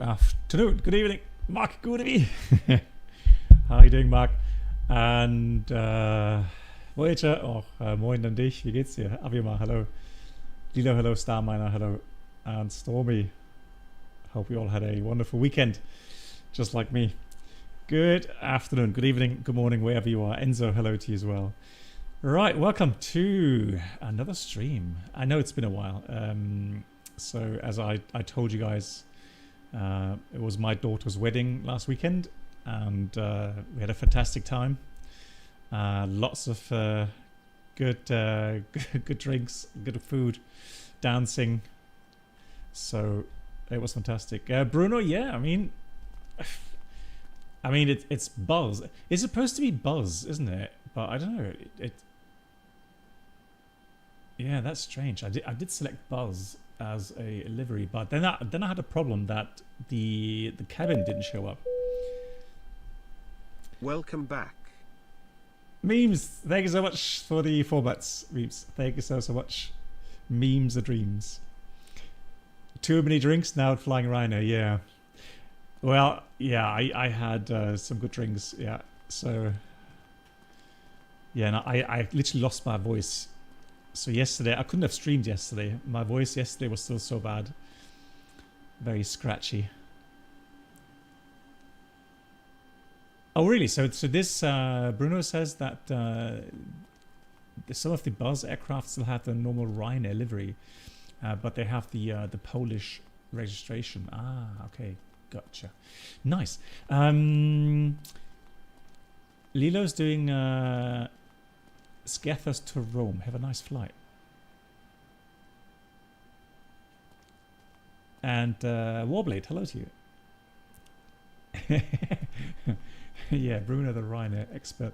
afternoon, good evening, Mark, good evening. How are you doing, Mark? And Voyager, moin an dich, wie geht's dir? Avima, hello. Lilo, hello. Starminer, hello. And Stormy, hope you all had a wonderful weekend, just like me. Good afternoon, good evening, good morning, wherever you are. Enzo, hello to you as well. Right, welcome to another stream. I know it's been a while. So as I told you guys, it was my daughter's wedding last weekend, and we had a fantastic time. Lots of good drinks, good food, dancing. So it was fantastic. Bruno, yeah, I mean it's Buzz. It's supposed to be Buzz, isn't it? But I don't know. Yeah, that's strange. I did select Buzz as a livery, but then I had a problem that the cabin didn't show up. Welcome back. Memes, thank you so much for the formats. Memes, thank you so much. Memes are dreams. Too many drinks now at Flying Rhino. Yeah. Well, yeah, I had some good drinks. Yeah. So yeah, and I literally lost my voice. So yesterday, I couldn't have streamed yesterday. My voice yesterday was still so bad. Very scratchy. Oh, really? So this, Bruno says that some of the Buzz aircraft still have the normal Ryanair livery, but they have the Polish registration. Ah, okay. Gotcha. Nice. Lilo's doing Skethers to Rome. Have a nice flight. And Warblade, hello to you. Yeah, Bruno the Ryanair expert.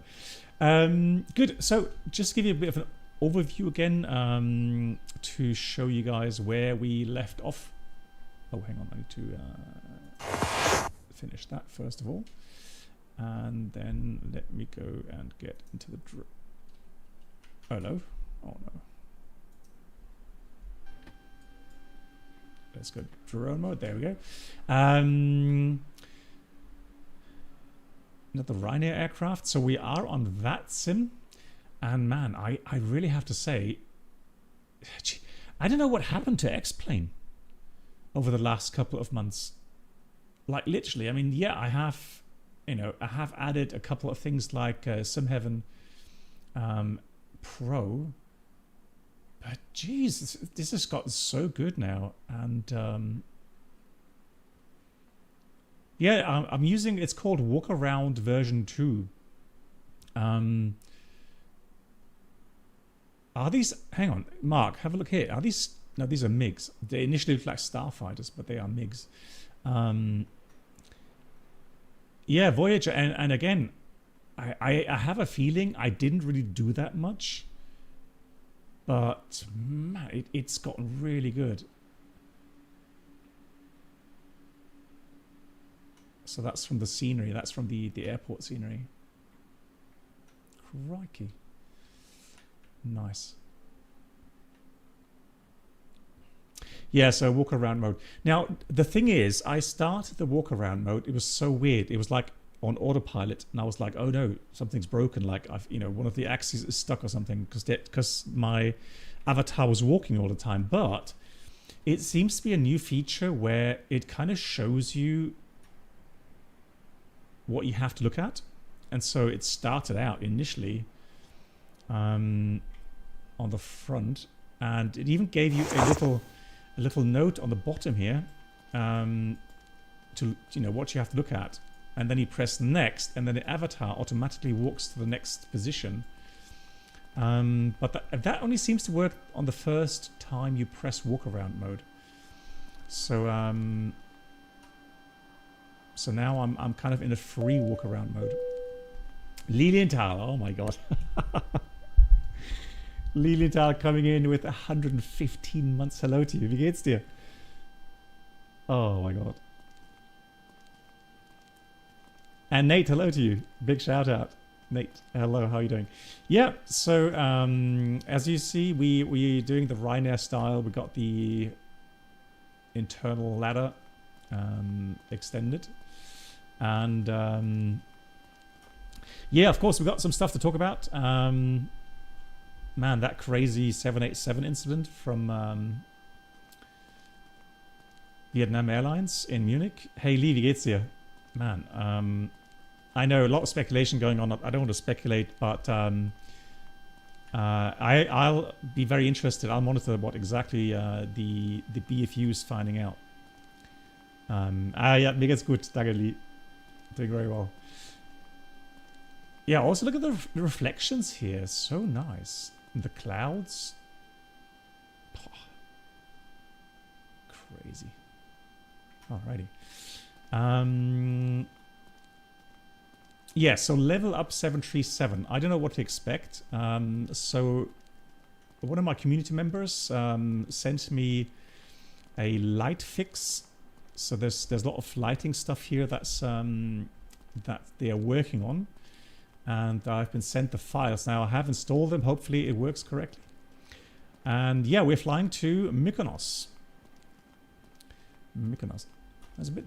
Good. So just give you a bit of an overview again to show you guys where we left off. Oh, hang on. I need to finish that first of all. And then let me go and get into the... Oh, no. Oh, no. Let's go drone mode. There we go. Another Ryanair aircraft. So we are on VATSIM. And man, I really have to say, I don't know what happened to X-Plane over the last couple of months. Like literally, I mean, yeah, I have added a couple of things like SimHeaven Pro, but geez, this has got so good now. And yeah, I'm using, it's called Walk Around version 2. Are these, hang on, Mark, have a look here. Are these, no, these are MiGs. They initially look like starfighters, but they are MiGs. Yeah, Voyager, and again, I have a feeling I didn't really do that much, but man, it's gotten really good. So that's from the scenery. That's from the airport scenery. Crikey. Nice. Yeah, so walk around mode. Now, the thing is, I started the walk around mode. It was so weird. It was like on autopilot, and I was like, oh no, something's broken. Like one of the axes is stuck or something because my avatar was walking all the time. But it seems to be a new feature where it kind of shows you what you have to look at. And so it started out initially on the front, and it even gave you a little note on the bottom here to what you have to look at. And then you press next, and then the avatar automatically walks to the next position. But that only seems to work on the first time you press walk around mode. So so now I'm kind of in a free walk around mode. Lilienthal, oh my god. Lilienthal coming in with 115 months. Hello to you. Wie geht's dir? Oh my god. And Nate, hello to you. Big shout out. Nate, hello, how are you doing? Yeah, so as you see, we're doing the Ryanair style. We got the internal ladder extended. And yeah, of course, we've got some stuff to talk about. Man, that crazy 787 incident from Vietnam Airlines in Munich. Hey, Lee, wie geht's dir? Man, I know a lot of speculation going on. I don't want to speculate, but I'll be very interested. I'll monitor what exactly the BFU is finding out. Ja, mir geht's gut. Danke, Lee. Doing very well. Yeah, also look at the reflections here. So nice. The clouds. Oh, crazy. Alrighty. Yeah, so LevelUp 737. I don't know what to expect. So one of my community members sent me a light fix. So there's a lot of lighting stuff here that's that they are working on. And I've been sent the files. Now I have installed them. Hopefully it works correctly. And yeah, we're flying to Mykonos. Mykonos. That's a bit...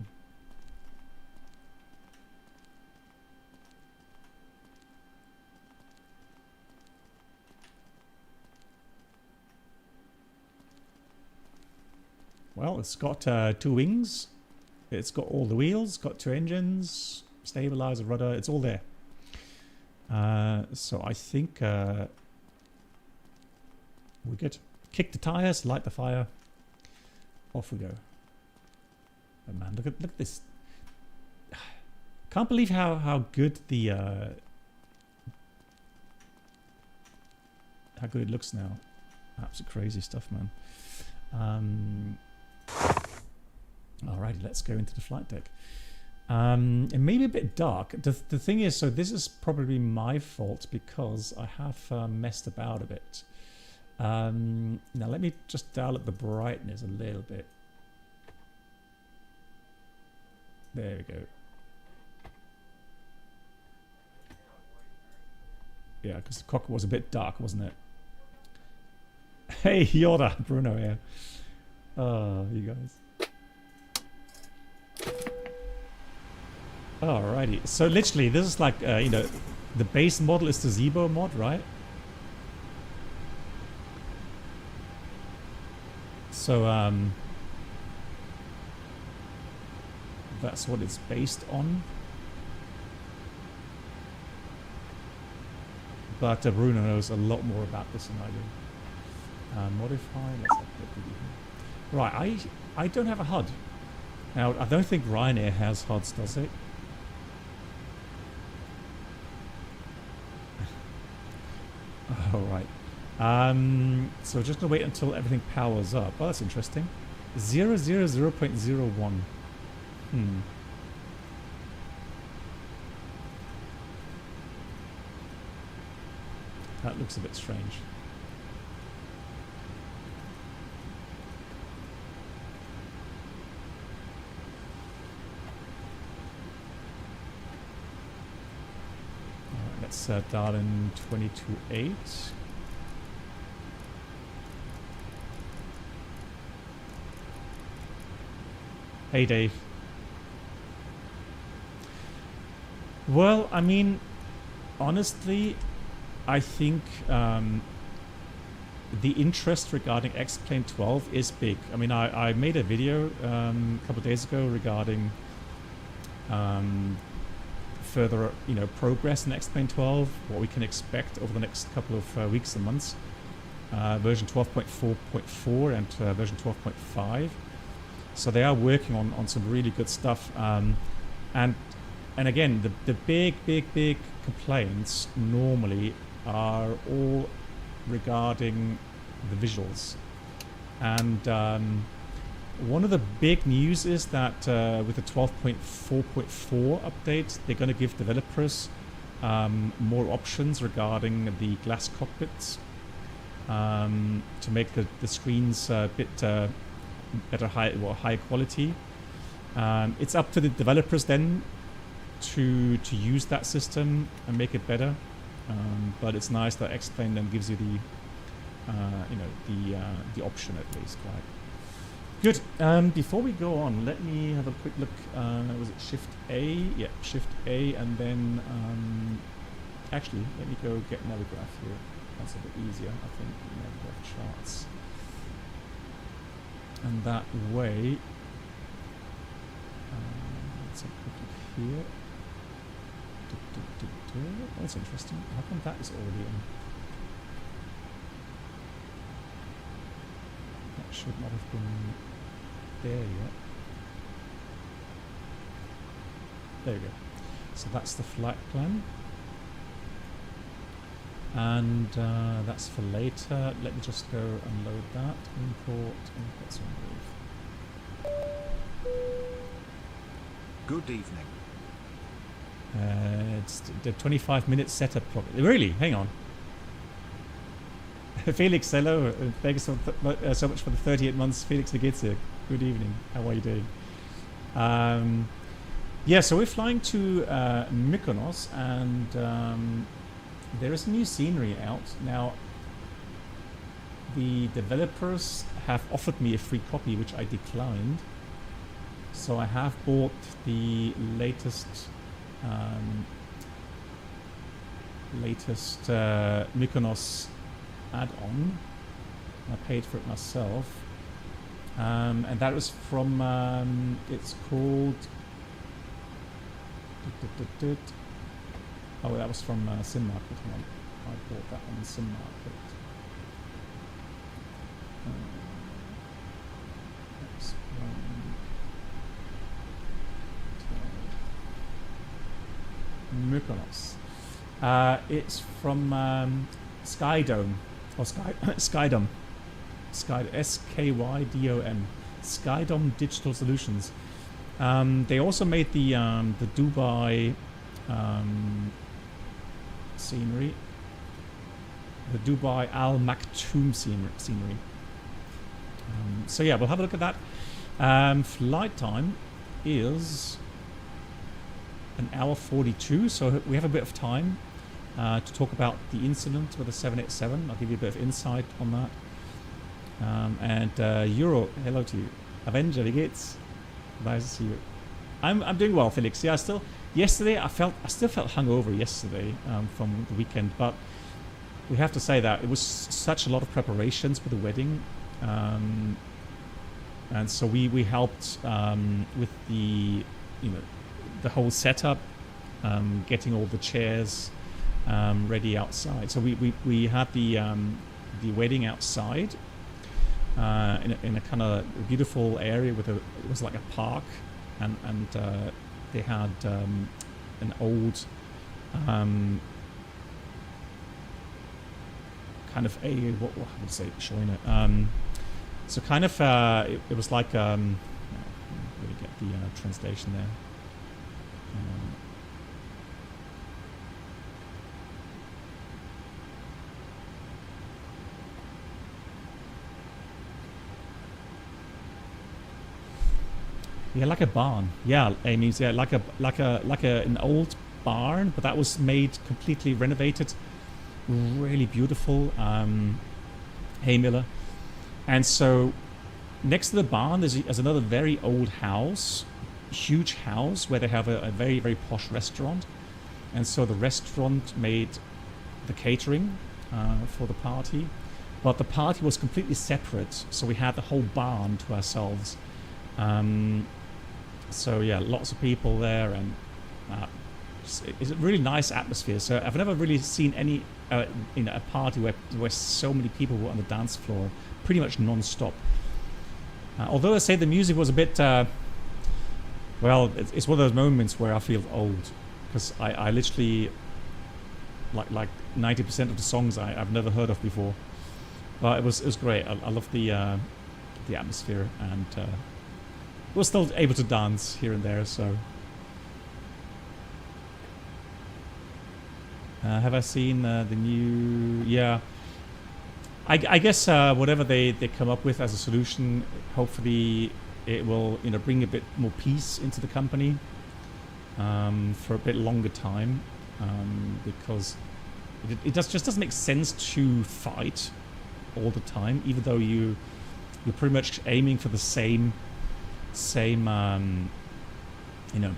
Well, it's got 2 wings. It's got all the wheels, got 2 engines, stabilizer, rudder. It's all there. So I think we're good. Kick the tires, light the fire. Off we go. Oh man, look at this. Can't believe how good the how good it looks now. Absolute crazy stuff, man. Alrighty, let's go into the flight deck. It may be a bit dark. The thing is, so this is probably my fault because I have messed about a bit. Now let me just dial up the brightness a little bit. There we go. Yeah, because the cockpit was a bit dark, wasn't it? Hey, Yoda, Bruno here. Oh, you guys. Alrighty, so literally this is like, you know, the base model is the Zibo mod, right? So, that's what it's based on. But Bruno knows a lot more about this than I do. Modify, let's have a look. Right, I don't have a HUD. Now, I don't think Ryanair has HUDs, does it? Alright. So just gonna wait until everything powers up. Oh, that's interesting. 0.01. That looks a bit strange. Let's dial in 22.8. Hey, Dave. Well, I mean, honestly, I think the interest regarding X-Plane 12 is big. I mean, I made a video a couple of days ago regarding further, you know, progress in X-Plane 12, what we can expect over the next couple of weeks and months. Version 12.4.4 and version 12.5. So they are working on some really good stuff. And again, the big complaints normally are all regarding the visuals. And one of the big news is that with the 12.4.4 update, they're going to give developers more options regarding the glass cockpits to make the screens a bit better, higher quality. It's up to the developers then to use that system and make it better. But it's nice that X-Plane then gives you the you know, the option at least, right? Good. Before we go on, let me have a quick look. Was it Shift A? Yeah, Shift A, and then actually, let me go get Navigraph here. That's a bit easier, I think. Navigraph charts, and that way. Let's have a quick look here. That's interesting. How come that is already in? That should not have been there yet. There we go. So that's the flight plan. And that's for later. Let me just go and load that. Import remove. Good evening. It's the 25-minute setup problem. Really? Hang on. Felix, hello. Thanks so much for the 38 months. Felix Legitze. Good evening. How are you doing? Yeah, so we're flying to Mykonos, and there is new scenery out. Now, the developers have offered me a free copy, which I declined. So I have bought the latest Mykonos add-on. I paid for it myself, and that was from it's called oh, that was from Sim Market. I bought that on Sim Market. Mykonos. It's from Skydome, or Skydom, S-K-Y-D-O-M, Skydom Digital Solutions. They also made the Dubai scenery, the Dubai Al Maktoum scenery. So yeah, we'll have a look at that. Flight time is an hour 42, so we have a bit of time to talk about the incident with the 787. I'll give you a bit of insight on that. And Euro, hello to you. Avenger, wie geht's? Nice to see you. I'm doing well, Felix. Yeah, yesterday I still felt hungover yesterday from the weekend, but we have to say that it was such a lot of preparations for the wedding, and so we helped with the the whole setup, getting all the chairs ready outside. So we had the wedding outside in a kind of beautiful area with it was like a park, and they had an old kind of a what I would say showing it. So kind of it was like let me get the translation there. Yeah, like a barn. Yeah, Amy. Yeah, like an old barn, but that was made completely renovated, really beautiful. Hey Miller, and so next to the barn there's another very old house, huge house where they have a very very posh restaurant, and so the restaurant made the catering for the party, but the party was completely separate, so we had the whole barn to ourselves. So yeah, lots of people there, and it's a really nice atmosphere. So I've never really seen any a party where so many people were on the dance floor, pretty much non-stop. Although I say the music was a bit, well, it's one of those moments where I feel old, because I literally like 90% of the songs I've never heard of before. But it was great. I love the atmosphere, and we're still able to dance here and there. So have I seen the new? Yeah, I guess whatever they come up with as a solution, hopefully it will bring a bit more peace into the company for a bit longer time, because it just doesn't make sense to fight all the time, even though you you're pretty much aiming for the same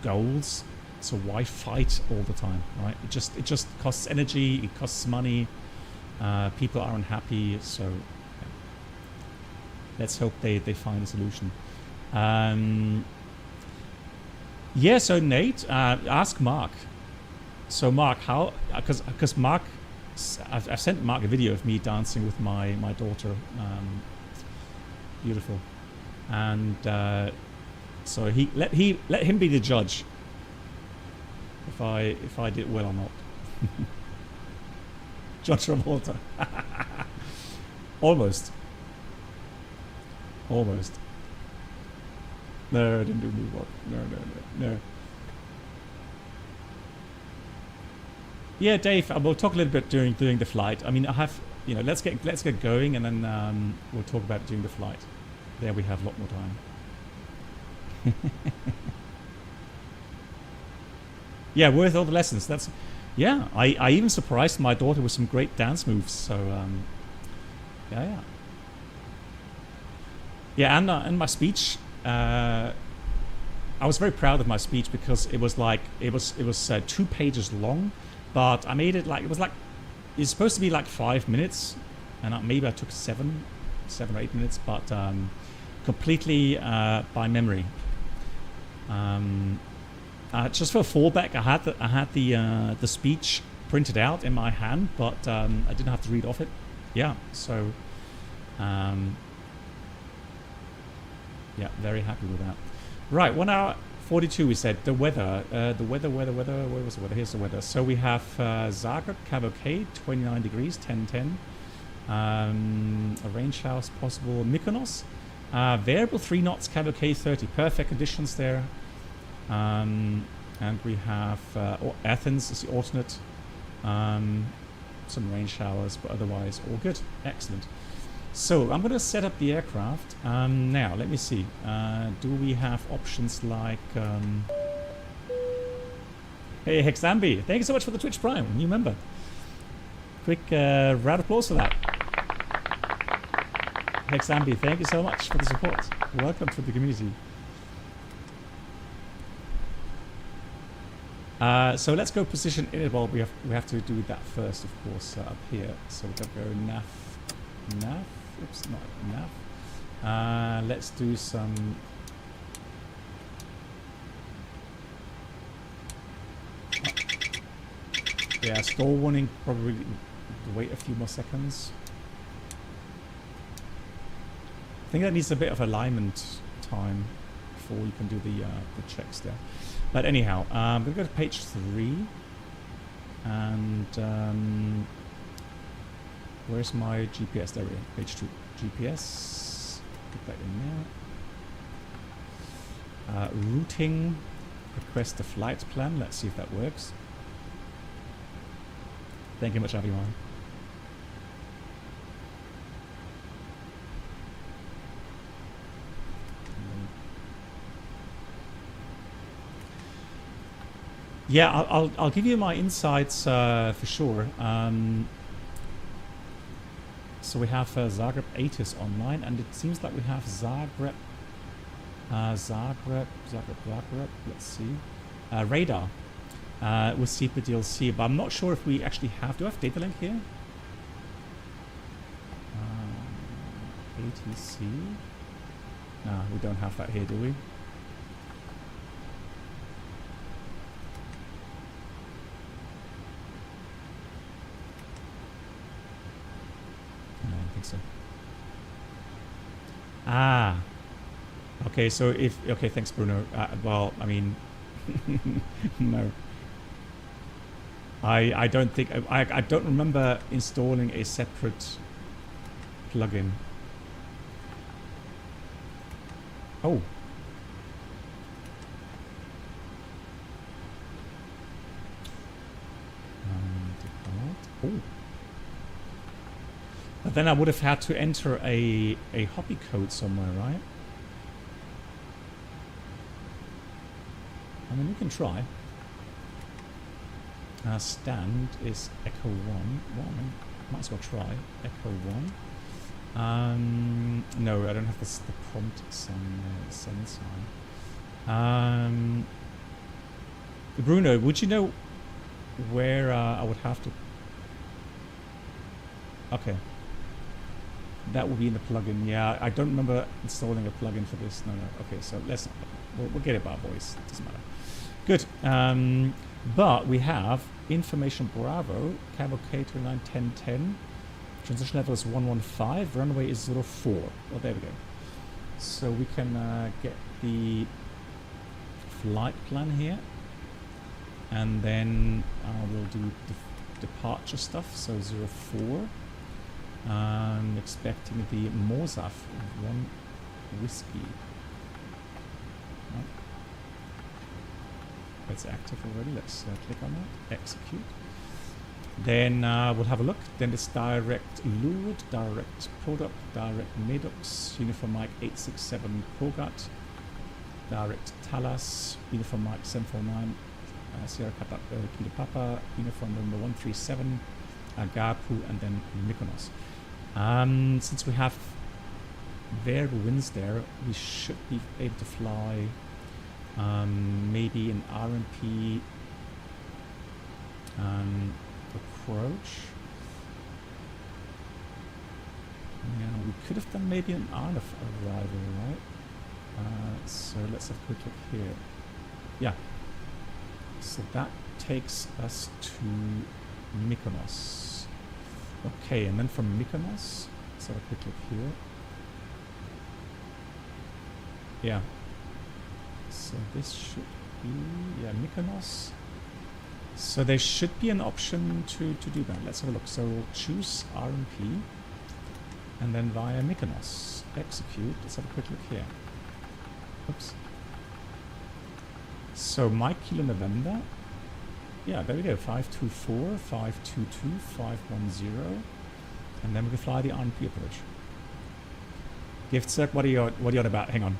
goals. So why fight all the time, right? It just costs energy, it costs money, people are unhappy, so yeah. Let's hope they find a solution. Yeah, so Nate, ask Mark. So Mark, how, because Mark, I've sent Mark a video of me dancing with my daughter, beautiful, and so let him be the judge if I did well or not. John Travolta. Almost. No, I didn't do moonwalk. No. Yeah, Dave, we'll talk a little bit during the flight. I mean, I have, let's get going, and then we'll talk about it during the flight. There we have a lot more time. Yeah, worth all the lessons. That's, yeah. I even surprised my daughter with some great dance moves. So, yeah. Yeah, and my speech. I was very proud of my speech because it was 2 pages long, but I made it it's supposed to be like 5 minutes, and maybe I took 7 or 8 minutes, but completely by memory. Just for a fallback, I had the speech printed out in my hand, but I didn't have to read off it. Yeah, so yeah, very happy with that. Right, 1 hour 42. We said the weather. The weather. Where was the weather? Here's the weather. So we have Zagreb, Cavalcade, 29 degrees, 10. A rain shower is possible. Mykonos, variable 3 knots, Cavalcade 30. Perfect conditions there. And we have Athens is the alternate. Some rain showers, but otherwise all good. Excellent. So I'm going to set up the aircraft. Now, let me see. Do we have options like... Hey, Hexambi, thank you so much for the Twitch Prime. New member. Quick round of applause for that. Hexambi, thank you so much for the support. Welcome to the community. So let's go position in it. Well, we have to do that first, of course, up here. So we're going to go nav. Oops, not nav. Let's do some. Yeah, stall warning. Probably wait a few more seconds. I think that needs a bit of alignment time before you can do the checks there. But anyhow, I'm going to go to page 3. And where's my GPS? There we go. Page 2. GPS. Put that in there. Routing. Request a flight plan. Let's see if that works. Thank you much, everyone. Yeah, I'll give you my insights for sure. So we have Zagreb ATIS online, and it seems like we have Zagreb. Let's see, radar with SEPA DLC, but I'm not sure if we actually have. Do I have data link here? ATC. No, we don't have that here, do we? So. Okay, so okay, thanks Bruno. Well, I mean, no. I don't think, I don't remember installing a separate plugin. Oh. Oh. But then I would have had to enter a hobby code somewhere, right? I mean, we can try. Stand is echo 1. Well, I mean, might as well try echo 1. No, I don't have the prompt send sign. Bruno, would you know where I would have to? Okay. That will be in the plugin. Yeah, I don't remember installing a plugin for this. No. Okay, so let's we'll get it by voice. Doesn't matter. Good. But we have information Bravo, Cabo K29 1010. Transition level is 115. Runway is 04. Oh, there we go. So we can get the flight plan here, and then we'll do departure stuff. So 04. I'm expecting the Mozaf 1 whiskey. Right. It's active already. Let's click on that. Execute. Then we'll have a look. Then it's direct Lourdes, direct product, direct Medox, Uniform Mike 867 Pogat, direct Talas, Uniform Mike 749, Sierra Kappa Kilo Papa, Uniform number 137, Agapu, and then Mykonos. Since we have variable winds there, we should be able to fly maybe an RMP approach. Yeah, we could have done maybe an RNF arrival, right? So let's have a quick look here. Yeah. So that takes us to Mykonos. Okay, and then from Mykonos, let's have a quick look here. Yeah. So this should be, yeah, Mykonos. So there should be an option to do that. Let's have a look. So we'll choose RMP and then via Mykonos. Execute. Let's have a quick look here. Oops. So Mike Kilo November. Yeah, there we go. 524, 522, 510. And then we can fly the RMP approach. Gift Circ, what are you on about? Hang on.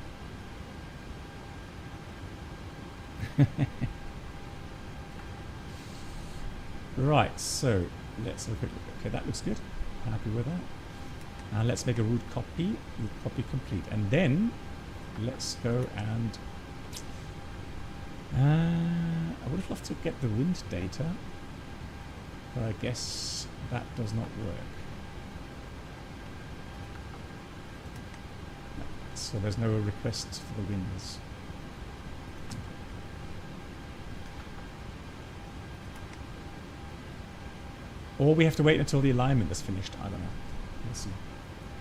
Right, so let's have a quick look. Okay, that looks good. Happy with that. Now let's make a route copy. Route copy complete. And then let's go and I would have loved to get the wind data, but I guess that does not work. No. So there's no requests for the winds. Or we have to wait until the alignment is finished. I don't know. We'll see.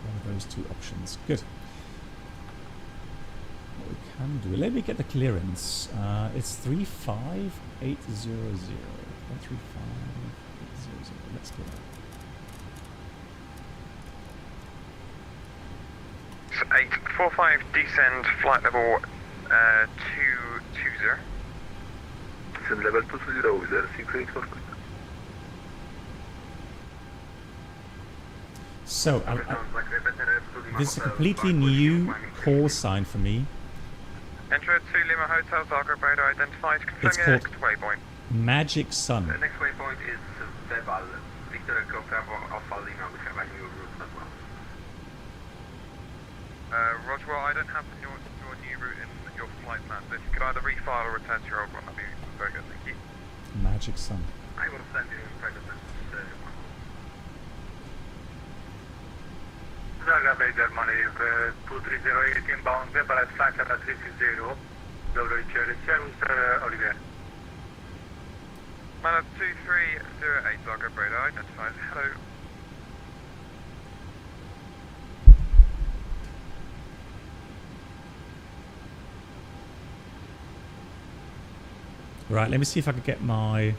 One of those two options. Good. What we can do. Let me get the clearance. It's 35800. 135,800. Let's do that. 845 descend flight level 220. Descend level 220 68 So, this is a completely new call sign for me. Enter to Lima Hotel, Zagreb, radar identified. Confirm your next waypoint. Magic Sun. The next waypoint is Verbal. Victor Echo Bravo Alpha Lima. We have a new route as well. Roger, well, I don't have your new route in your flight plan, but if you could either refile or return to your old one, that'd be very good, thank you. Magic Sun. I will send you in private message. Zagreb, Germany, 230 inbound, Verbal at flight level 360, WHR, Olivier. Man 2308, Zagreb, radar identified. Hello. Right, let me see if I can get my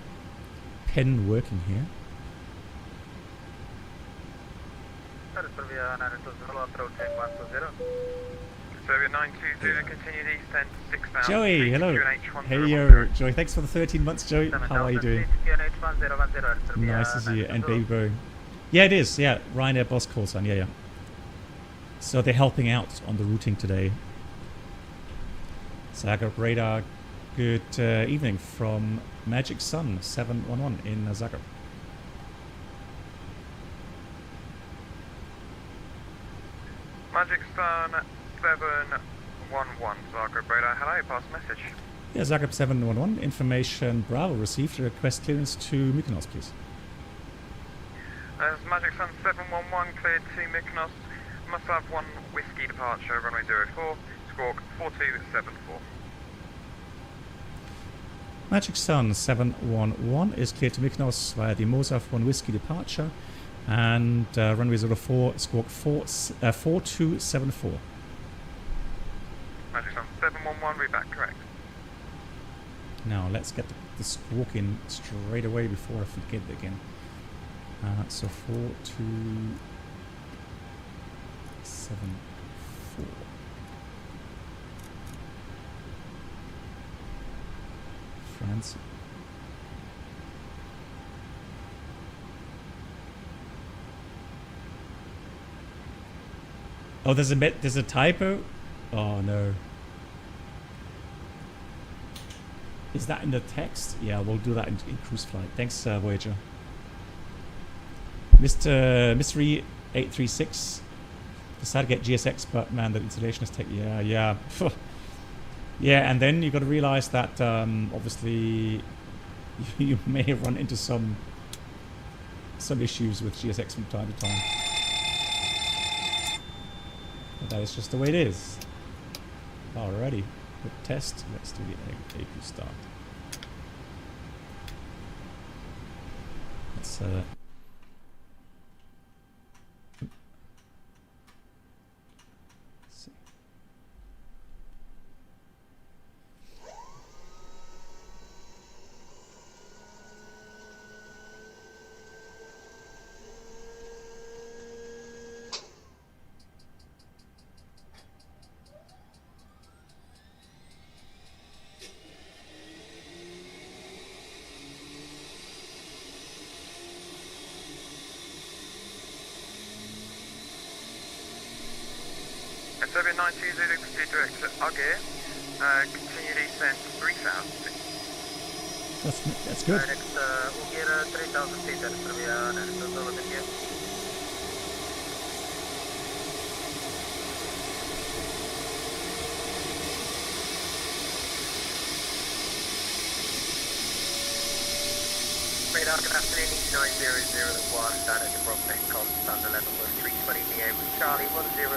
pen working here. Serbia 920, continued east end 6000. Joey, hello. Hey, yo, Joey. Thanks for the 13 months, Joey. How are you doing? Nice to see you. And Baby Bro. Yeah, it is. Yeah, Ryanair boss call sign. Yeah. So they're helping out on the routing today. Zagreb radar. Good evening from Magic Sun 711 in Zagreb. Kazakhstan 711, Zagreb radar. Hello, pass message. Yeah, Zagreb 711, information Bravo received. Request clearance to Mykonos, please. Magic Sun 711 cleared to Mykonos. Must have 1 whiskey departure, runway 04, squawk 4274. Magic Sun 711 is cleared to Mykonos via the Mozart 1 whiskey departure and runway 04, squawk 4274. Magic Sun 711, read back correct. Now let's get the squawk in straight away before I forget it again. So 4274. France. Oh, there's a typo. Oh no. Is that in the text? Yeah, we'll do that in cruise flight. Thanks, Voyager. Mystery 836. Decided to get GSX, but man, the installation is yeah. Yeah, and then you got to realize that obviously you may have run into some issues with GSX from time to time. But that is just the way it is. Alrighty, good test. Let's do the AP start. Let's see. Seven 90 Zulu proceed to exit Agir. Continue descent 3000 feet. That's good. Next, Agir 3000 feet, that's going to be next LevelUp here. Radar, good afternoon, 9001, down at the Brooklyn, Constant 11 with 320 NEO with Charlie 1010.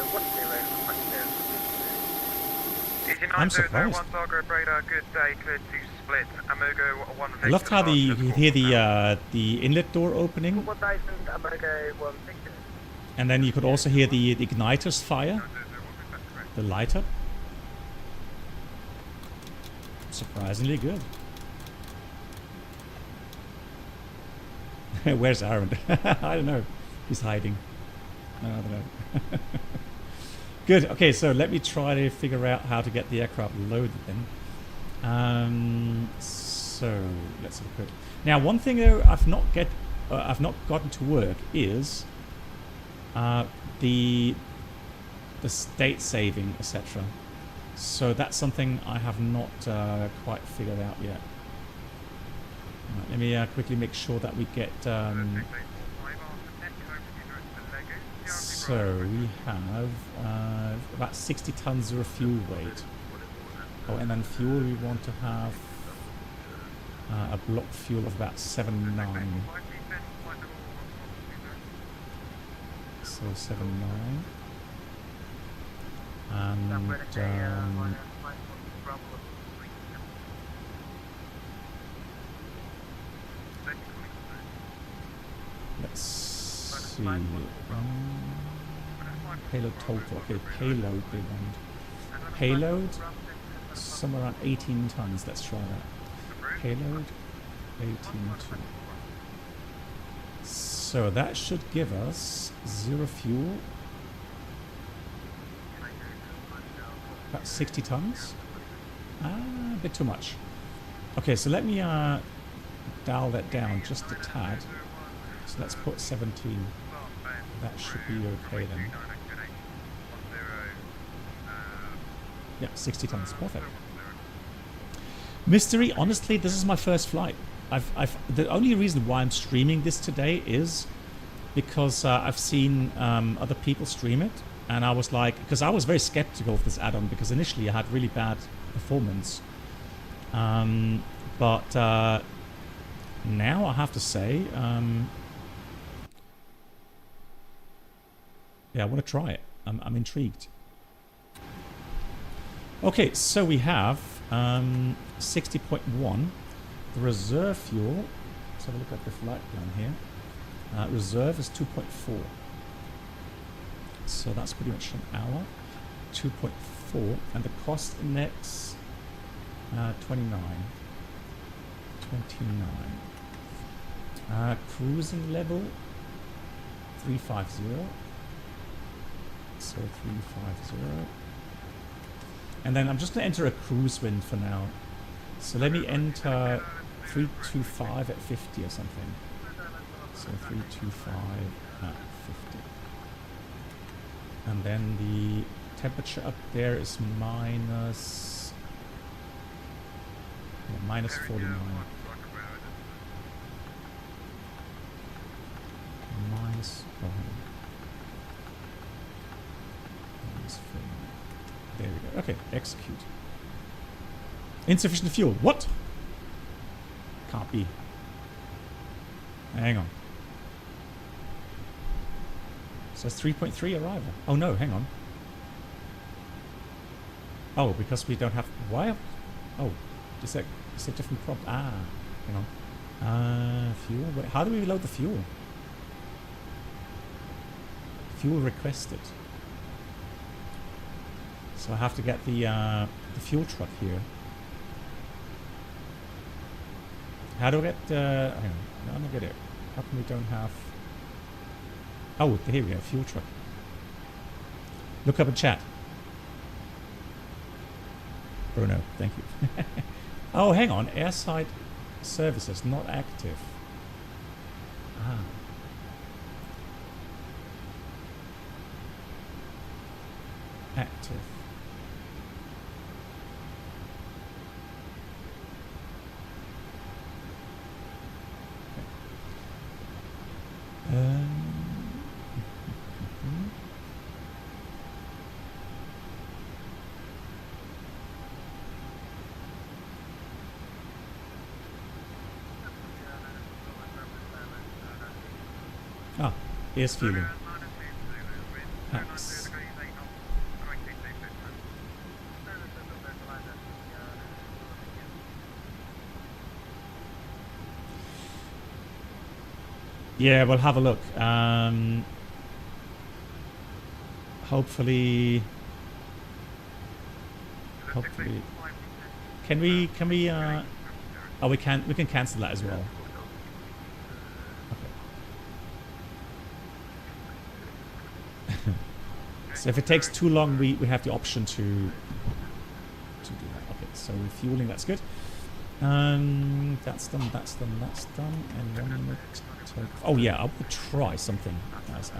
Easy I'm surprised. 9001 Zagreb radar, good day, cleared to split. Amogo 1 I loved how you could hear the inlet door opening, 1000, Amogo 160. and then you could also hear the igniters fire, the light up. Surprisingly good. Where's Aaron? I don't know. He's hiding. No, I don't know. Good. Okay, so let me try to figure out how to get the aircraft loaded then. So let's have a quick. Now, one thing though I've not gotten to work is the state saving, etc. So that's something I have not quite figured out yet. Right, let me quickly make sure that we get. So we have about 60 tons of fuel weight. Oh, and then fuel we want to have a block fuel of about 7.9. So 7.9. And let's see. Payload total. Okay, payload they want. Payload somewhere around 18 tons. Let's try that. Payload 18 tons. So that should give us 0 fuel. About 60 tons. A bit too much. Okay, so let me dial that down just a tad. So let's put 17. That should be okay then. Yeah, 60 tons, perfect. Mystery, honestly, this is my first flight. The only reason why I'm streaming this today is because I've seen other people stream it, And I was like, because I was very skeptical of this add-on because initially I had really bad performance. But now I have to say, yeah, I want to try it. I'm intrigued. Okay, so we have 60.1. The reserve fuel. Let's have a look at the flight plan here. Reserve is 2.4. So that's pretty much an hour. 2.4. And the cost index, 29. 29. Cruising level, 350. So 350. And then I'm just going to enter a cruise wind for now. So let me enter 325 at 50 or something. So 325 at 50. And then the temperature up there is minus 49. Minus 49. There we go. Okay, execute. Insufficient fuel. What? Can't be. Hang on. So it's 3.3 arrival. Oh no, hang on. Oh, because we don't have... Why? Oh, it's a different prompt. Ah, hang on. Fuel. Wait, how do we load the fuel? Fuel requested. So I have to get the fuel truck here. How do I get... hang on. No, I don't get it. How come we don't have... Oh, here we go. Fuel truck. Look up in chat. Bruno, thank you. Oh, hang on. Airside services not active. Ah. Active. Okay. Ah, here's fueling. Packs. Yeah, we'll have a look. Hopefully. Can we oh, we can cancel that as well. Okay. So if it takes too long, we have the option to do that. Okay, so refueling, that's good. That's done, that's done, that's done. And 1 minute. Oh yeah, I will try something, guys.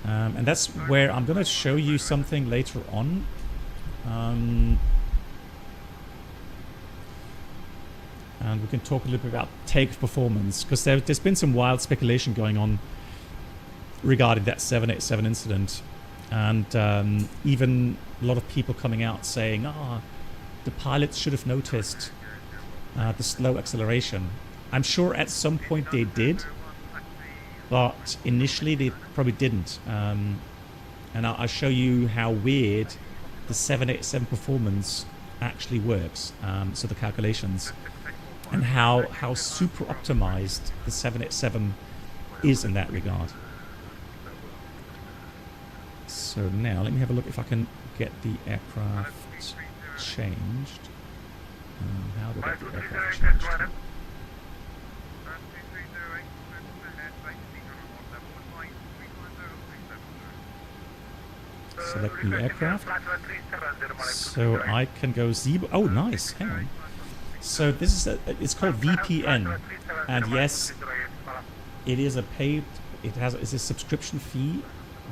And that's where I'm going to show you something later on. And we can talk a little bit about take performance, because there's been some wild speculation going on regarding that 787 incident, and even a lot of people coming out saying, the pilots should have noticed the slow acceleration. I'm sure at some point they did, but initially they probably didn't. And I'll show you how weird the 787 performance actually works. So the calculations, and how super optimized the 787 is in that regard. So now let me have a look if I can get the aircraft changed. How do I get the aircraft changed? Select new aircraft. So I can go Zebra. Oh, nice. Hang on. So this is it's called VPN, and yes, it is a paid. It's a subscription fee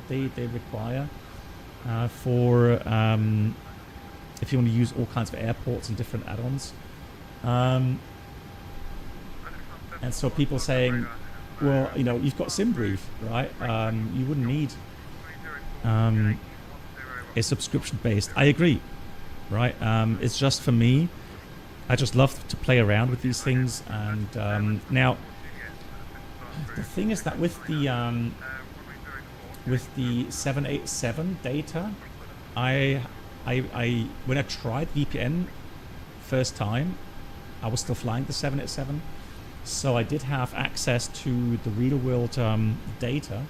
they require for if you want to use all kinds of airports and different add-ons. And so people saying, well, you know, you've got SimBrief, right? You wouldn't need is subscription based. I agree, right? It's just for me. I just love to play around with these things, and now the thing is that with the 787 data, I when I tried VPN first time, I was still flying the 787, so I did have access to the real world data,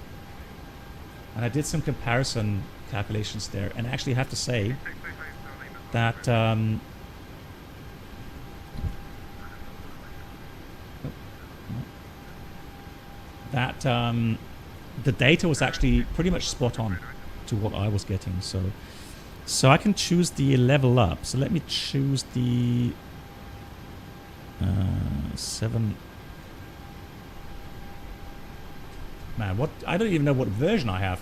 and I did some comparison calculations there, and I actually have to say that the data was actually pretty much spot on to what I was getting. So I can choose the level up. So let me choose the 7. Man, what? I don't even know what version I have.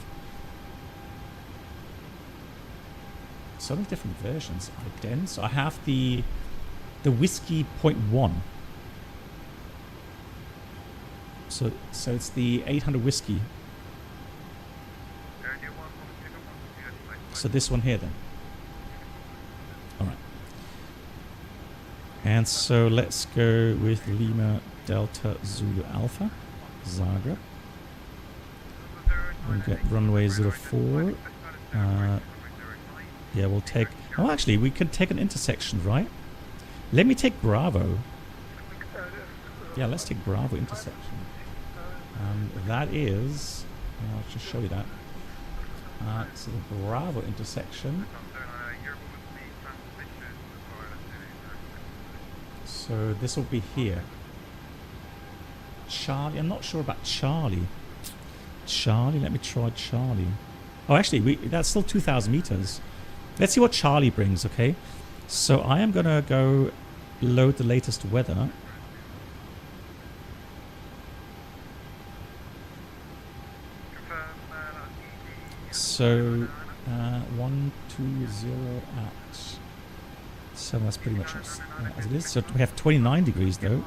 So many different versions. So I have the whiskey 0.1. So it's the 800 whiskey. So this one here then. Alright. And so let's go with Lima Delta Zulu Alpha, Zagreb. We'll get runway 04. Yeah, we'll take... Oh, actually, we can take an intersection, right? Let me take Bravo. Yeah, let's take Bravo intersection. That is... I'll just show you that. So the Bravo intersection. So this will be here. Charlie, I'm not sure about Charlie. Charlie, let me try Charlie. Oh, actually, that's still 2,000 meters. Let's see what Charlie brings, okay? So I am gonna go load the latest weather. So 120 at 7. That's pretty much as it is. So we have 29 degrees though,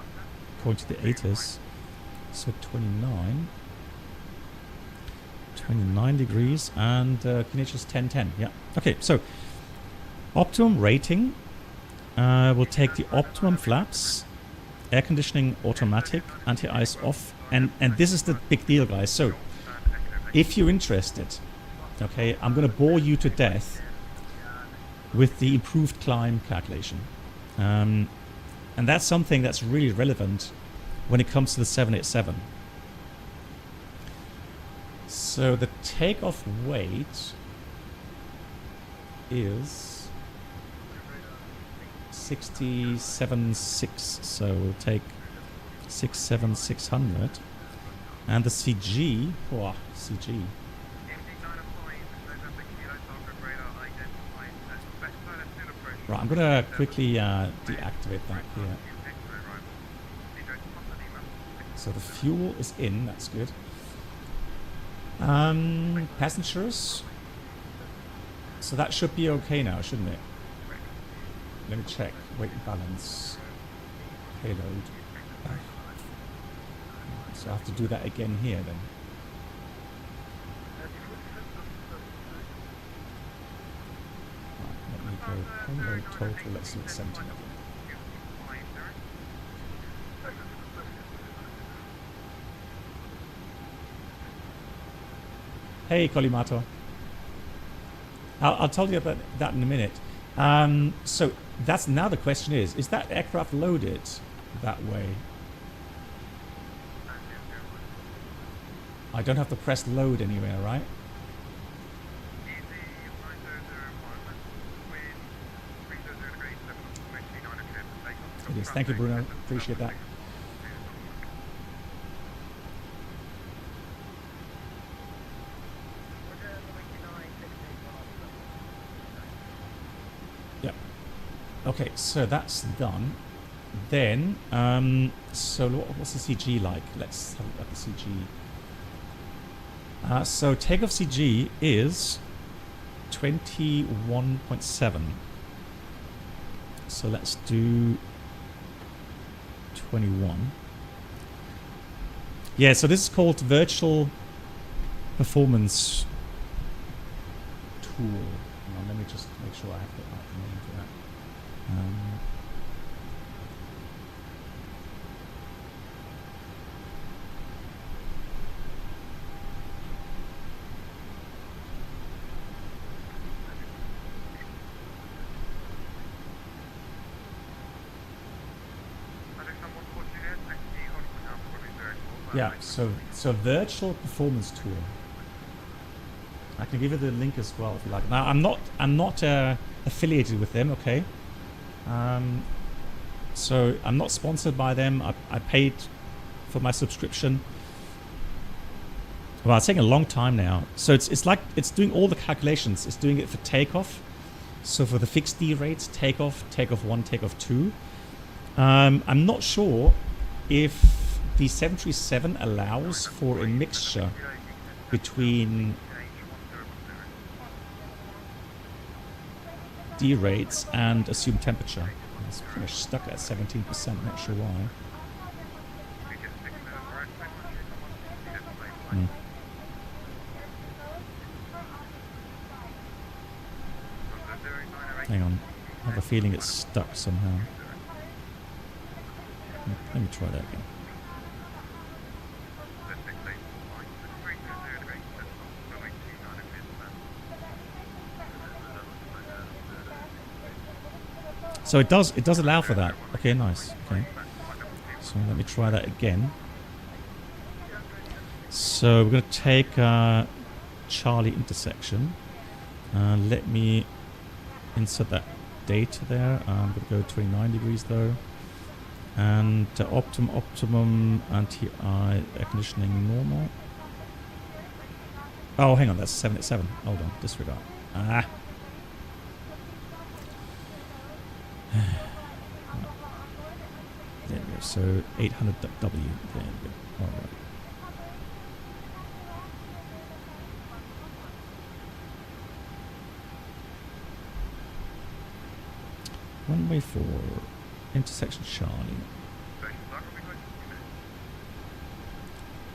according to the ATIS. So 29 degrees, and Kinetics 1010. Yeah. Okay. So optimum rating. We'll take the optimum flaps, air conditioning automatic, anti-ice off, and this is the big deal, guys. So if you're interested, okay, I'm going to bore you to death with the improved climb calculation. And that's something that's really relevant when it comes to the 787. So the takeoff weight is 67.6. So we'll take 6,600. And the CG, CG. Right, I'm going to quickly deactivate that here. So the fuel is in, that's good. Passengers. So that should be okay now, shouldn't it? Let me check. Weight and balance. Payload. So I have to do that again here then. Let me go payload total. Let's see what's 17 again. Hey, Colimato. I'll tell you about that in a minute. So that's now the question is that aircraft loaded that way? I don't have to press load anywhere, right? It is. Thank you, Bruno. Appreciate that. Yep. Okay, so that's done. Then, so what's the CG like? Let's have a look at the CG. So takeoff CG is 21.7. So let's do 21. Yeah, so this is called virtual performance tool. Hang on, let me just make sure I have the right name for that. Yeah, so virtual performance tool. I can give you the link as well if you like. Now I'm not affiliated with them, okay? So I'm not sponsored by them. I paid for my subscription. Well, it's taking a long time now. So it's like it's doing all the calculations. It's doing it for takeoff. So for the fixed D rates, takeoff 1, takeoff 2. I'm not sure if the 737 allows for a mixture between D rates and assumed temperature. It's pretty much stuck at 17%, not sure why. Hang on, I have a feeling it's stuck somehow. Let me try that again. So it does allow for that. Okay, nice. Okay. So let me try that again. So we're going to take Charlie intersection. Let me insert that data there. I'm going to go 29 degrees though. And optimum anti-eye air conditioning normal. Oh, hang on, that's 787. Hold on, disregard. Ah. There we go. So 800W. There we go. All right. Runway 4, intersection Charlie.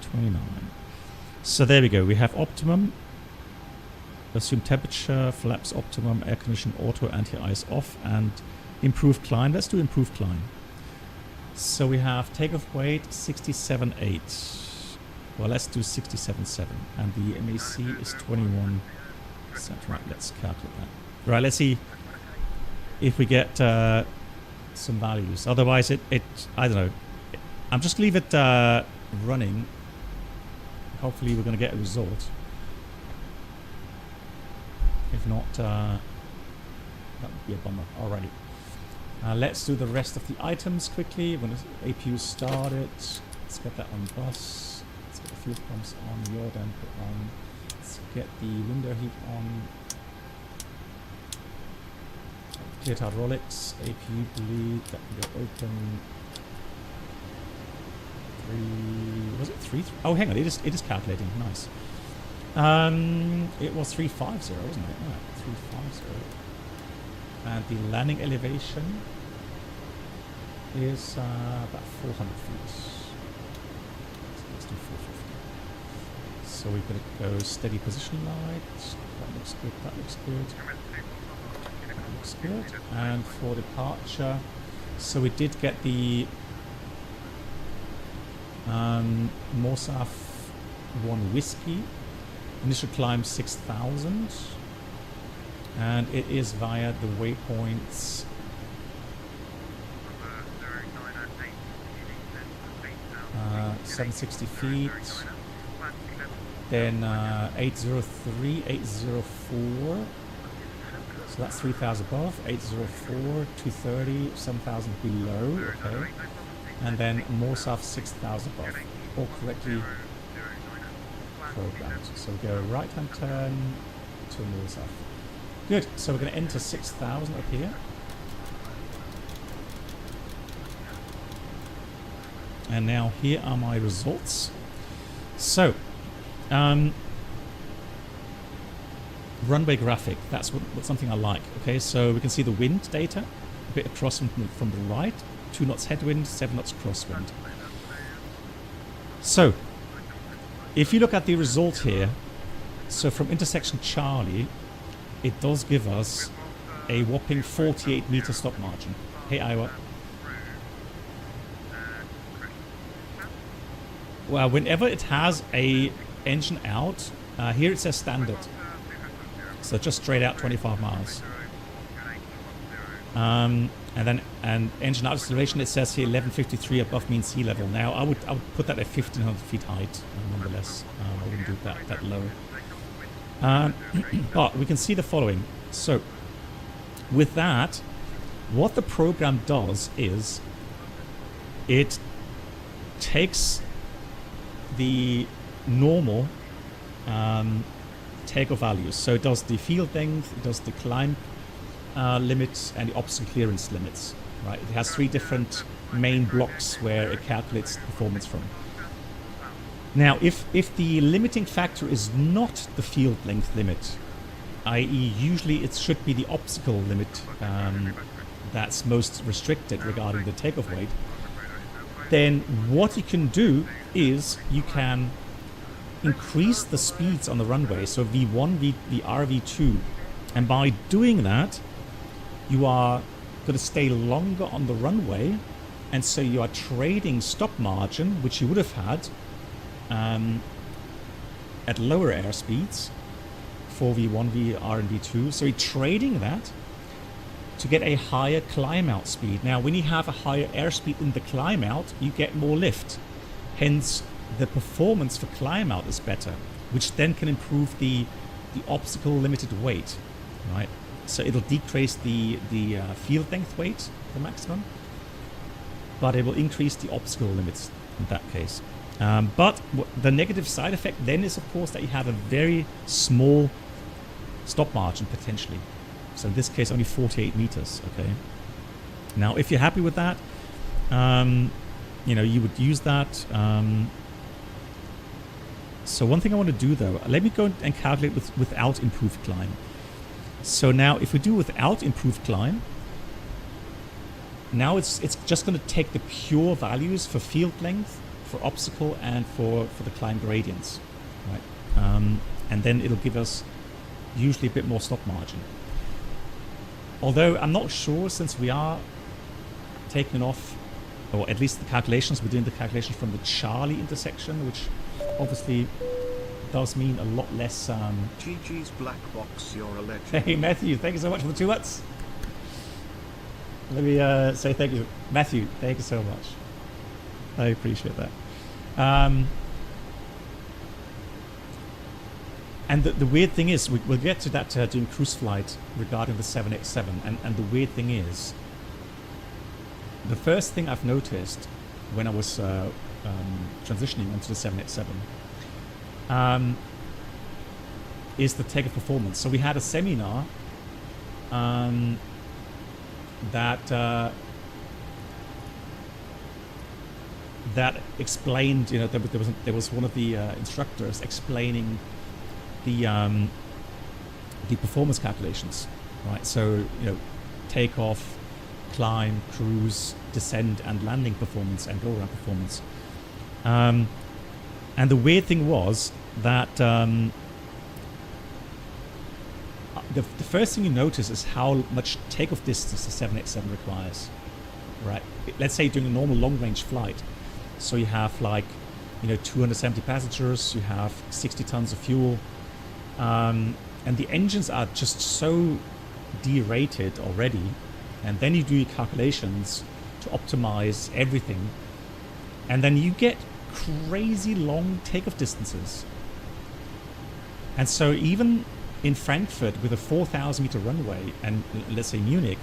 29. So there we go. We have optimum. Assume temperature, flaps optimum, air condition auto, anti-ice off, and improved climb. Let's do improved climb. So we have takeoff weight 67.8. Well, let's do 67.7. And the MAC is 21. Right, let's calculate that. Right, let's see if we get some values. Otherwise, I don't know. I'm just going to leave it running. Hopefully, we're going to get a result. If not, that would be a bummer. Alrighty. Let's do the rest of the items quickly. When the APU started, let's get that on bus. Let's get the fuel pumps on. Your damper on. Let's get the window heat on. Cleared hydraulics. APU bleed. That can go open. 3. Was it 3? Oh, hang on. It is calculating. Nice. It was 350, wasn't it? Yeah, 350. And the landing elevation is about 400 feet. So let's do 450. So we're going to go steady position light. That looks good. That looks good. That looks good. And for departure, so we did get the Morsaf 1 Whiskey. Initial climb 6,000, and it is via the waypoints 760 feet, then 803, 804, so that's 3,000 above, 804, 230, 7,000 below, okay, and then Morsaf 6,000 above, all correctly programmed. So we go right hand turn to Morsaf. Good, so we're going to enter 6,000 up here. And now here are my results. So, runway graphic, that's what something I like. Okay, so we can see the wind data, a bit across from the right, 2 knots headwind, 7 knots crosswind. So, if you look at the result here, so from intersection Charlie, it does give us a whopping 48 meter stop margin. Hey, Iowa. Well, whenever it has a engine out, here it says standard. So just straight out 25 miles. And engine out acceleration, it says here 1153 above mean sea level. Now I would put that at 1500 feet height, nonetheless. I wouldn't do that low. But we can see the following. So with that, what the program does is it takes the normal takeoff values. So it does the field length, it does the climb limits, and the obstacle clearance limits. Right? It has 3 different main blocks where it calculates the performance from. Now, if the limiting factor is not the field length limit, i.e. usually it should be the obstacle limit that's most restricted regarding the takeoff weight, then what you can do is you can increase the speeds on the runway, so V1, VR, V2, and by doing that you are going to stay longer on the runway, and so you are trading stop margin, which you would have had at lower airspeeds for V1, VR, and V2. So you're trading that to get a higher climb out speed. Now, when you have a higher airspeed in the climb out, you get more lift. Hence, the performance for climb out is better, which then can improve the obstacle limited weight, right? So it'll decrease the field length weight, the maximum, but it will increase the obstacle limits in that case. But the negative side effect then is, of course, that you have a very small stop margin potentially. So in this case, only 48 meters. Okay. Now, if you're happy with that, you would use that. So one thing I want to do though, let me go and calculate without improved climb. So now, if we do without improved climb, now it's just going to take the pure values for field length, for obstacle, and for the climb gradients, right? And then it'll give us usually a bit more stop margin. Although I'm not sure, since we are taking off, or at least the calculations, we're doing the calculations from the Charlie intersection, which obviously does mean a lot less. GG's black box, you're a legend. Hey Matthew, thank you so much for the 2 months. Let me say thank you, Matthew. Thank you so much. I appreciate that. And the weird thing is, we'll get to that during cruise flight regarding the 787. And the weird thing is, the first thing I've noticed when I was transitioning onto the 787 is the takeoff performance. So we had a seminar that explained, there was one of the instructors explaining the performance calculations, right? So takeoff, climb, cruise, descent, and landing performance, and go-around performance. And the weird thing was that the first thing you notice is how much takeoff distance the 787 requires, right? Let's say during a normal long-range flight, so you have 270 passengers, you have 60 tons of fuel, and the engines are just so derated already, and then you do your calculations to optimize everything, and then you get crazy long takeoff distances. And so even in Frankfurt with a 4,000 meter runway, and let's say Munich,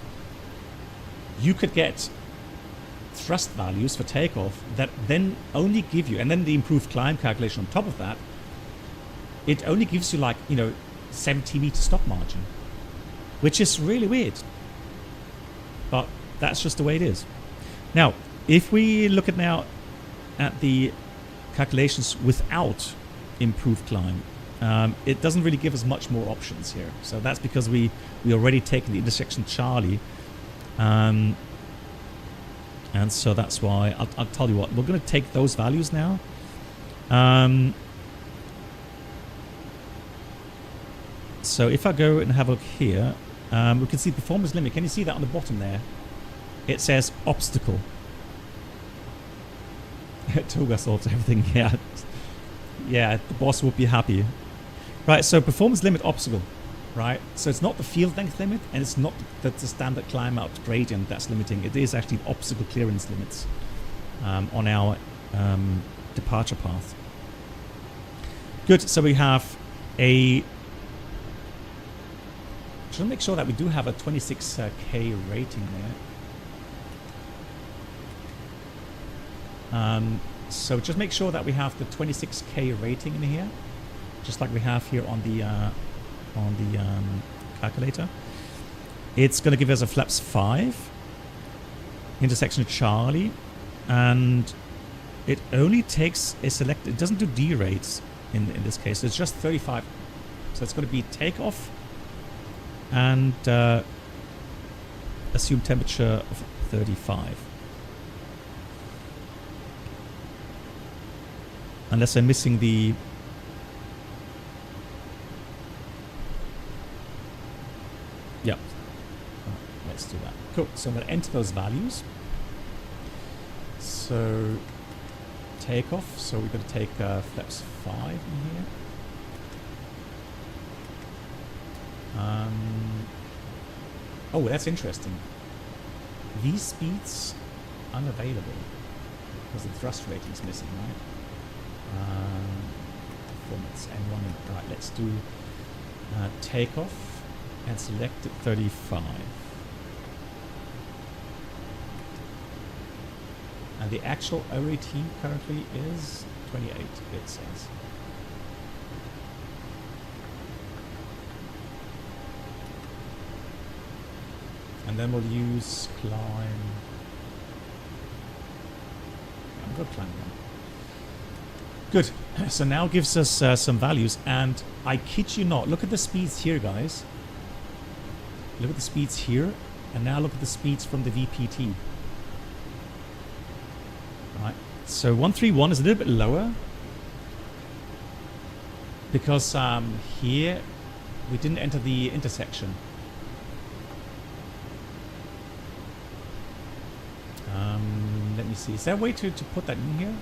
you could get thrust values for takeoff that then only give you, and then the improved climb calculation on top of that, it only gives you 70 meter stop margin, which is really weird, but that's just the way it is. Now, if we look at the calculations without improved climb, it doesn't really give us much more options here. So that's because we already taken the intersection Charlie, and so that's why I'll tell you what, we're going to take those values now. So if I go and have a look here, we can see performance limit. Can you see that on the bottom there? It says obstacle. Toga sorts everything. Yeah, yeah. The boss will be happy. Right. So performance limit obstacle. Right. So it's not the field length limit, and it's not the standard climb out gradient that's limiting. It is actually the obstacle clearance limits on our departure path. Good. So we have a. Should make sure that we do have a 26K rating there. So just make sure that we have the 26K rating in here, just like we have here on the calculator. It's going to give us a flaps 5, intersection Charlie, and it only takes a select. It doesn't do D rates in this case. So it's just 35. So it's going to be takeoff and assume temperature of 35. Unless I'm missing the... Yeah. Let's do that. Cool. So I'm going to enter those values. So takeoff. So we're going to take flaps 5 in here. Oh, that's interesting. These speeds unavailable because the thrust rating is missing, right? Performance N1. Right, let's do takeoff and select at 35. And the actual OAT currently is 28, it says. And then we'll use climb. I'm going to climb one. Good. So now gives us some values, and I kid you not, look at the speeds here, guys. Look at the speeds here, and now look at the speeds from the VPT. Right. So 131 is a little bit lower because here we didn't enter the intersection. Let me see. Is there a way to put that in here?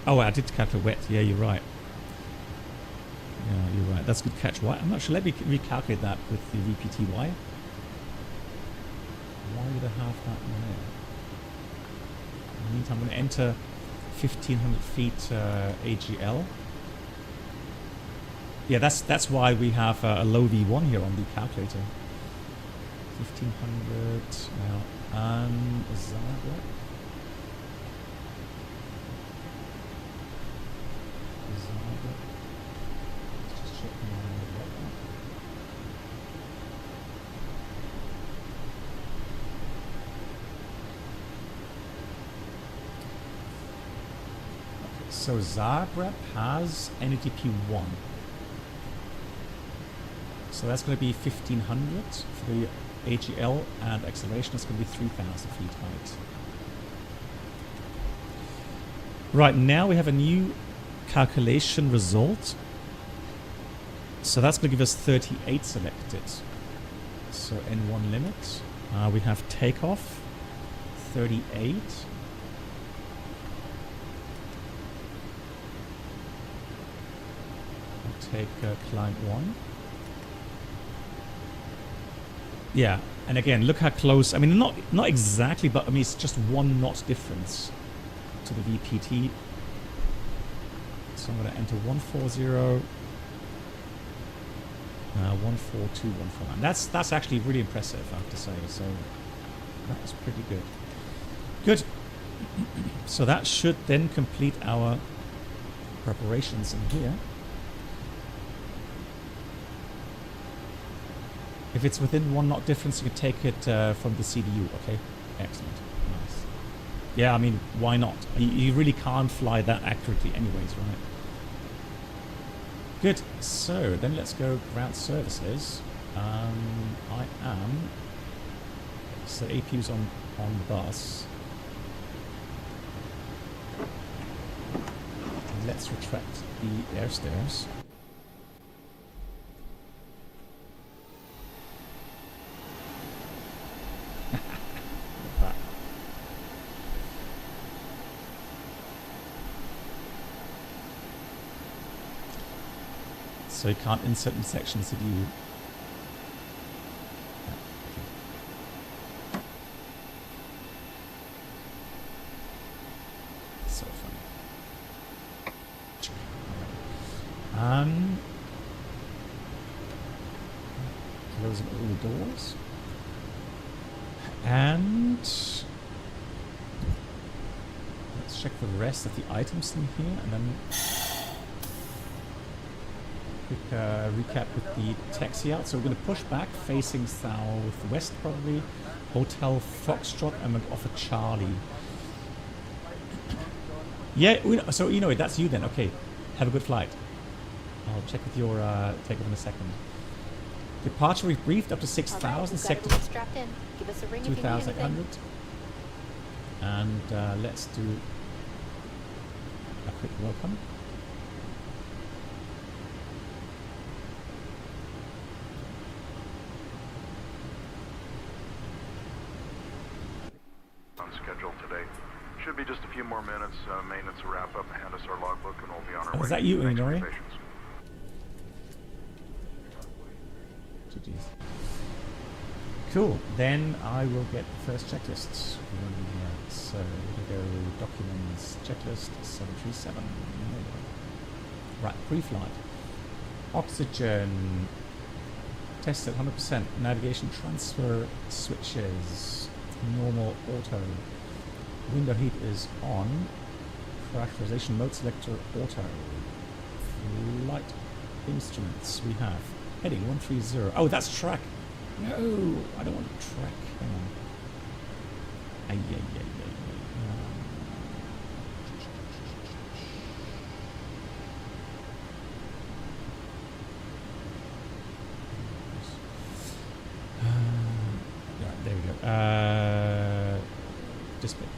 Oh, I did calculate wet. Yeah, you're right. Yeah, you're right. That's a good catch. Why? I'm not sure. Let me recalculate that with the VPTY. Why would I have that in there? In the meantime, I'm going to enter 1500 feet AGL. Yeah, that's why we have a low V1 here on the calculator. 1500 now. Zagreb. Just check my LevelUp. So Zagreb has NATP 1. So that's going to be 1500 for the AGL, and acceleration is going to be 3000 feet height. Right, now we have a new calculation result. So that's going to give us 38 selected. So N1 limit. We have takeoff, 38. Take climb 1. Yeah, and again, look how close. I mean, not exactly, but I mean, it's just 1 knot difference to the VPT. So I'm going to enter 140, 142, 149. That's actually really impressive, I have to say. So that was pretty good. Good. So that should then complete our preparations in here. If it's within 1 knot difference, you can take it from the CDU, okay? Excellent. Nice. Yeah, I mean, why not? You really can't fly that accurately anyways, right? Good. So, then let's go ground services. I am. So APU's on the bus. Let's retract the air stairs. So you can't insert in sections that you... So funny. Closing all the doors. And... let's check the rest of the items in here, and then... quick recap with the taxi out. So we're going to push back, facing southwest probably. Hotel Foxtrot and McOffer Charlie. Yeah, so you know it, that's you then. Okay, have a good flight. I'll check with your takeoff in a second. Departure we've briefed up to 6,000, sector 2,800. And let's do a quick welcome. On schedule today. Should be just a few more minutes. Maintenance will wrap up, hand us our logbook, and we'll be on our way. Is that you, Thanks for your Inori? patience. Cool. Then I will get the first checklist. So we go documents checklist 737. Right, pre-flight. Oxygen tested 100%. Navigation transfer switches. Normal auto. Window heat is on. Pressurization mode selector auto. Flight instruments we have. Heading 130. Oh, that's track. No, I don't want to track. Hang on. Yeah, there we go. Display.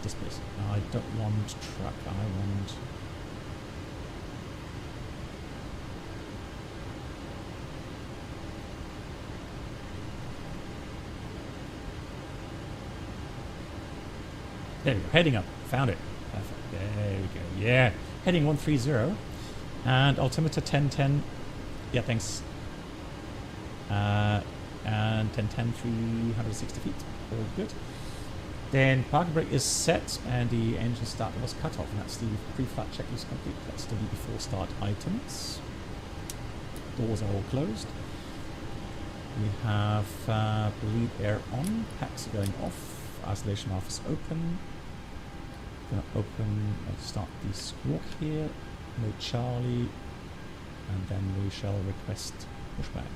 Displays. I don't want track. I want. There we go. Heading up. Found it. Perfect. There we go. Yeah. Heading 130. And altimeter 1010. Yeah, thanks. And 1010, 360 feet. All good. Then parking brake is set and the engine start was cut off. And that's the pre-flight checklist complete. Let's do the before start items. Doors are all closed. We have bleed air on. Packs going off. Isolation office open. Gonna open, let's start the squawk here. No Charlie. And then we shall request pushback.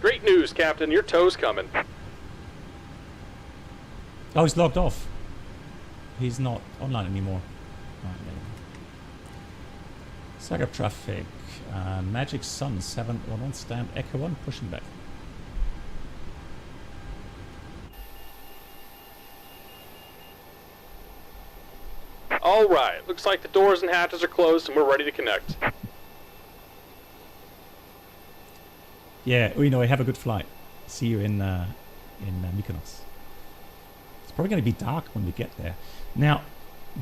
Great news, Captain. Your tow's coming. Oh, he's logged off. He's not online anymore. Right, there. Zagreb traffic. Magic Sun 711 stand Echo 1 pushing back. All right. Looks like the doors and hatches are closed and we're ready to connect. Yeah, Uino, have a good flight. See you in Mykonos. It's probably going to be dark when we get there. Now,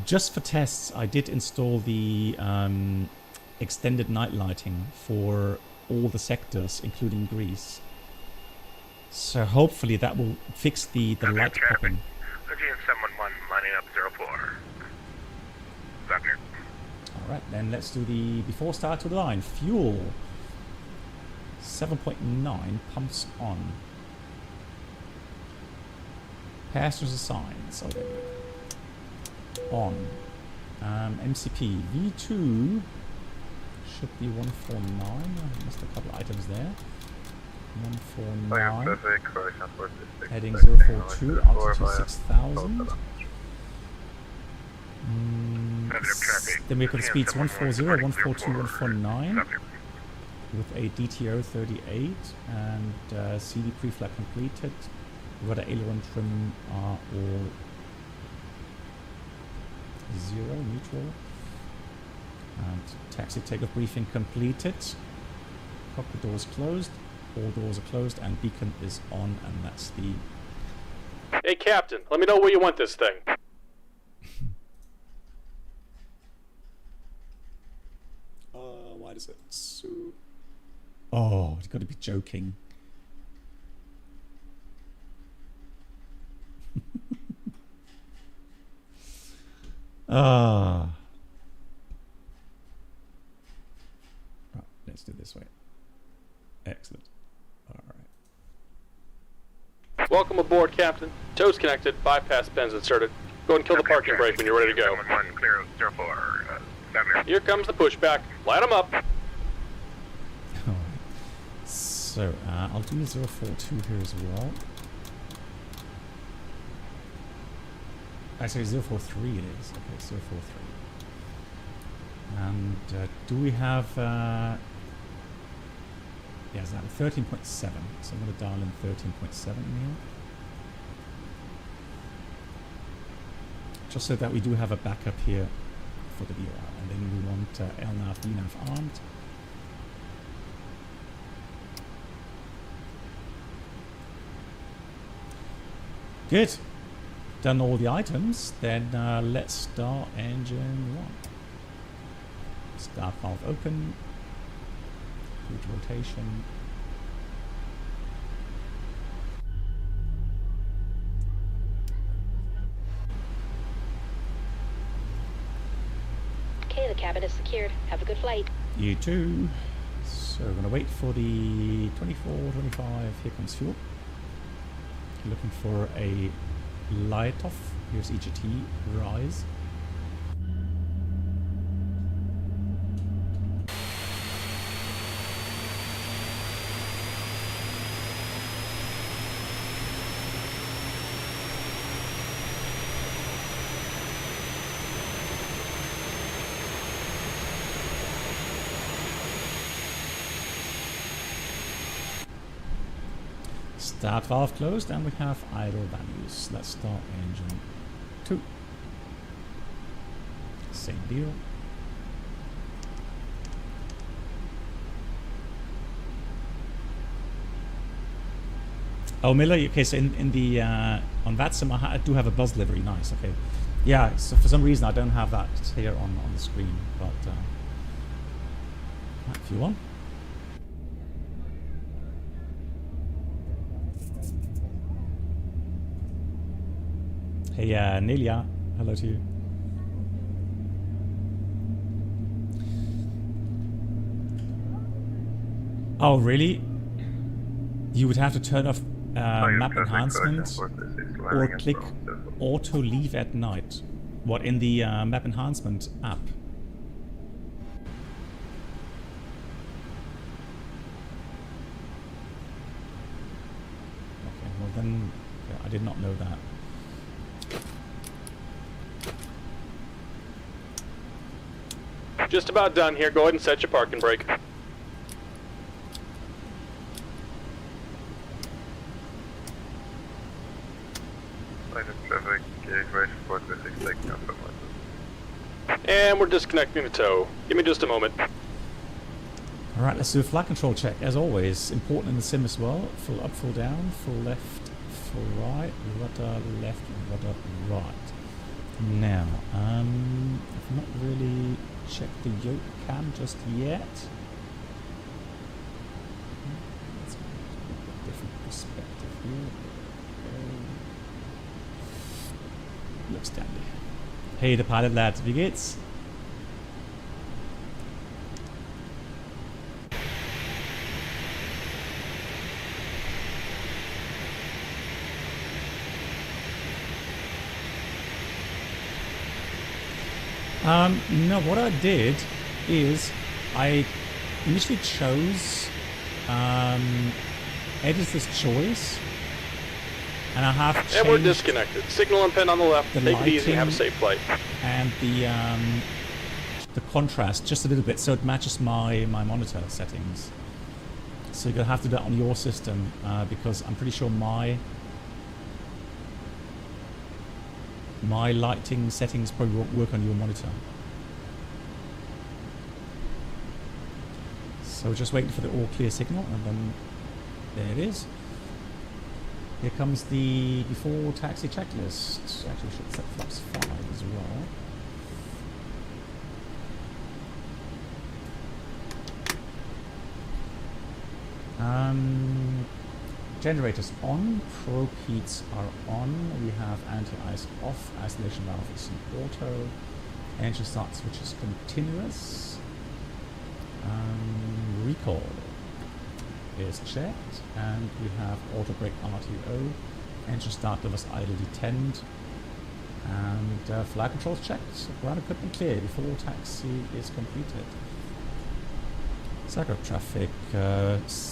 just for tests, I did install the extended night lighting for all the sectors, including Greece. So hopefully that will fix the light popping. LGM 711 lining up 04. Zagreb. Alright, then let's do the before start to the line. Fuel. 7.9 pumps on. Passengers assigned. So there we go. On. MCP V2 should be 149. I missed a couple items there. 149. Heading 042, altitude 6000. then we've got speeds 140, 142, 149 with a DTO 38 and CD pre-flight completed. Rudder aileron trim are all 0, neutral. And taxi takeoff briefing completed. Cockpit doors closed. All doors are closed and beacon is on, and that's the... Hey, Captain, let me know where you want this thing. Why does it so... Oh, you've got to be joking. Right, let's do it this way. Excellent. All right. Welcome aboard, Captain. Toes connected, bypass pins inserted. Go and kill the parking brake when you're ready to go. Here comes the pushback. Light them up. All right. So I'll do 042 here as well. Actually, 043 it is. Okay, 043. And do we have... yes, that 13.7. So I'm going to dial in 13.7 here. Just so that we do have a backup here for the VOR. And then we want LNAV, DNAV armed. Good. Done all the items, then let's start engine 1. Start valve open. Good rotation. Okay, the cabin is secured. Have a good flight. You too. So we're going to wait for the 24, 25. Here comes fuel. Looking for a light off. Here's EGT rise. Start valve closed and we have idle values. Let's start engine 2. Same deal. Oh, Miller, okay, so in the on VATSIM I do have a buzz livery. Nice, okay. Yeah, so for some reason I don't have that here on the screen, but if you want. Hey, Nelia, hello to you. Oh, really? You would have to turn off map enhancement or click auto leave at night. What, in the map enhancement app? Okay, well then, yeah, I did not know that. Just about done here. Go ahead and set your parking brake. And we're disconnecting the tow. Give me just a moment. Alright, let's do a flight control check. As always, important in the sim as well. Full up, full down, full left, full right, rudder left, rudder right. Now, I've not really checked the yoke cam just yet. Let's get a different perspective here. Looks dandy. Hey, the pilot lads, wie geht's? No, what I did is I initially chose editor's choice, and I have changed and we're disconnected. Signal and pin on the left. Take it easy and have a safe flight. and the contrast just a little bit so it matches my monitor settings. So you're gonna have to do that on your system because I'm pretty sure my lighting settings probably won't work on your monitor. So just waiting for the all clear signal, and then there it is. Here comes the before taxi checklist. Actually, I should set flaps 5 as well. Generators on, probe heats are on. We have anti-ice off, isolation valve is in auto. Engine start switch is continuous. Recall is checked, and we have auto brake RTO. Engine start levers idle detent, and flight controls checked. Ground equipment clear before taxi is completed. Zagreb traffic,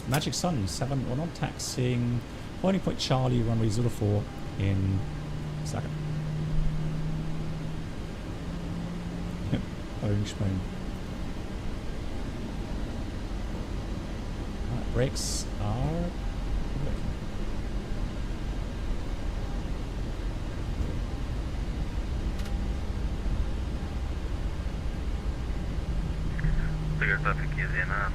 Magic Sun 711 taxiing, boarding point Charlie, runway 04 in Zagreb. Boeing Schmoen. Brakes are working. Zagreb traffic is in 9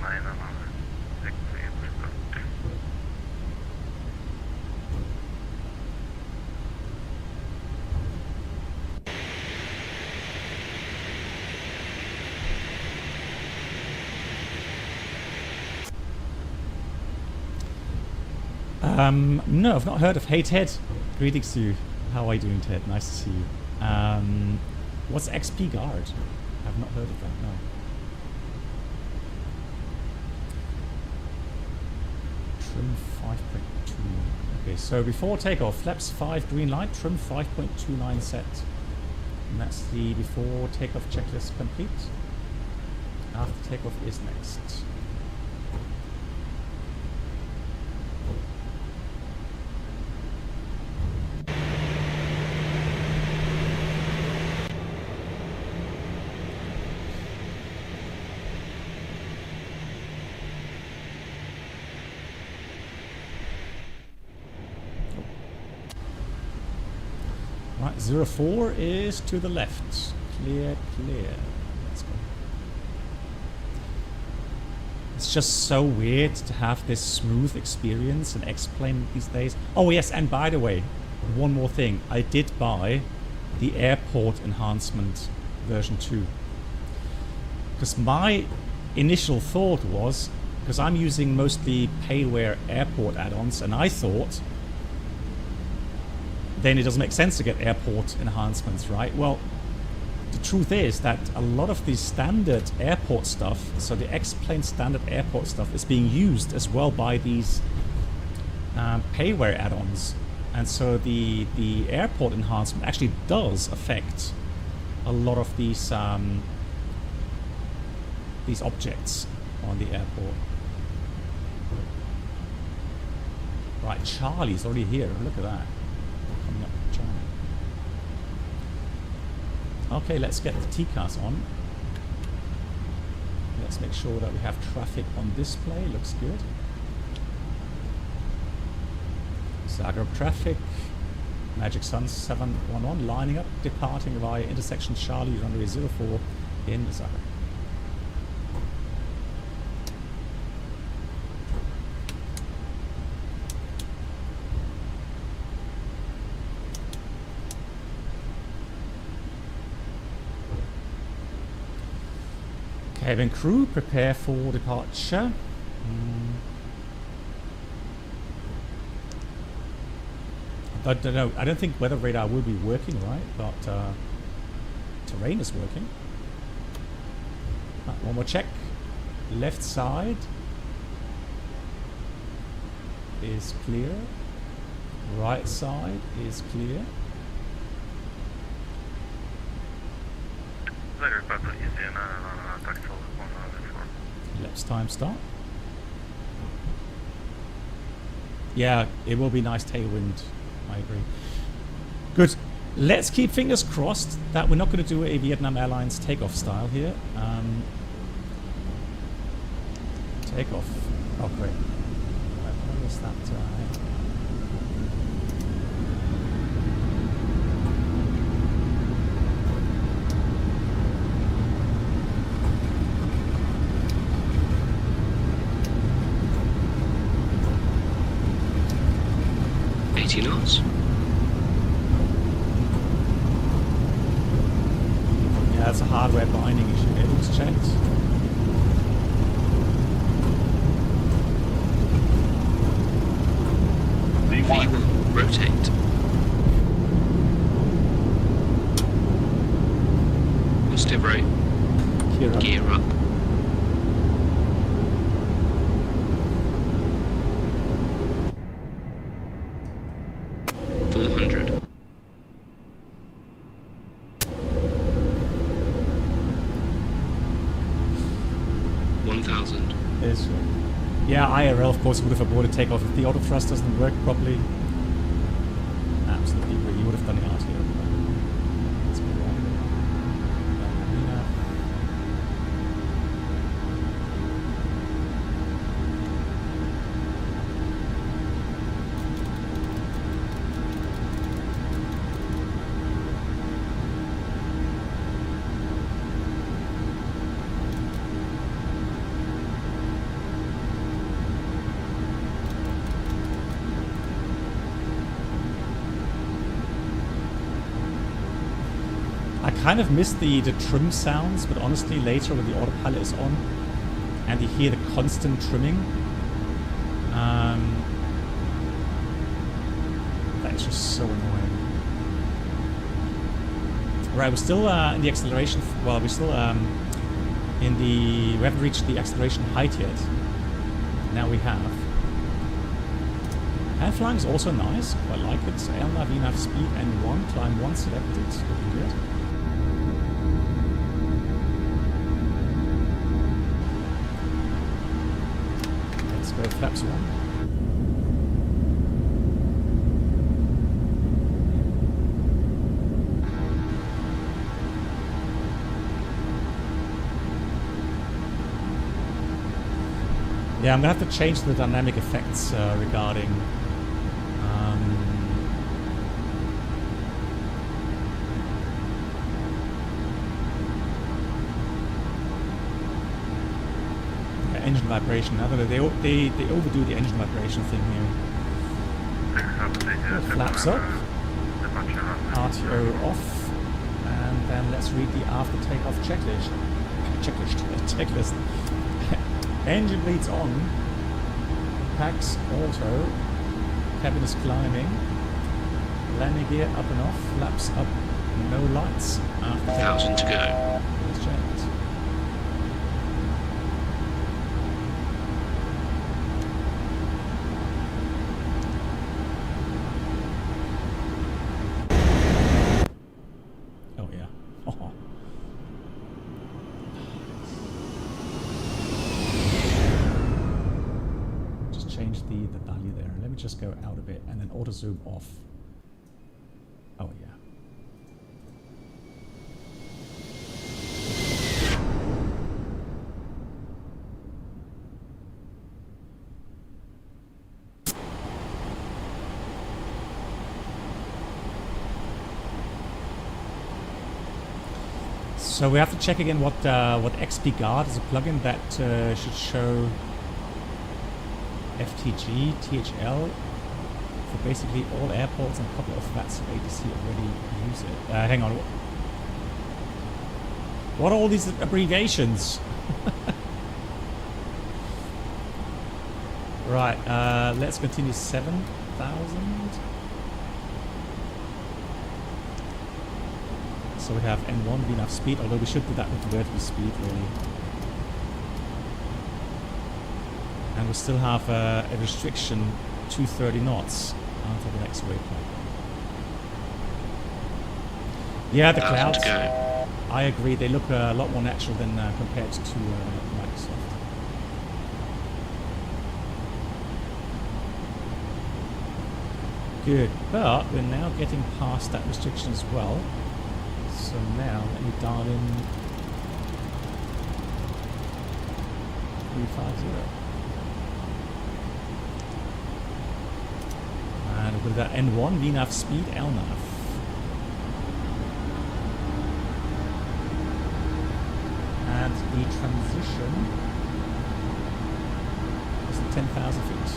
no, I've not heard of. Hey Ted, greetings to you. How are you doing, Ted? Nice to see you. What's XP Guard? I've not heard of that, no. Trim 5.2. Okay, so before takeoff, flaps 5 green light, trim 5.29 set. And that's the before takeoff checklist complete. After takeoff is next. Right, 04 is to the left. Clear, clear. Let's go. It's just so weird to have this smooth experience and X-Plane these days. Oh yes, and by the way, one more thing. I did buy the airport enhancement version 2. Because my initial thought was, because I'm using mostly payware airport add-ons, and I thought then it doesn't make sense to get airport enhancements, right? Well, the truth is that a lot of the standard airport stuff, so the X-Plane standard airport stuff, is being used as well by these payware add-ons. And so the airport enhancement actually does affect a lot of these objects on the airport. Right, Charlie's already here. Look at that. Coming up, Charlie. Okay, let's get the TCAS on. Let's make sure that we have traffic on display. Looks good. Zagreb traffic. Magic Sun 711 lining up, departing via intersection Charlie, runway 04 in Zagreb. Cabin crew, prepare for departure. I don't know. I don't think weather radar will be working, right? But terrain is working. Right, one more check. Left side is clear. Right side is clear. Let's time start. Yeah, it will be nice tailwind. I agree. Good. Let's keep fingers crossed that we're not going to do a Vietnam Airlines takeoff style here. Takeoff. Oh, great. What is that? 80 knots. Yeah, that's a hardware binding issue. It was checked. V1, rotate. Positive right. Gear up. Gear up. Yeah, IRL of course would have aborted takeoff if the auto thrust doesn't work properly. Absolutely agree. You would have done it out here. Let's go on. I kind of miss the trim sounds, but honestly later when the autopilot is on and you hear the constant trimming, that's just so annoying. Right, we're still in the acceleration, well we're still in the, we haven't reached the acceleration height yet. Now we have. Air flying is also nice, quite like it. LNAV, VNAV, speed, N1, climb 1 selected, looking good. Let's go flaps 1. Yeah, I'm gonna have to change the dynamic effects regarding engine vibration. I don't know, they overdo the engine vibration thing here. Flaps up, RTO off, and then let's read the after takeoff checklist. Checklist. Engine leads on, packs auto, cabin is climbing, landing gear up and off, flaps up, no lights. After 1,000 to go. Let's check it. Oh yeah. Oh. Change the value there. Let me just go out a bit and then auto zoom off. Oh yeah. So we have to check again what XP Guard is a plugin that should show FTG, THL for basically all airports, and a couple of VATSIM ATC already use it. Hang on. What are all these abbreviations? Right, let's continue 7,000. So we have N1 be enough speed, although we should do that with vertical speed really. And we still have a restriction 230 knots until the next waypoint. Yeah, the clouds. I agree. They look a lot more natural than compared to Microsoft. Good, but we're now getting past that restriction as well. So now let me dial in 350. And with that N1, VNAV speed, LNAV. And the transition is at 10,000 feet.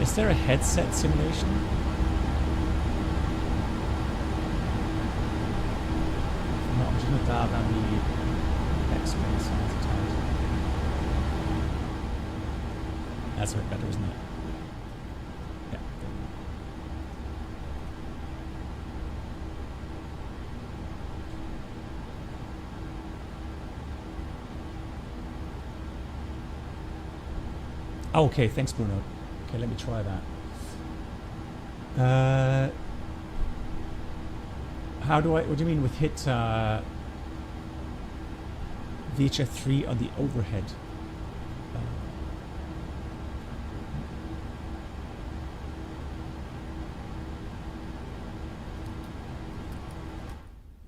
Is there a headset simulation? No, I'm just going to dial down the X-ray size a tad. That's a bit better, isn't it? Yeah. Oh, okay, thanks, Bruno. Okay, let me try that. How do I, what do you mean with hit VHF3 on the overhead?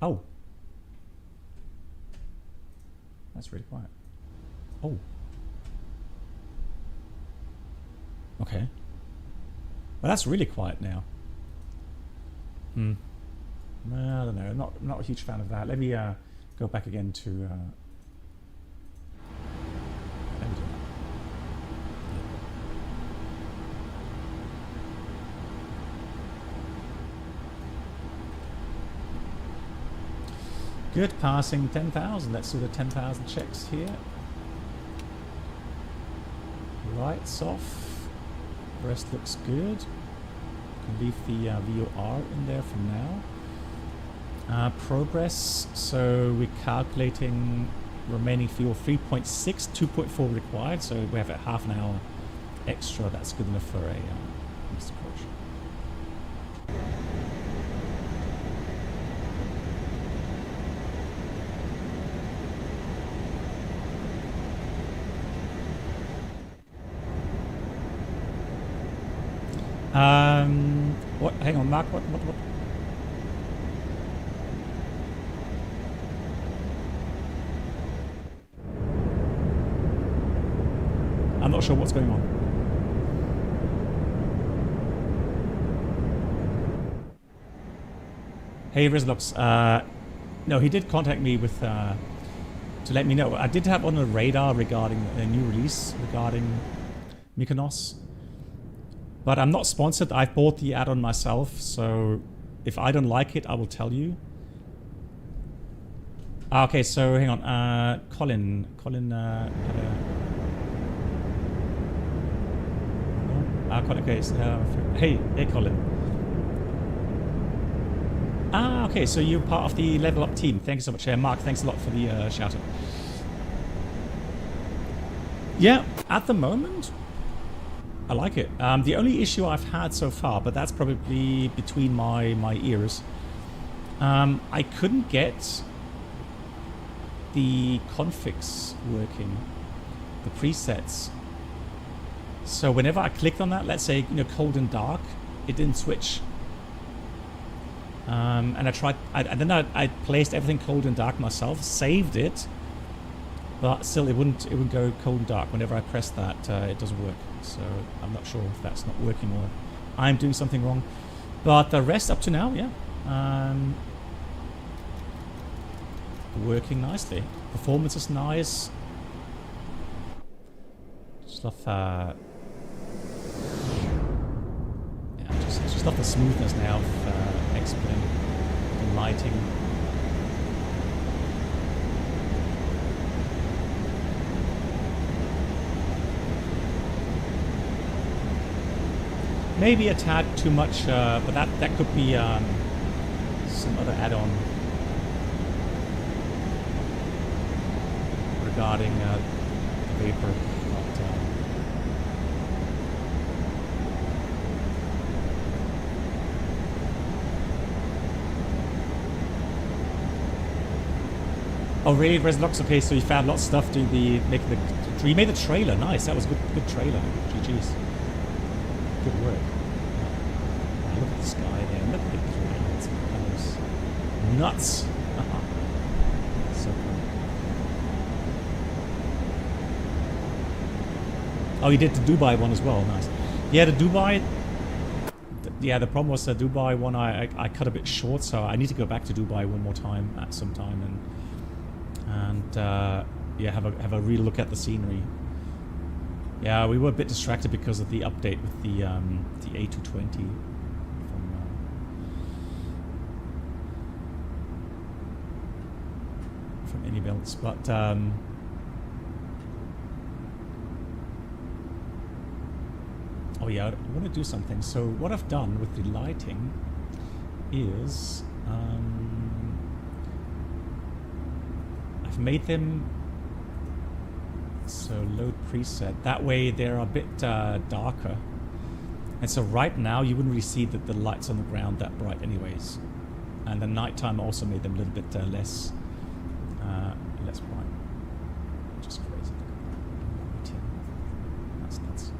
Oh. That's really quiet. Oh. Okay. Well, that's really quiet now. I don't know. I'm not a huge fan of that. Let me go back again to. Let me do that. Good, passing 10,000. Let's do the 10,000 checks here. Lights off. The rest looks good. Can leave the VOR in there for now. Progress. So we're calculating remaining fuel 3.6, 2.4 required. So we have a half an hour extra. That's good enough for a missed approach. What? Hang on, Mark. What? I'm not sure what's going on. Hey, Rizlops. No, he did contact me with to let me know. I did have on the radar regarding a new release regarding Mykonos. But I'm not sponsored. I've bought the add-on myself, so if I don't like it, I will tell you. Okay, so hang on. Colin had a... Colin, okay. Hey, Colin. Okay, so you're part of the LevelUp team. Thank you so much. Mark, thanks a lot for the shout-out. Yeah, at the moment... I like it. The only issue I've had so far, but that's probably between my ears, I couldn't get the configs working, the presets. So whenever I clicked on that, let's say cold and dark, it didn't switch. And I tried. Then I placed everything cold and dark myself, saved it, but still it wouldn't go cold and dark. Whenever I pressed that, it doesn't work. So I'm not sure if that's not working or I'm doing something wrong. But the rest up to now, yeah, working nicely. Performance is nice. Just love just love the smoothness now of X-Plane, the lighting. Maybe a tad too much, but that could be some other add-on regarding vapor. But, Oh, really? Reslox? Okay, so you found lots of stuff doing making the. You made the trailer. Nice. That was good. Good trailer. GG's. Good work. Wow, look at the sky there. Look at the clouds. That was nuts. So cool. Oh, you did the Dubai one as well. Nice. Yeah, the Dubai. Yeah, the problem was the Dubai one. I cut a bit short, so I need to go back to Dubai one more time at some time and yeah, have a real look at the scenery. Yeah, we were a bit distracted because of the update with the A320 from Anybuilds, but oh yeah, I want to do something. So what I've done with the lighting is I've made them so load preset. That way they're a bit darker. And so right now you wouldn't really see the lights on the ground that bright anyways. And the nighttime also made them a little bit less bright. Just crazy. That's nuts.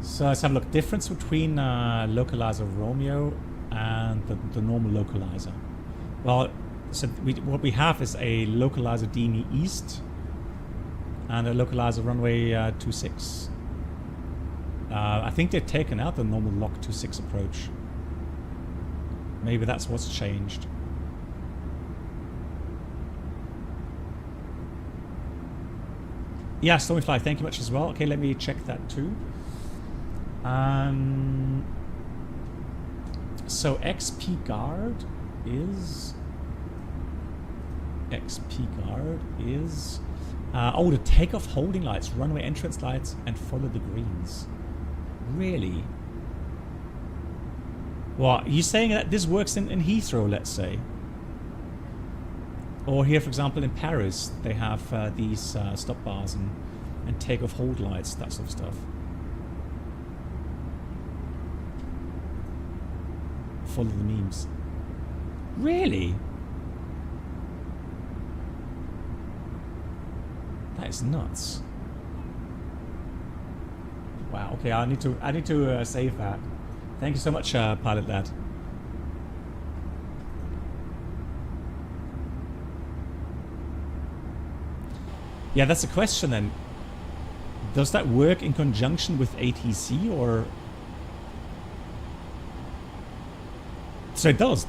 So let's have a look. Difference between localizer Romeo and the normal localizer. Well, so what we have is a localizer DME East and a localizer runway 26. I think they've taken out the normal Lock 26 approach. Maybe that's what's changed. Yeah, Stormyfly, thank you much as well. Okay, let me check that too. So XP guard is oh, the takeoff holding lights, runway entrance lights, and follow the greens. Really? Well, you saying that this works in Heathrow, let's say? Or here, for example, in Paris, they have these stop bars and takeoff hold lights, that sort of stuff. Follow the memes. Really? That is nuts. Wow. Okay, I need to save that. Thank you so much, Pilot Lad. Yeah, that's a question then. Does that work in conjunction with ATC or? So it does.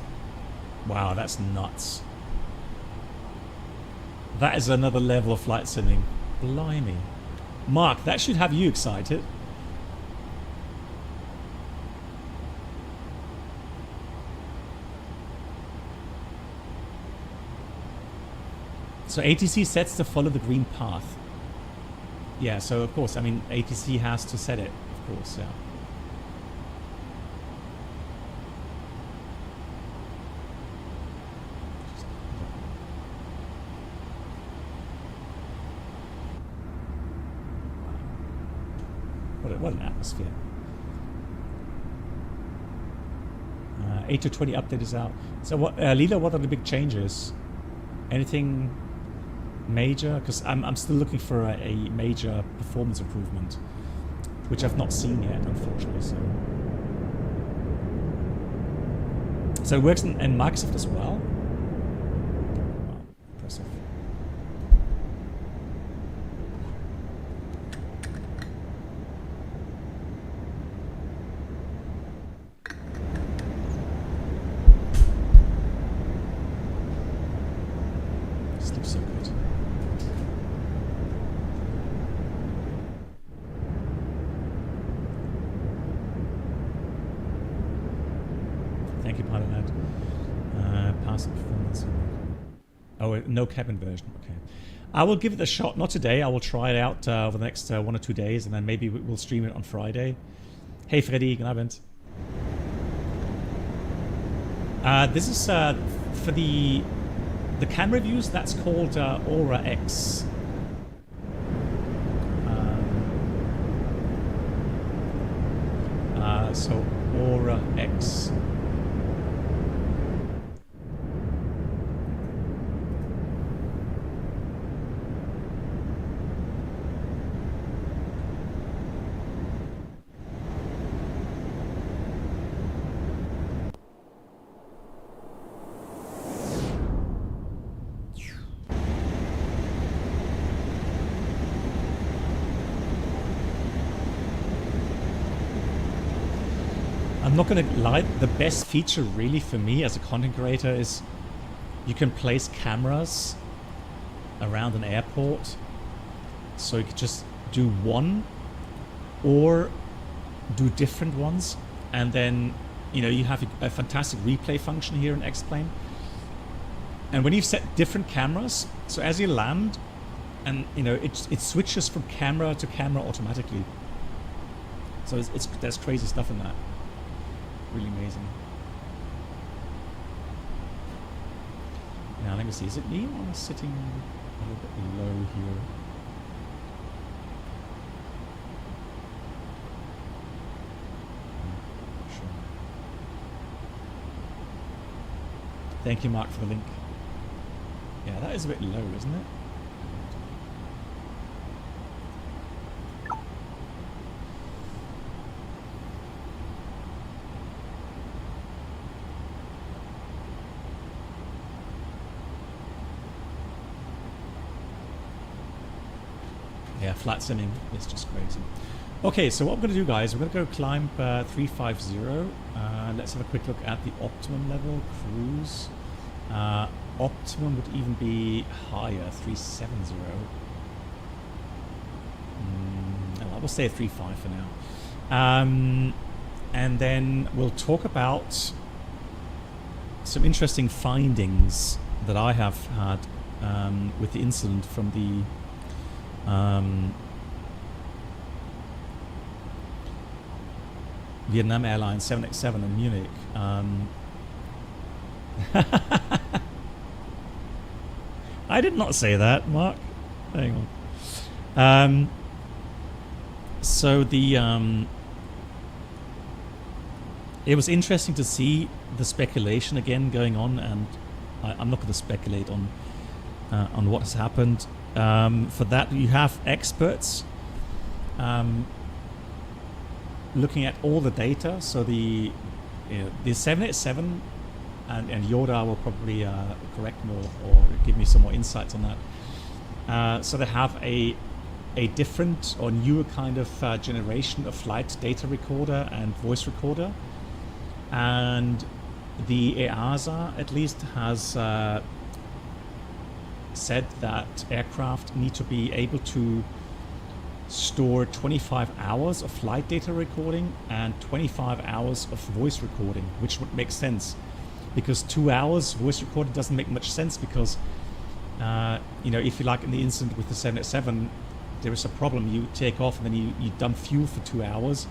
Wow, that's nuts. That is another level of flight simming. Blimey. Mark, that should have you excited. So ATC sets to follow the green path. Yeah, so of course, I mean, ATC has to set it, of course, yeah. What an atmosphere. A320 update is out. So what, Lila, what are the big changes? Anything major? Because I'm still looking for a major performance improvement, which I've not seen yet, unfortunately. So it works in Microsoft as well. Wow, impressive. So good. Thank you, Pilot Lad. Pass the performance. Oh, no cabin version. Okay. I will give it a shot. Not today. I will try it out over the next 1 or 2 days, and then maybe we'll stream it on Friday. Hey, Freddy, good Abend. This is for the camera views. That's called Aura X. So Aura X. I'm not gonna lie, the best feature really for me as a content creator is you can place cameras around an airport, so you could just do one or do different ones, and then you have a fantastic replay function here in X-Plane. And when you've set different cameras, so as you land, and it switches from camera to camera automatically. So there's crazy stuff in that. Really amazing. Now let me see, is it me or am I sitting a little bit low here? Sure. Thank you, Mark, for the link. Yeah, that is a bit low, isn't it? Yeah, flat simming is just crazy. Okay, so what I'm going to do, guys, we're going to go climb 350. Let's have a quick look at the optimum level, cruise. Optimum would even be higher, 370. I will stay at 35 for now. And then we'll talk about some interesting findings that I have had with the incident from the Vietnam Airlines 787 in Munich. I did not say that, Mark. Hang on. So the it was interesting to see the speculation again going on, and I'm not going to speculate on what has happened. For that, you have experts looking at all the data. So the 787, and Yoda will probably correct more or give me some more insights on that. So they have a different or newer kind of generation of flight data recorder and voice recorder, and the EASA at least has said that aircraft need to be able to store 25 hours of flight data recording and 25 hours of voice recording, which would make sense, because 2 hours voice recording doesn't make much sense, because if you like in the incident with the 787, there is a problem. You take off and then you dump fuel for 2 hours,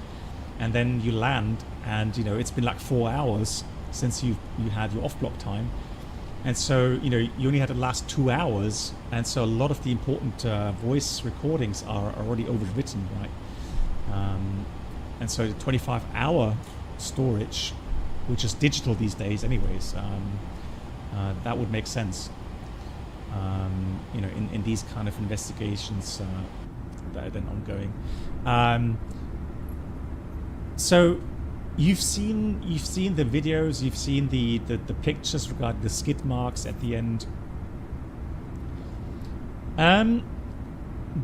and then you land, and it's been like 4 hours since you had your off-block time. And so, you only had the last 2 hours, and so a lot of the important voice recordings are already overwritten, right? And so the 25-hour storage, which is digital these days anyways, that would make sense, in these kind of investigations that are then ongoing. So You've seen the videos, you've seen the pictures regarding the skid marks at the end.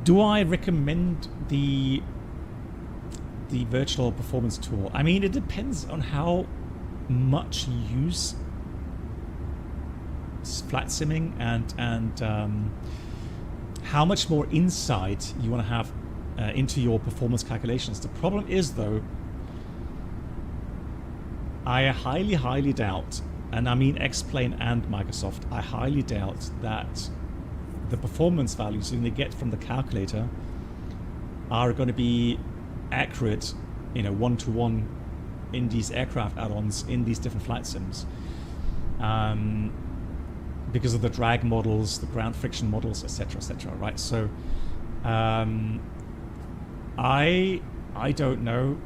Do I recommend the virtual performance tool? I mean, it depends on how much you use flat simming and how much more insight you want to have into your performance calculations. The problem is, though, I highly doubt, and I mean X-Plane and Microsoft, I highly doubt that the performance values you get from the calculator are going to be accurate, you know, one-to-one in these aircraft add-ons in these different flight sims, because of the drag models, the ground friction models, etc., right? So I don't know,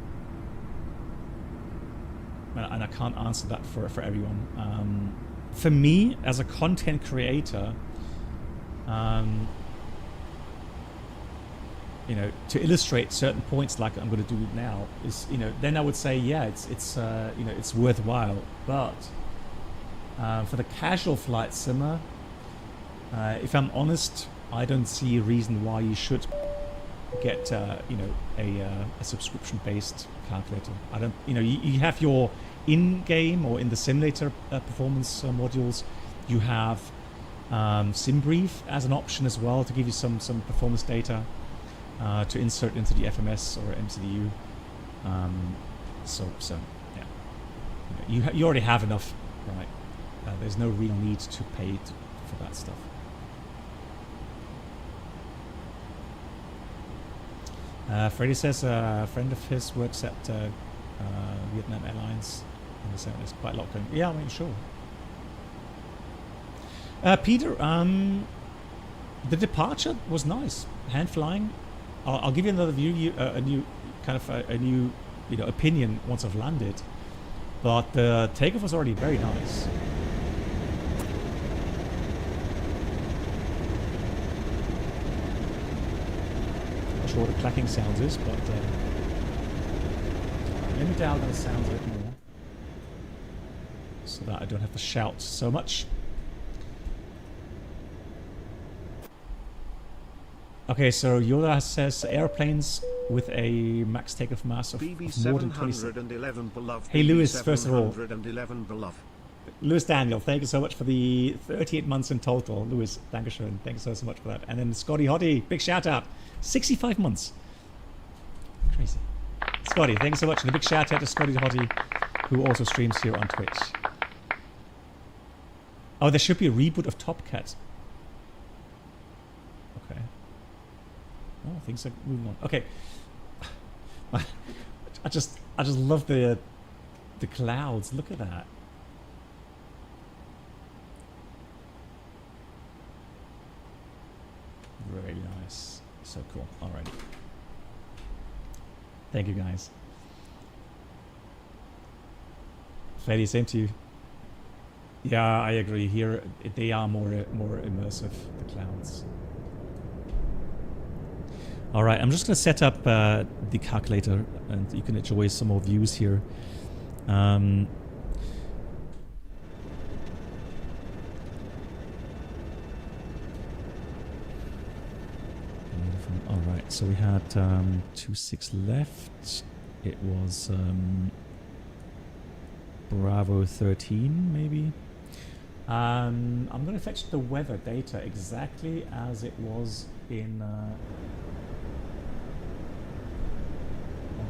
and I can't answer that for everyone. For me, as a content creator, you know, to illustrate certain points like I'm going to do now is, you know, then I would say, yeah, it's you know, it's worthwhile. But for the casual flight simmer, if I'm honest, I don't see a reason why you should get you know, a subscription-based calculator. I don't, you know, you have your in-game or in the simulator performance modules. You have SimBrief as an option as well to give you some performance data to insert into the FMS or MCDU. So yeah, you already have enough, right? There's no real need to pay for that stuff. Freddy says a friend of his works at Vietnam Airlines, and so there's quite a lot going. Yeah, I mean, sure. Peter, the departure was nice. Hand flying. I'll give you another view, a new kind of a new, you know, opinion once I've landed. But the takeoff was already very nice. Not sure what the clacking sounds is, but let me dial down the sounds a bit more so that I don't have to shout so much. Okay, so Yoda says airplanes with a max takeoff mass of more than 27. Hey Lewis, first of all. Lewis Daniel, thank you so much for the 38 months in total. Lewis, dankeschön. Thank you so much for that. And then Scotty Hottie, big shout out. 65 months. Crazy. Scotty, thank you so much. And a big shout out to Scotty Hottie, who also streams here on Twitch. Oh, there should be a reboot of Top Cat. Okay. Oh, things are moving on. Okay. I just love the clouds. Look at that. Very nice. So cool. All right. Thank you, guys. Freddy, same to you. Yeah, I agree. Here, they are more immersive, the clouds. All right, I'm just going to set up the calculator, and you can enjoy some more views here. All right, so we had 26 left. It was Bravo 13, maybe. I'm going to fetch the weather data exactly as it was in on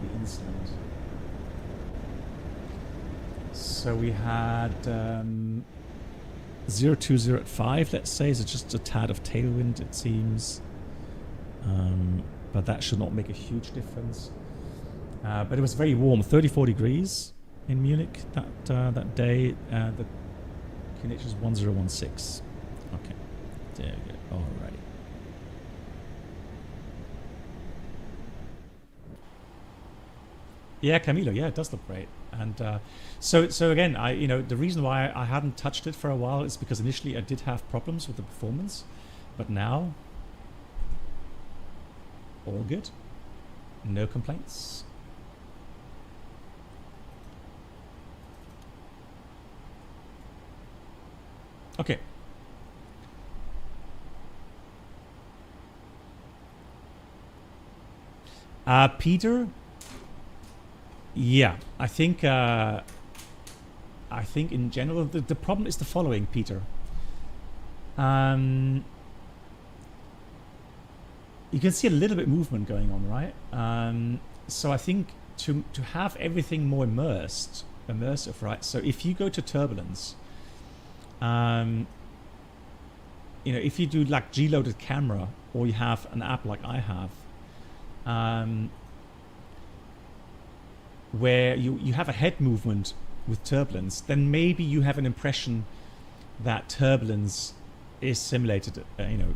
the instant. So we had 020 at 5, let's say, so just a tad of tailwind, it seems. But that should not make a huge difference. But it was very warm, 34 degrees in Munich that day. The QNH is 1016. Okay, there we go. Alrighty. Yeah, Camilo. Yeah, it does look great. And so again, the reason why I hadn't touched it for a while is because initially I did have problems with the performance, but now all good, no complaints. Okay. Peter. Yeah, I think in general the problem is the following, Peter. You can see a little bit movement going on, right? So I think to have everything more immersive, right? So if you go to turbulence, you know, if you do like G-loaded camera, or you have an app like I have, where you have a head movement with turbulence, then maybe you have an impression that turbulence is simulated, to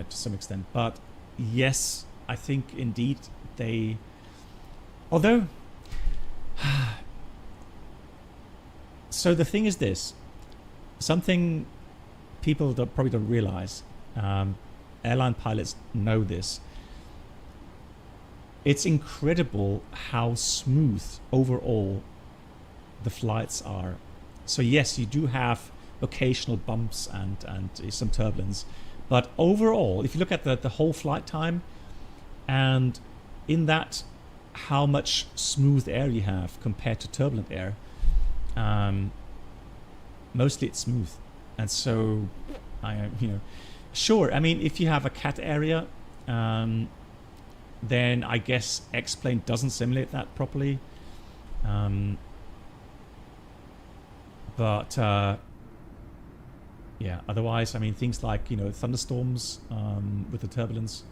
some extent. But yes, I think indeed they, although, so the thing is this, something people probably don't realize, airline pilots know this. It's incredible how smooth overall the flights are. So yes, you do have occasional bumps and some turbulence, but overall, if you look at the whole flight time, and in that how much smooth air you have compared to turbulent air, mostly it's smooth. And so, sure, I mean, if you have a cat area, then I guess X-plane doesn't simulate that properly. Yeah, otherwise, I mean, things like, thunderstorms with the turbulence.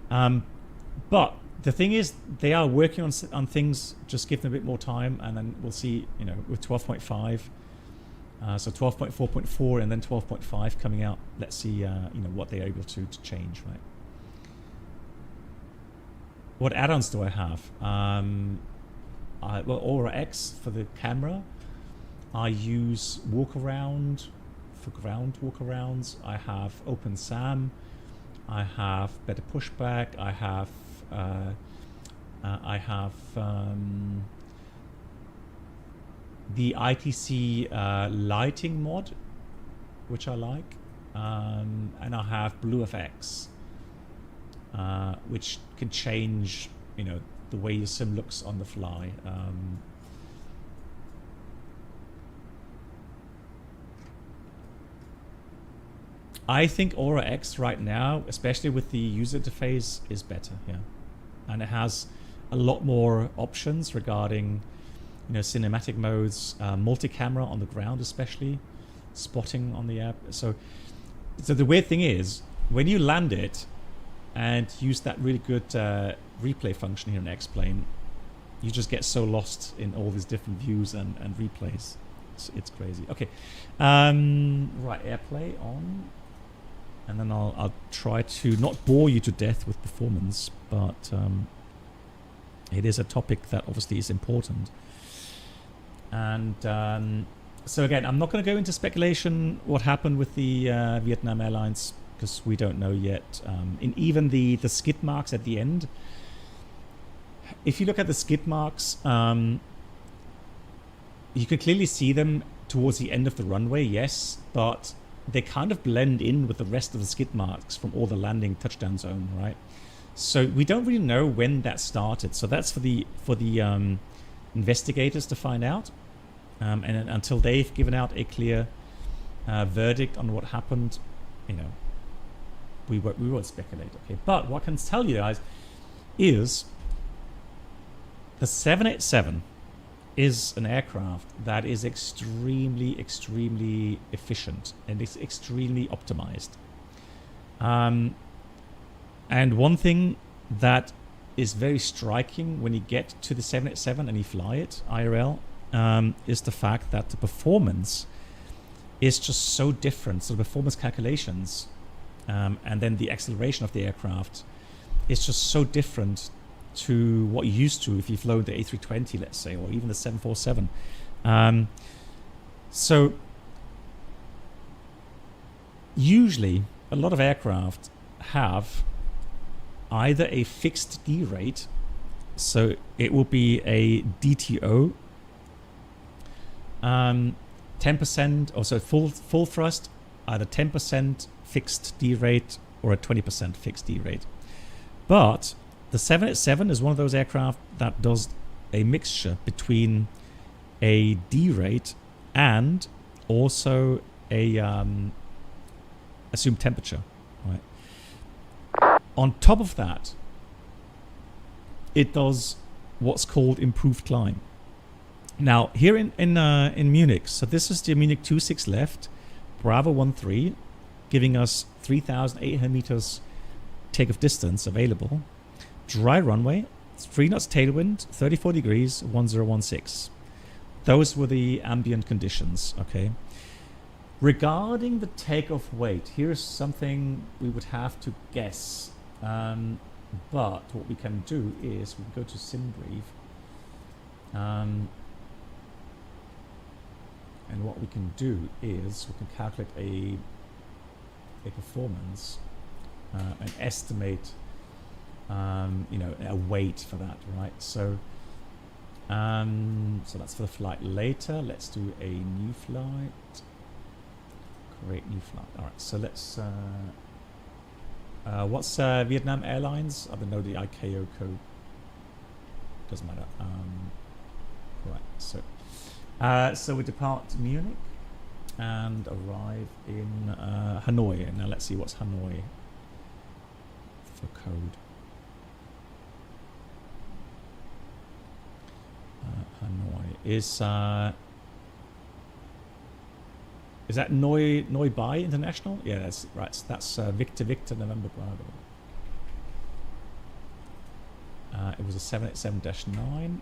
But the thing is, they are working on things, just give them a bit more time, and then we'll see, with 12.5. So 12.4.4 and then 12.5 coming out. Let's see, what they're able to change, right? What add-ons do I have? Well, Aura X for the camera. I use walk-around for ground walk-arounds. I have OpenSAM. I have better pushback. I have the ITC lighting mod, which I like, and I have BlueFX, which can change, the way your sim looks on the fly. I think Aura X right now, especially with the user interface, is better, yeah, and it has a lot more options regarding, cinematic modes, multi-camera on the ground, especially spotting on the app. So the weird thing is, when you land it and use that really good replay function here in X-plane, you just get so lost in all these different views and replays. It's crazy. Okay, right, AirPlay on. And then I'll try to not bore you to death with performance, but it is a topic that obviously is important. And so again, I'm not going to go into speculation what happened with the Vietnam Airlines, because we don't know yet. In even the skid marks at the end, if you look at the skid marks, you can clearly see them towards the end of the runway, yes, but they kind of blend in with the rest of the skid marks from all the landing touchdown zone, right? So we don't really know when that started. So that's for the investigators to find out. And until they've given out a clear verdict on what happened, we won't speculate. Okay, but what I can tell you guys is the 787 is an aircraft that is extremely, extremely efficient and is extremely optimized. And one thing that is very striking when you get to the 787 and you fly it IRL is the fact that the performance is just so different. So the performance calculations and then the acceleration of the aircraft is just so different to what you're used to if you've flown the A320, let's say, or even the 747. So usually a lot of aircraft have either a fixed D rate, so it will be a DTO, 10%, or so full thrust, either 10% fixed D rate or a 20% fixed D rate. But the 787 is one of those aircraft that does a mixture between a D rate and also a assumed temperature, right? On top of that, it does what's called improved climb. Now here in Munich, so this is the Munich 26 left, Bravo 13, giving us 3,800 meters takeoff distance available. Dry runway, 3 knots tailwind, 34 degrees, 1016. Those were the ambient conditions, okay? Regarding the takeoff weight, here's something we would have to guess. But what we can do is we can go to SimBrief. And what we can do is we can calculate a performance and estimate you know, a weight for that, right? So so that's for the flight later. Let's do a new flight. Create new flight. All right, so let's what's Vietnam Airlines? I don't know the ICAO code. Doesn't matter. Right, so we depart Munich and arrive in Hanoi. Now let's see what's Hanoi for code. Hanoi is that Noi Bai International? Yeah, that's right. That's Victor November Bravo. It was a 787-9.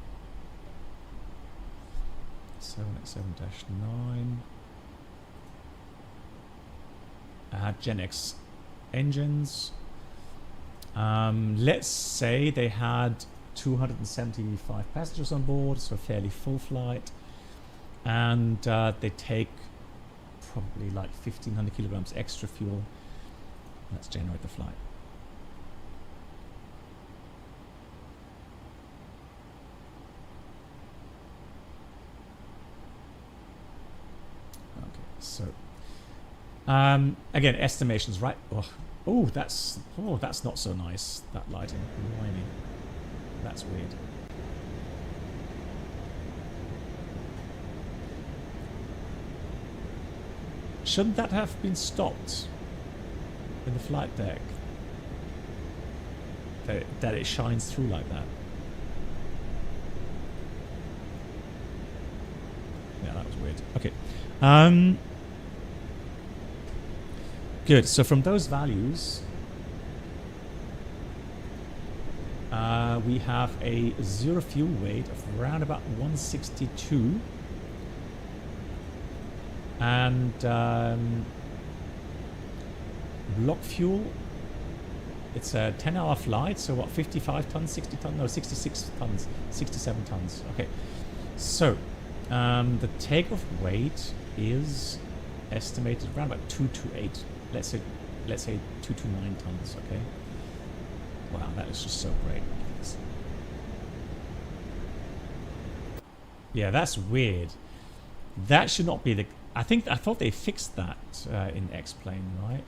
787-9. Had Gen X engines. Let's say they had 275 passengers on board, so a fairly full flight, and they take probably like 1,500 kilograms extra fuel. Let's generate the flight. Okay, so again, estimations, right? Oh, that's not so nice. That lighting, blimey. That's weird. Shouldn't that have been stopped in the flight deck? That it shines through like that. Yeah, that was weird. Okay. Good. So from those values, we have a zero fuel weight of around about 162, and block fuel, it's a 10-hour flight, so what, 55 tons, 60 tons, no, 66 tons, 67 tons. Okay, so the takeoff weight is estimated around about 228. Let's say 229 tons. Okay. Wow, that is just so great. Yeah, that's weird. That should not be the. I thought they fixed that in X-Plane, right?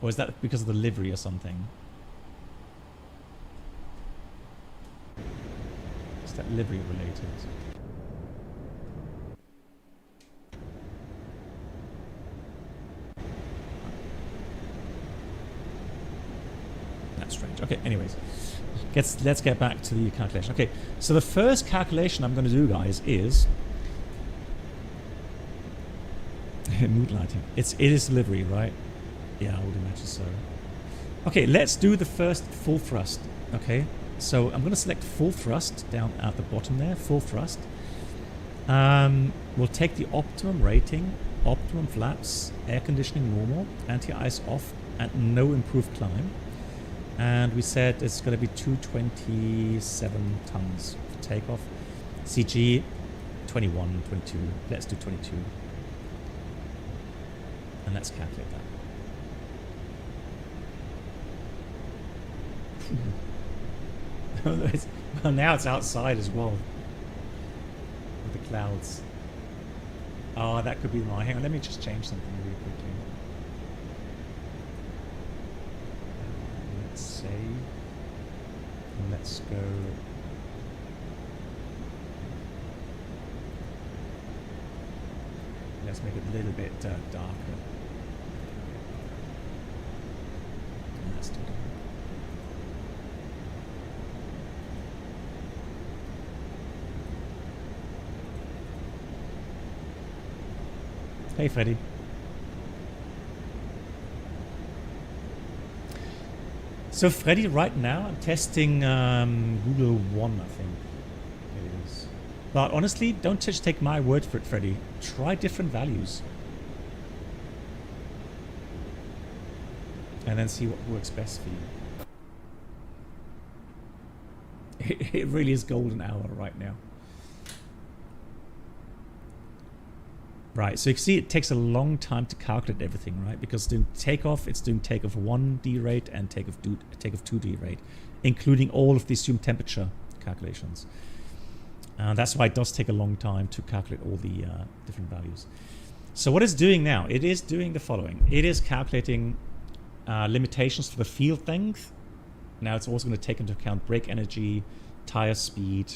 Or is that because of the livery or something? Is that livery related? That's strange. Okay, anyways. Let's get back to the calculation. Okay, so the first calculation I'm going to do, guys, is mood lighting. It is livery, right? Yeah, I would imagine so. Okay, let's do the first full thrust. Okay, so I'm going to select full thrust down at the bottom there. Full thrust. We'll take the optimum rating, optimum flaps, air conditioning normal, anti-ice off, and no improved climb. And we said it's going to be 227 tons for takeoff. CG 21, 22. Let's do 22. And let's calculate that. Well, now it's outside as well. With the clouds. Oh, that could be my. Hang on, let me just change something really quickly. Let's save. And let's go. Let's make it a little bit darker. And let's do that. Hey, Freddy. So Freddy, right now I'm testing Google One, I think it is. But honestly, don't just take my word for it, Freddy. Try different values. And then see what works best for you. It really is golden hour right now. Right, so you can see it takes a long time to calculate everything, right? Because doing takeoff, it's doing takeoff 1D rate and takeoff 2D rate, including all of the assumed temperature calculations. That's why it does take a long time to calculate all the different values. So what it's doing now, it is doing the following. It is calculating limitations for the field length. Now it's also going to take into account brake energy, tire speed,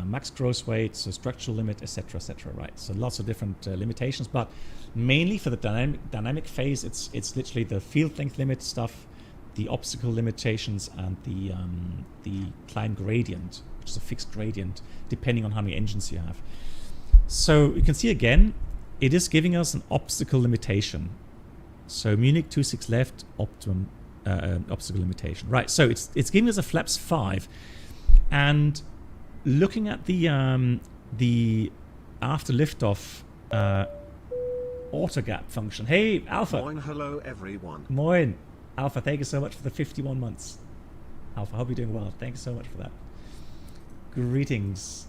max gross weight, so structural limit, etc., right? So lots of different limitations, but mainly for the dynamic phase, it's literally the field length limit stuff, the obstacle limitations, and the climb gradient, which is a fixed gradient depending on how many engines you have. So you can see again, it is giving us an obstacle limitation. So Munich 26 left, optimum obstacle limitation. Right, so it's giving us a flaps 5, and looking at the after liftoff auto gap function. Hey, Alpha. Moin, hello everyone. Moin, Alpha. Thank you so much for the 51 months. Alpha, hope you're doing well. Thank you so much for that. Greetings.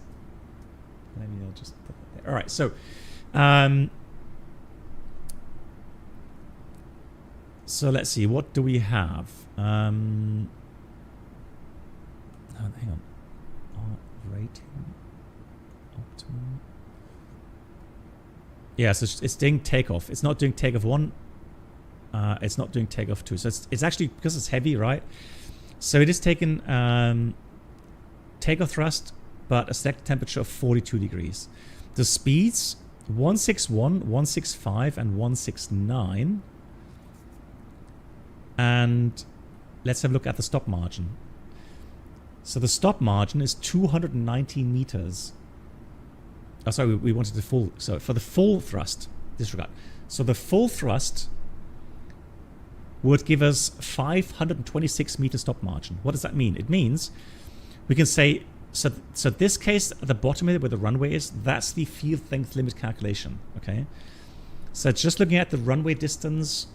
Let me just put that there. All right, so let's see. What do we have? Hang on. Rating optimum. Yeah, so it's doing takeoff. It's not doing takeoff 1. It's not doing takeoff 2. So it's actually, because it's heavy, right? So it is taking takeoff thrust, but a selected temperature of 42 degrees. The speeds 161, 165, and 169. And let's have a look at the stop margin. So the stop margin is 219 meters. Oh, sorry, we wanted the full. So for the full thrust, disregard. So the full thrust would give us 526 meter stop margin. What does that mean? It means we can say, so this case, at the bottom here where the runway is, that's the field length limit calculation, okay? So it's just looking at the runway distance,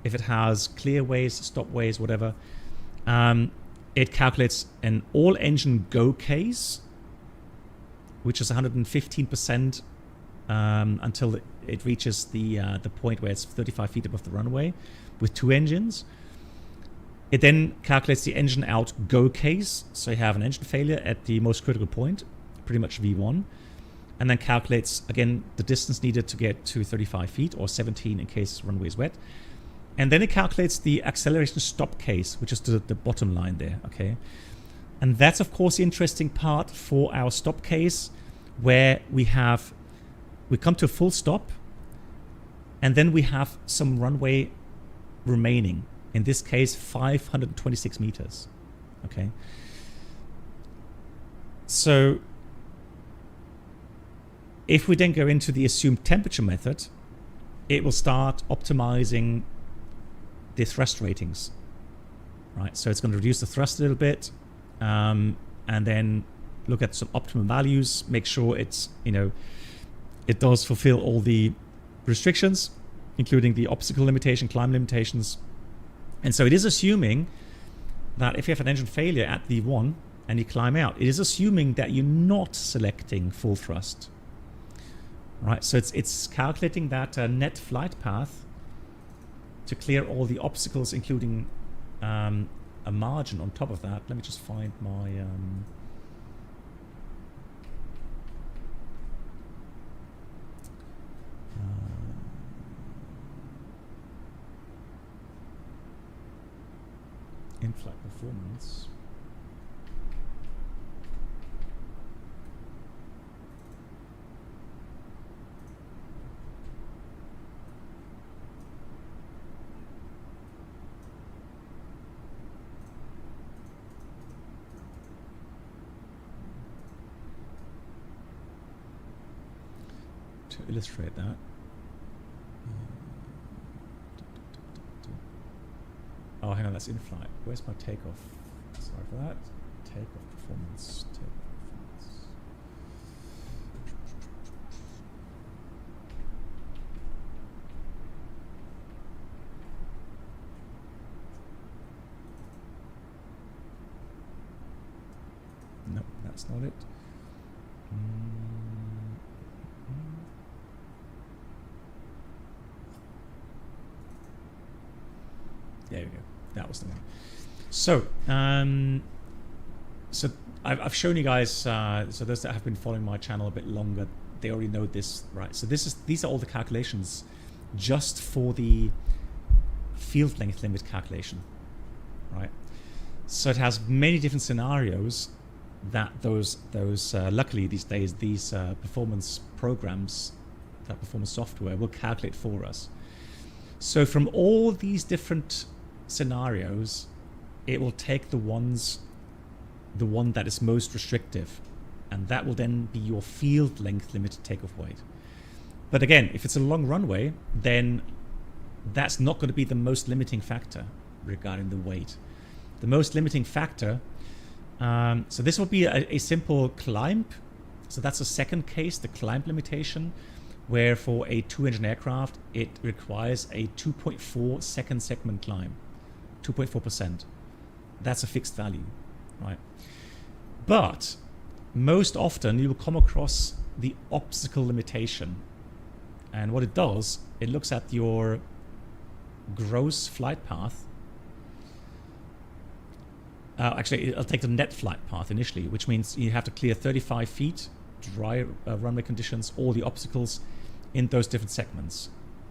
if it has clear ways, stop ways, whatever. It calculates an all-engine go case, which is 115% until it reaches the point where it's 35 feet above the runway with 2 engines. It then calculates the engine out go case, so you have an engine failure at the most critical point, pretty much V1, and then calculates, again, the distance needed to get to 35 feet, or 17 in case the runway is wet. And then it calculates the acceleration stop case, which is the bottom line there, okay? And that's, of course, the interesting part for our stop case, where we come to a full stop, and then we have some runway remaining. In this case, 526 meters, okay? So if we then go into the assumed temperature method, it will start optimizing the thrust ratings, right? So it's going to reduce the thrust a little bit, and then look at some optimum values, make sure it's, it does fulfill all the restrictions, including the obstacle limitation, climb limitations. And so it is assuming that if you have an engine failure at V1 and you climb out, it is assuming that you're not selecting full thrust, right? So it's calculating that net flight path to clear all the obstacles, including a margin on top of that. Let me just find my in-flight performance. To illustrate that. Oh, hang on, that's in flight. Where's my takeoff? Sorry for that. Takeoff performance. No, that's not it. There we go. That was the one. So, so I've shown you guys. So those that have been following my channel a bit longer, they already know this, right? So these are all the calculations just for the field length limit calculation, right? So it has many different scenarios that those luckily these days these performance programs, that performance software will calculate for us. So from all these different scenarios, it will take the one that is most restrictive, and that will then be your field length limited takeoff weight. But again, if it's a long runway, then that's not going to be the most limiting factor regarding the weight. The most limiting factor, so this will be a simple climb. So that's a second case, the climb limitation, where for a 2-engine aircraft, it requires a 2.4 second segment climb, 2.4%. That's a fixed value, right? But most often you will come across the obstacle limitation. And what it does, it looks at your gross flight path. Actually, it'll take the net flight path initially, which means you have to clear 35 feet, dry runway conditions, all the obstacles in those different segments,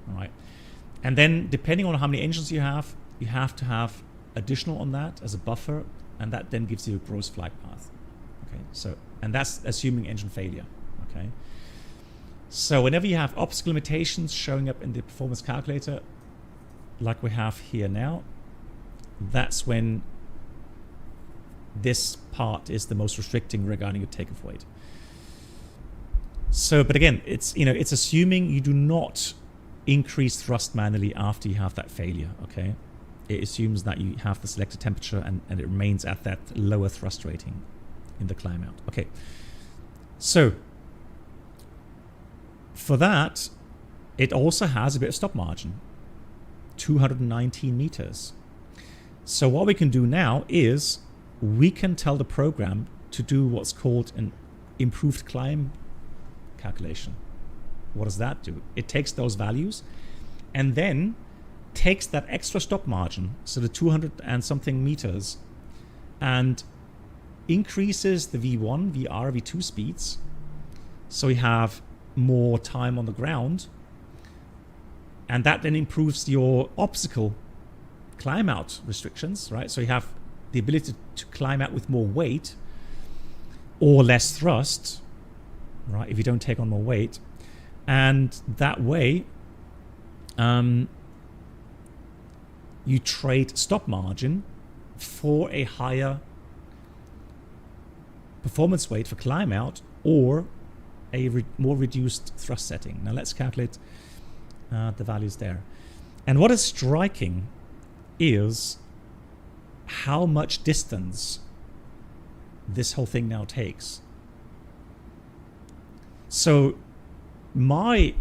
all right? And then depending on how many engines you have to have additional on that as a buffer, and that then gives you a gross flight path. Okay, so, and that's assuming engine failure. Okay, so whenever you have obstacle limitations showing up in the performance calculator, like we have here now, that's when this part is the most restricting regarding your takeoff weight. So, but again, it's assuming you do not increase thrust manually after you have that failure. Okay, it assumes that you have the selected temperature and it remains at that lower thrust rating in the climb out. Okay, so for that, it also has a bit of stop margin, 219 meters. So what we can do now is we can tell the program to do what's called an improved climb calculation. What does that do? It takes those values and then takes that extra stop margin, so the 200 and something meters, and increases the V1, VR, V2 speeds, so we have more time on the ground, and that then improves your obstacle climb out restrictions, right? So you have the ability to climb out with more weight or less thrust, right, if you don't take on more weight. And that way you trade stop margin for a higher performance weight for climb out or a more reduced thrust setting. Now let's calculate the values there. And what is striking is how much distance this whole thing now takes. So my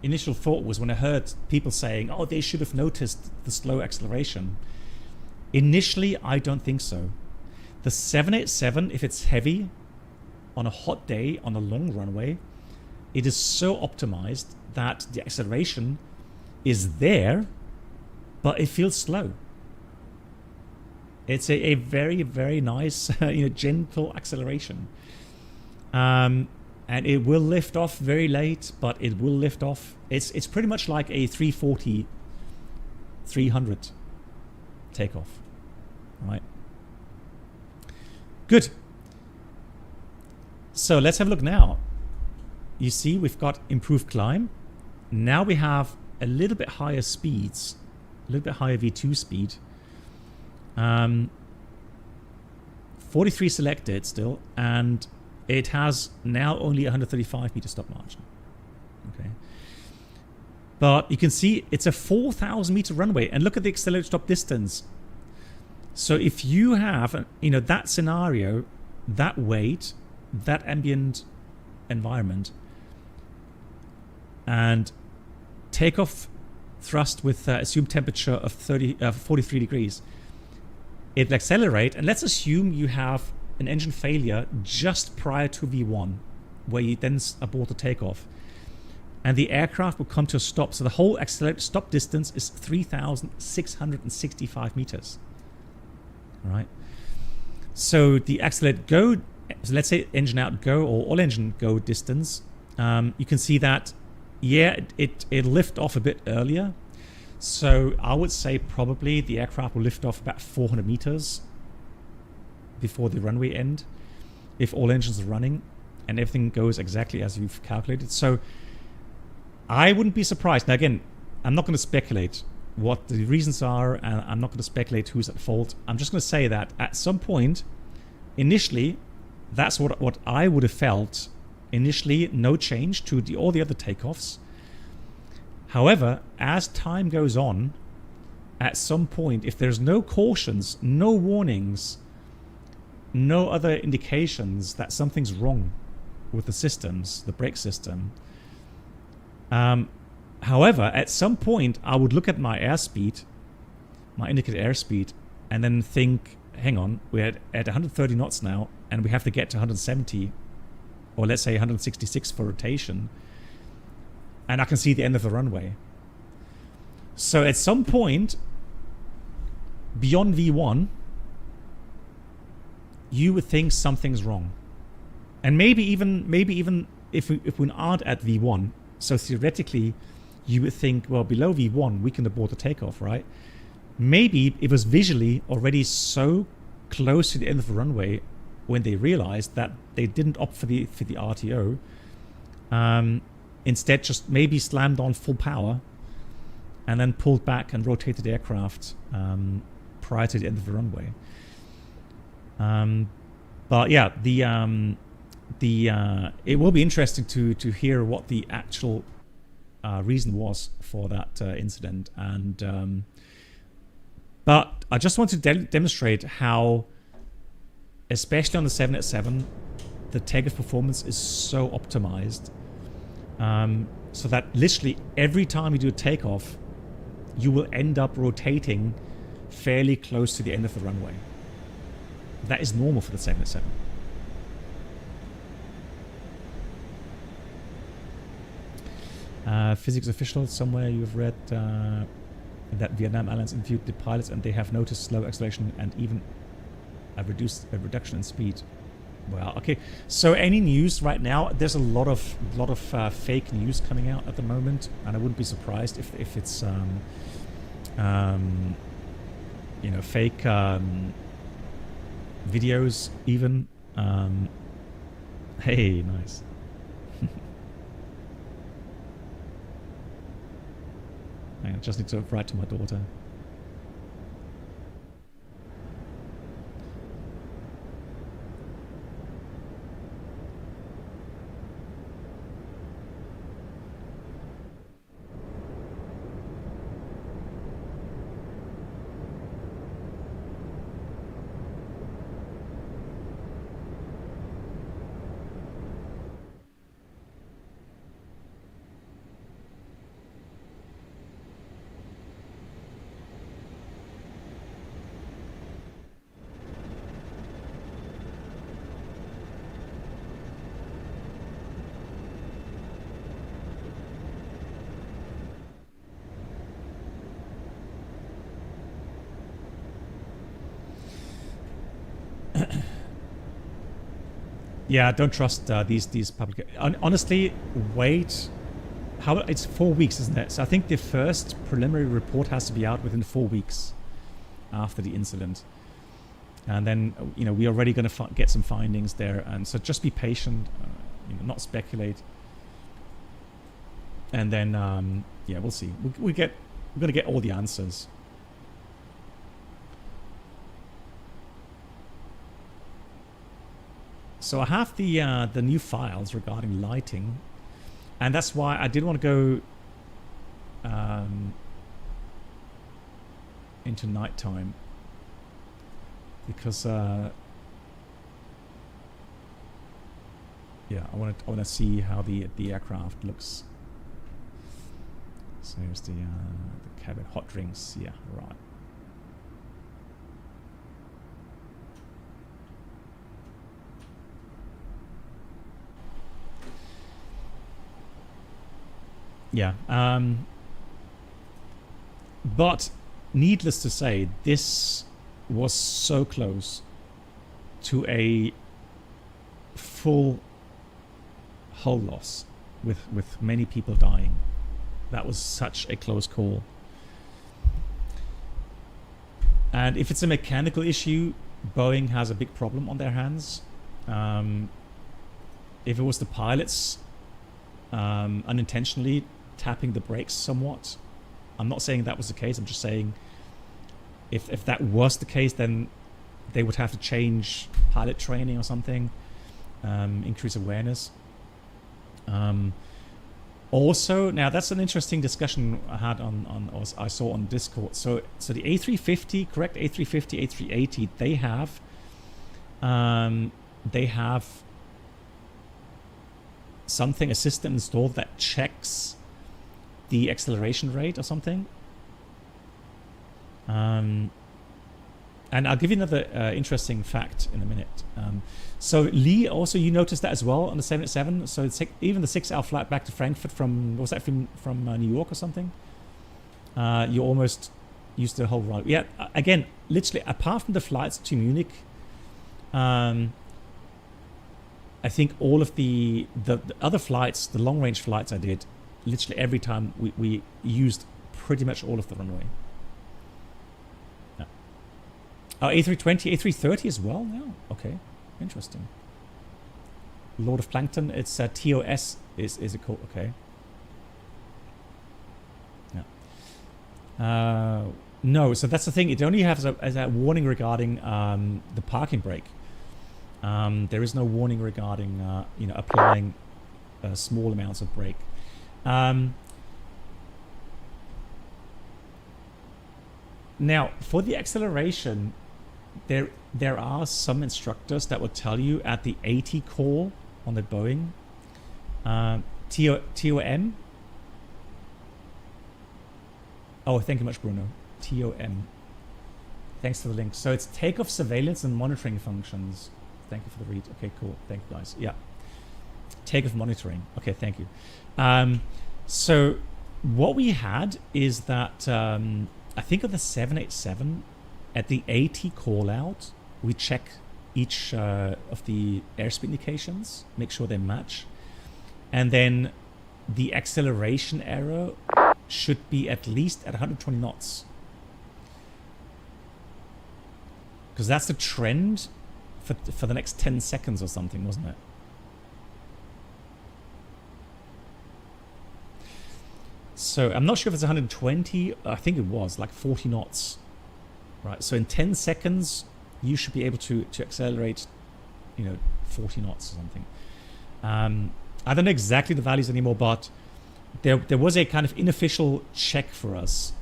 initial thought was, when I heard people saying, oh, they should have noticed the slow acceleration. Initially, I don't think so. The 787, if it's heavy on a hot day on a long runway, it is so optimized that the acceleration is there, but it feels slow. It's a very, very nice, gentle acceleration. And it will lift off very late, but it will lift off. It's pretty much like a 340, 300 takeoff, right? Good. So let's have a look now. You see, we've got improved climb. Now we have a little bit higher speeds, a little bit higher V2 speed. 43 selected still, and it has now only 135 meter stop margin. Okay. But you can see it's a 4,000 meter runway, and look at the accelerated stop distance. So if you have, that scenario, that weight, that ambient environment, and takeoff thrust with assumed temperature of 43 degrees, it'll accelerate, and let's assume you have an engine failure just prior to V1, where you then abort the takeoff, and the aircraft will come to a stop. So the whole accelerated stop distance is 3,665 meters. All right. So the accelerated go, so let's say engine out go or all engine go distance, you can see that, yeah, it'll lift off a bit earlier. So I would say probably the aircraft will lift off about 400 meters before the runway end, if all engines are running and everything goes exactly as you've calculated. So I wouldn't be surprised. Now again, I'm not going to speculate what the reasons are, and I'm not going to speculate who's at fault. I'm just going to say that at some point, initially, that's what I would have felt. Initially, no change to all the other takeoffs. However, as time goes on, at some point, if there's no cautions, no warnings, no other indications that something's wrong with the systems, the brake system. However, at some point, I would look at my airspeed, my indicated airspeed, and then think, hang on, we're at 130 knots now, and we have to get to 170, or let's say 166 for rotation, and I can see the end of the runway. So at some point, beyond V1, you would think something's wrong. And maybe even if we aren't at V1, so theoretically, you would think, well, below V1, we can abort the takeoff, right? Maybe it was visually already so close to the end of the runway when they realized that they didn't opt for the RTO. Instead, just maybe slammed on full power and then pulled back and rotated the aircraft prior to the end of the runway. But yeah, it will be interesting to hear what the actual reason was for that incident. And but I just want to demonstrate how, especially on the 787, the takeoff performance is so optimized, so that literally every time you do a takeoff, you will end up rotating fairly close to the end of the runway. That is normal for the 787. Physics official, somewhere you've read that Vietnam Airlines interviewed the pilots and they have noticed slow acceleration and even a reduction in speed. Well, okay. So any news right now? There's a lot of fake news coming out at the moment, and I wouldn't be surprised if it's fake videos even. Hey, nice. I just need to write to my daughter. Yeah, don't trust these public. Honestly, wait. It's 4 weeks, isn't it? So I think the first preliminary report has to be out within 4 weeks after the incident, and then we're already going to get some findings there. And so just be patient, not speculate. And then yeah, we'll see. We're going to get all the answers. So I have the new files regarding lighting, and that's why I did want to go into nighttime because yeah, I want to see how the aircraft looks. So here's the cabin, hot drinks. Yeah, right. Yeah. But needless to say, this was so close to a full hull loss with many people dying. That was such a close call. And if it's a mechanical issue, Boeing has a big problem on their hands. If it was the pilots unintentionally tapping the brakes somewhat, I'm not saying that was the case, I'm just saying if that was the case, then they would have to change pilot training or something, increase awareness. Also, now that's an interesting discussion I had I saw on Discord. So the A350, correct? A350, A380, they have something, a system installed that checks the acceleration rate or something. And I'll give you another interesting fact in a minute. So Lee, also you noticed that as well on the 787. So it's even the 6-hour flight back to Frankfurt from, was that from New York or something? You almost used the whole ride. Yeah, again, literally, apart from the flights to Munich, I think all of the other flights, the long range flights I did, literally every time we used pretty much all of the runway. Yeah. Oh, A320, A330 as well now? Okay, interesting. Lord of Plankton, it's TOS, is it called? Okay. Yeah. No, so that's the thing. It only has a warning regarding the parking brake. There is no warning regarding applying small amounts of brake. Now, for the acceleration, there are some instructors that will tell you at the 80 call on the Boeing. TOM. Oh, thank you much, Bruno. TOM. Thanks for the link. So it's takeoff surveillance and monitoring functions. Thank you for the read. Okay, cool. Thank you, guys. Yeah. Takeoff monitoring. Okay, thank you. So what we had is that I think of the 787 at the 80 call out, we check each of the airspeed indications, make sure they match, and then the acceleration error should be at least at 120 knots, because that's the trend for the next 10 seconds or something, wasn't it? So I'm not sure if it's 120. I think it was like 40 knots, right? So in 10 seconds, you should be able to accelerate, 40 knots or something. I don't know exactly the values anymore, but there was a kind of unofficial check for us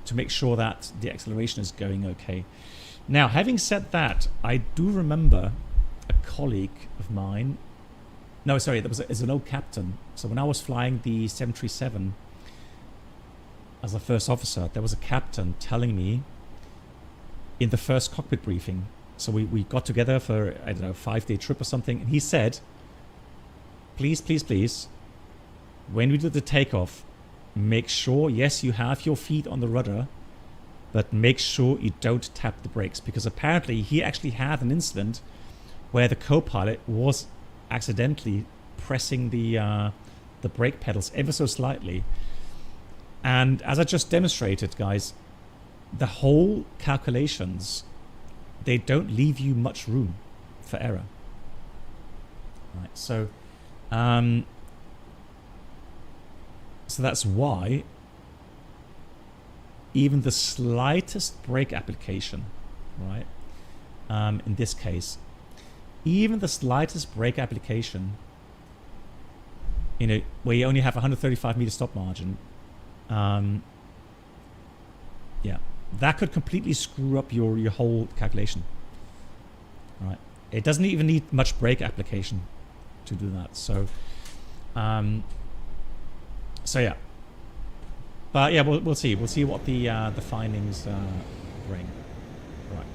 to make sure that the acceleration is going okay. Now, having said that, I do remember a colleague of mine. No, sorry, that was an old captain. So when I was flying the 737 as a first officer, there was a captain telling me in the first cockpit briefing. So we got together for, I don't know, a 5-day trip or something. And he said, please, please, please, when we do the takeoff, make sure, yes, you have your feet on the rudder, but make sure you don't tap the brakes, because apparently he actually had an incident where the co-pilot was accidentally pressing the brake pedals ever so slightly. And as I just demonstrated, guys, the whole calculations, they don't leave you much room for error. Right, so that's why even the slightest brake application, right, in this case, even the slightest brake application, where you only have 135 meter stop margin, Yeah, that could completely screw up your whole calculation. All right, it doesn't even need much brake application to do that. So, so yeah. But yeah, we'll see. We'll see what the findings bring. Right.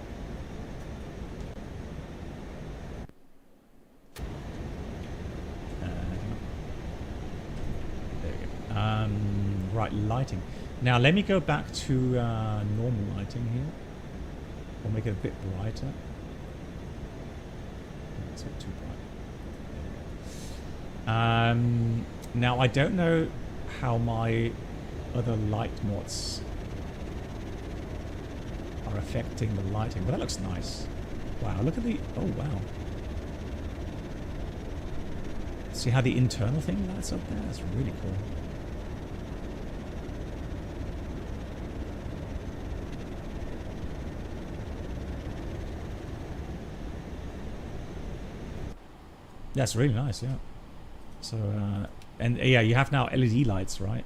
There we go. Right, lighting. Now let me go back to normal lighting here. We'll make it a bit brighter. It's not too bright. Now I don't know how my other light mods are affecting the lighting, but that looks nice. Wow, look at the... Oh, wow. See how the internal thing lights up there? That's really cool. That's really nice, yeah. So, and yeah, you have now LED lights, right?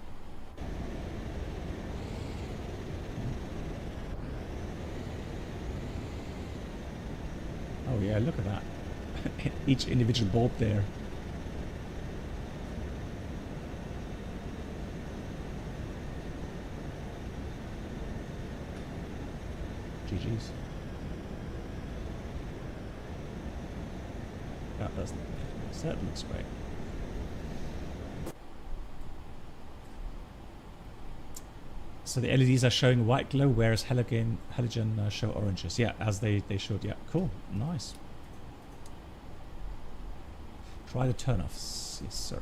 Oh yeah, look at that. Each individual bulb there. GG's. That doesn't look nice. That looks great. So the LEDs are showing white glow, whereas halogen show oranges. Yeah, as they should. Yeah, cool, nice. Try the turn-offs. Yes, sir.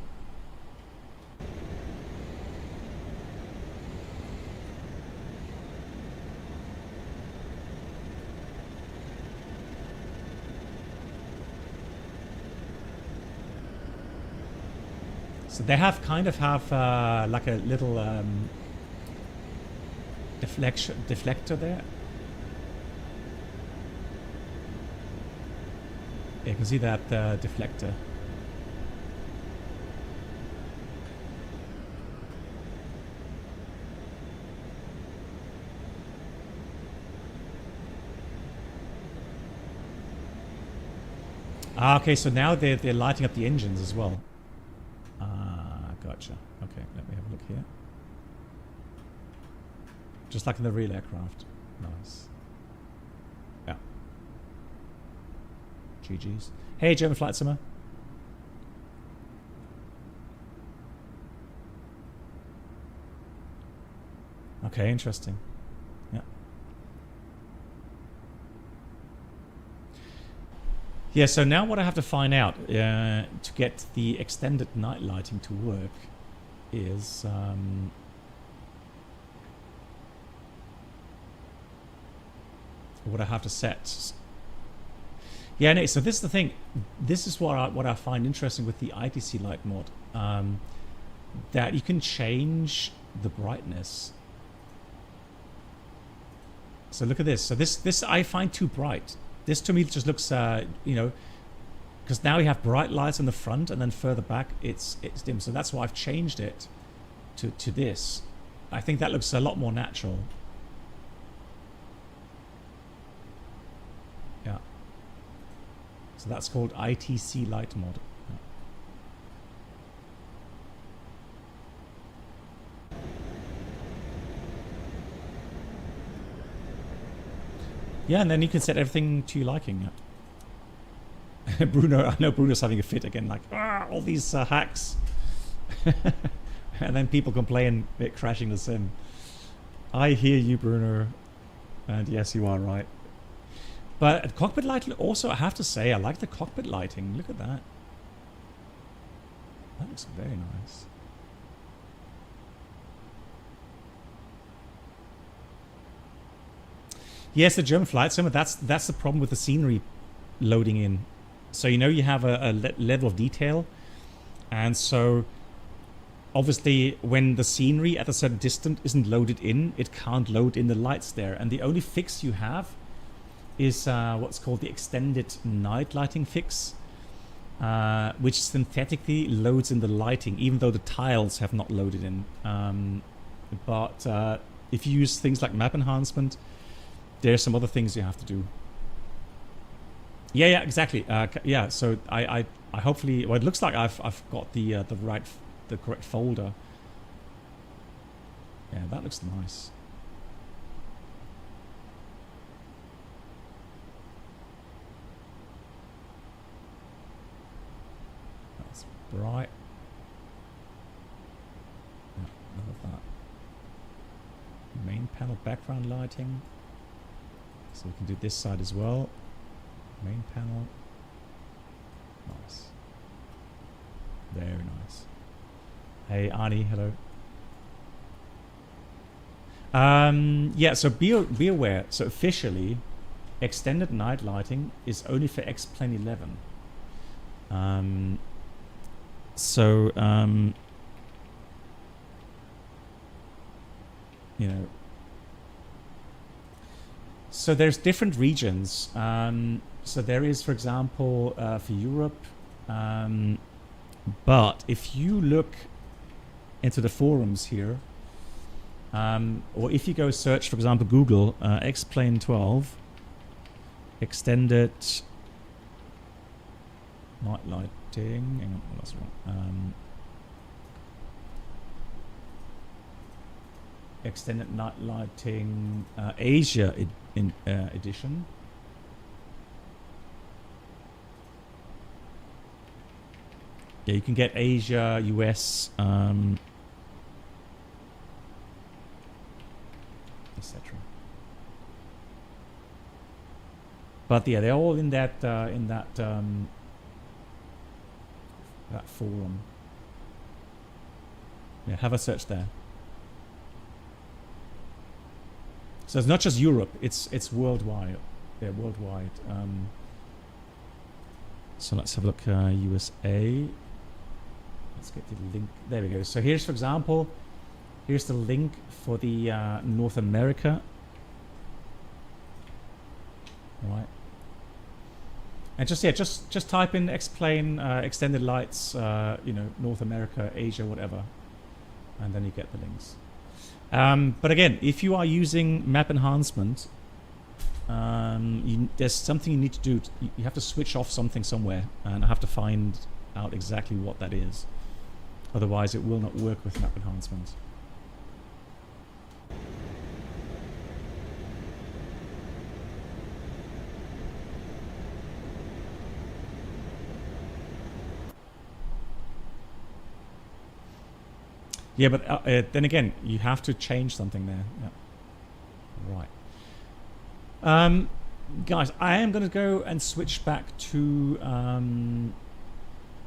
So they have kind of like a little deflector there. Yeah, you can see that deflector. Ah, okay, so now they're lighting up the engines as well. Ah, gotcha. Okay, let me have a look here. Just like in the real aircraft. Nice. Yeah. GG's. Hey, German Flight Simmer. Okay, interesting. Yeah. Yeah, so now what I have to find out to get the extended night lighting to work is... what I have to set. Yeah, no, so this is the thing. This is what I find interesting with the ITC light mod. That you can change the brightness. So look at this. So this I find too bright. This to me just looks, you know, because now you have bright lights in the front and then further back it's dim. So that's why I've changed it to this. I think that looks a lot more natural. Yeah. So that's called ITC light mod. Yeah, and then you can set everything to your liking. Yeah. Bruno, I know Bruno's having a fit again, like, all these hacks. And then people complain about crashing the sim. I hear you, Bruno. And yes, you are right. But cockpit lighting, also, I have to say, I like the cockpit lighting. Look at that. That looks very nice. Yes, the German flight simmer, that's the problem with the scenery loading in. So, you know, you have a level of detail. And so, obviously, when the scenery at a certain distance isn't loaded in, it can't load in the lights there. And the only fix you have is what's called the extended night lighting fix, which synthetically loads in the lighting, even though the tiles have not loaded in. But if you use things like map enhancement, there's some other things you have to do. Yeah, exactly. Yeah, so I hopefully, well, it looks like I've got the correct folder. Yeah, that looks nice. That's bright. Yeah, I love that. Main panel background lighting. So we can do this side as well. Main panel. Nice. Very nice. Hey Arnie, hello. Yeah, so be aware. So officially, extended night lighting is only for X-Plane 11. You know. So there's different regions. So there is, for example, for Europe. But if you look into the forums here, or if you go search, for example, Google X-Plane 12 extended night lighting. Hang on, that's wrong. Extended night lighting Asia edition. Yeah, you can get Asia, US, etc. But yeah, they're all in that that forum. Yeah, have a search there. So it's not just Europe; it's worldwide. Yeah, worldwide. So let's have a look. USA. Let's get the link. There we go. So here's, for example, here's the link for the North America. Right. And just type in X-Plane extended lights. You know, North America, Asia, whatever, and then you get the links. But again, if you are using map enhancement, there's something you need to do. You have to switch off something somewhere, and I have to find out exactly what that is. Otherwise, it will not work with map enhancement. Yeah, but then again, you have to change something there. Yeah. Right. Guys, I am going to go and switch back to...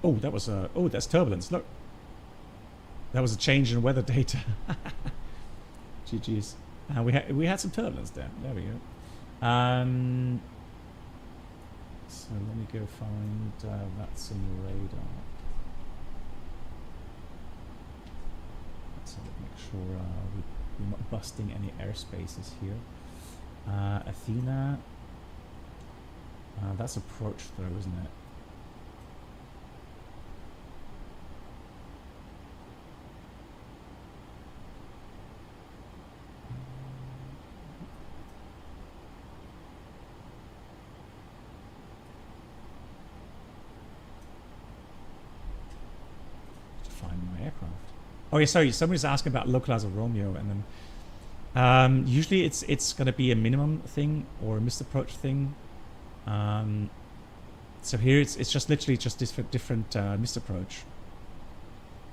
oh, that was a... Oh, that's turbulence. Look. That was a change in weather data. GG's. We had some turbulence there. There we go. So let me go find VATSIM radar. So make sure we're not busting any airspaces here. Athena. That's approach though, isn't it? To find my aircraft. Oh yeah, sorry. Somebody's asking about localizer Romeo, and then usually it's going to be a minimum thing or a missed approach thing. So here it's just literally just different missed approach,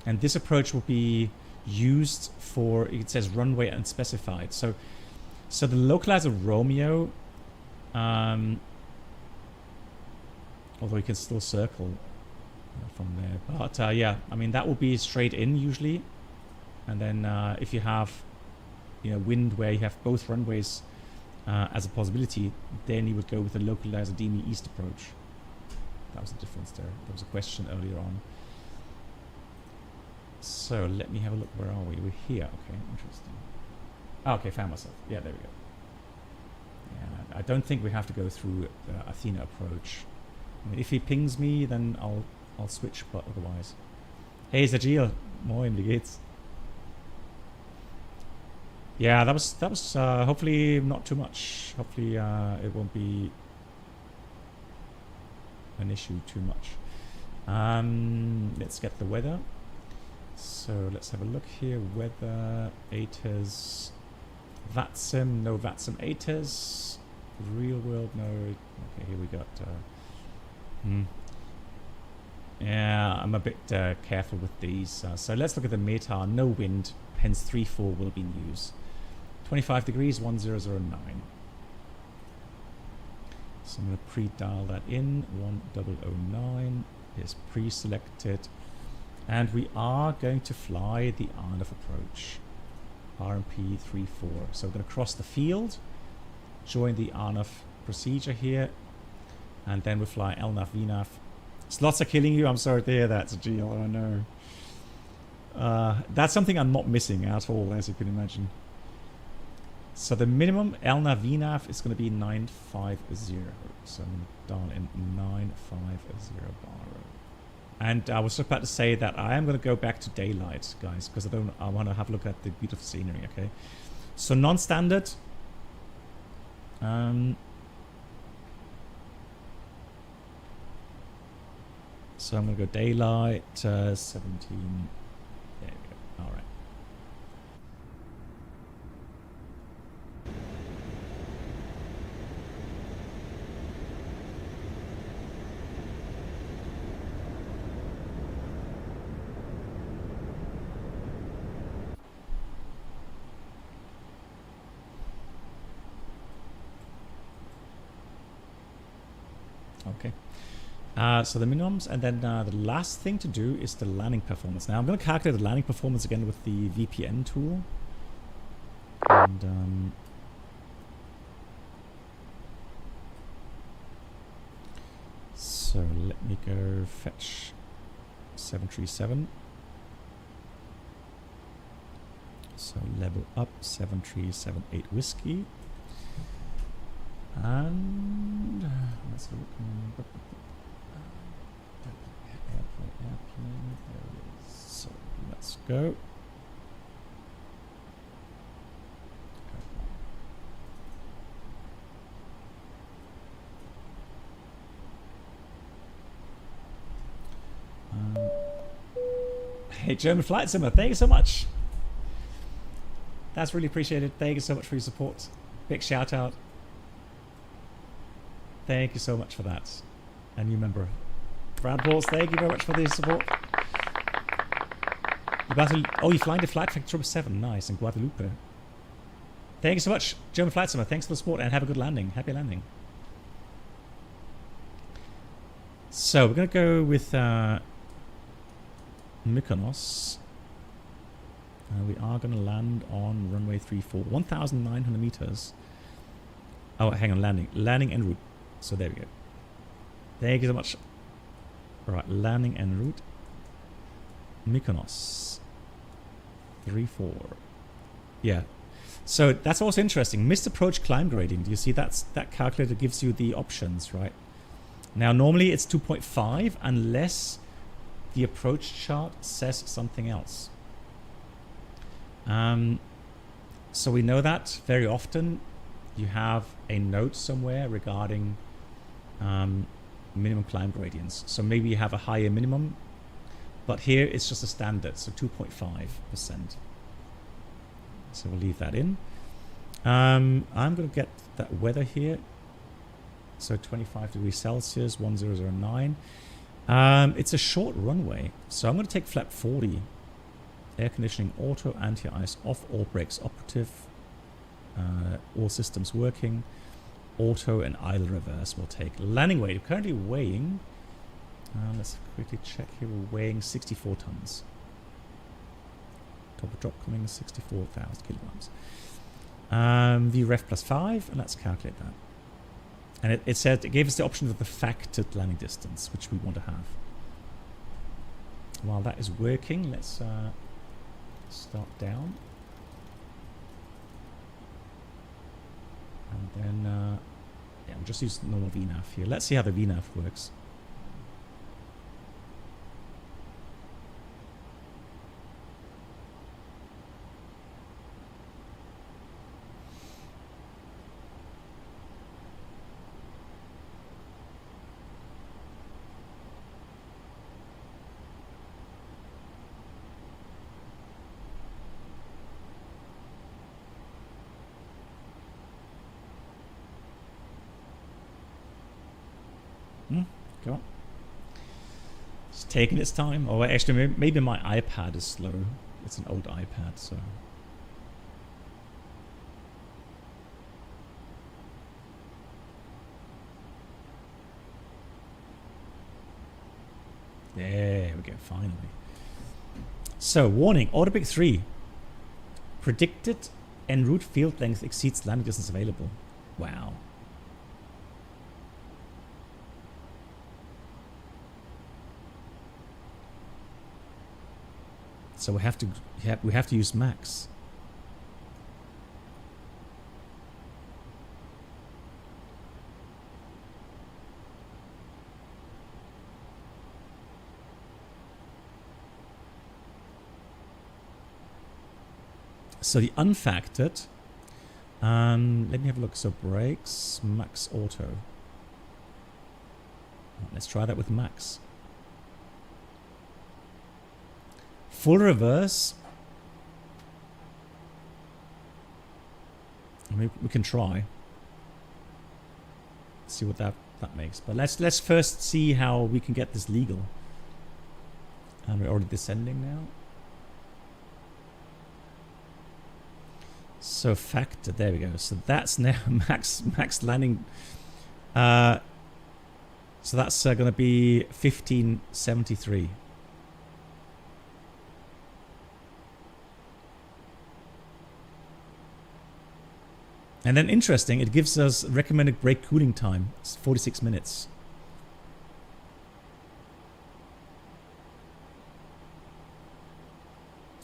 and this approach will be used for, it says runway unspecified. So the localizer Romeo, although you can still circle from there, but yeah, I mean that will be straight in usually, and then if you have wind where you have both runways as a possibility, then you would go with the localizer Demi East approach. That was the difference there. There was a question earlier on. So let me have a look. Where are we? We're here. Okay, interesting. Oh, okay, found myself. Yeah, there we go. Yeah, I don't think we have to go through the Athena approach. I mean, if he pings me, then I'll switch, but otherwise. Hey, Zagil. Moin, wie geht's? Yeah, that was hopefully not too much. Hopefully it won't be an issue too much. Let's get the weather. So let's have a look here. Weather, ATIS, VATSIM, no VATSIM ATIS. Real world, no. Okay, here we got. Yeah, I'm a bit careful with these. So let's look at the METAR. No wind, hence 3-4 will be in use. 25 degrees, 1009. So I'm going to pre-dial that in. 1009 is pre-selected. And we are going to fly the RNAV approach. RMP 34. So we're going to cross the field, join the RNAV procedure here, and then we fly LNAV, VNAV. Slots are killing you. I'm sorry to hear that, Gio. I know. That's something I'm not missing at all, as you can imagine. So the minimum LNAV VNAV is going to be 950. So I'm going to dial in 950 bar. And I was just about to say that I am going to go back to daylight, guys, because I want to have a look at the beautiful scenery. Okay. So non-standard. So I'm going to go daylight, 17. There we go. All right. Okay. So the minimums, and then the last thing to do is the landing performance. Now I'm going to calculate the landing performance again with the VPN tool. And so let me go fetch 737. So level up 7378 whiskey. And let's look. Airplane, there it is. So let's go. Hey, German Flight Simmer, thank you so much. That's really appreciated. Thank you so much for your support. Big shout out. Thank you so much for that. And new member, Brad Balls, thank you very much for the support. You're flying the Flight Factor 7, nice, in Guadalupe. Thank you so much, German Flight Simmer. Thanks for the support and have a good landing. Happy landing. So we're going to go with Mykonos. We are going to land on runway 34, 1,900 meters. Oh, hang on, landing en route. So there we go. Thank you so much. All right, landing en route. Mykonos. 34. Yeah. So that's also interesting. Missed approach climb gradient. You see that calculator gives you the options, right? Now normally it's 2.5 unless the approach chart says something else. So we know that very often you have a note somewhere regarding minimum climb gradients. So maybe you have a higher minimum, but here it's just a standard, so 2.5%. So we'll leave that in. I'm going to get that weather here. So 25 degrees Celsius, 1009. It's a short runway, so I'm going to take flap 40. Air conditioning auto, anti-ice off, all brakes operative, all systems working, auto and idle reverse will take. Landing weight, we're currently weighing, let's quickly check here, we're weighing 64 tons. Top drop coming 64,000 kilograms. VREF plus 5, and let's calculate that. And it said, it gave us the option of the factored landing distance, which we want to have. While that is working, let's start down. And then, yeah, we'll just use normal VNAV here. Let's see how the VNAV works. Go on. It's taking its time. Or actually, maybe my iPad is slow. It's an old iPad, so. There we go, finally. So, warning, autopic 3. Predicted en route field length exceeds landing distance available. Wow. So we have to use max. So the unfactored, let me have a look. So brakes, max auto. Let's try that with max. Full reverse. I mean, we can try. See what that makes. But let's first see how we can get this legal. And we're already descending now. So factor, there we go. So that's now max landing. So that's going to be 1573. And then interesting, it gives us recommended brake cooling time. It's 46 minutes.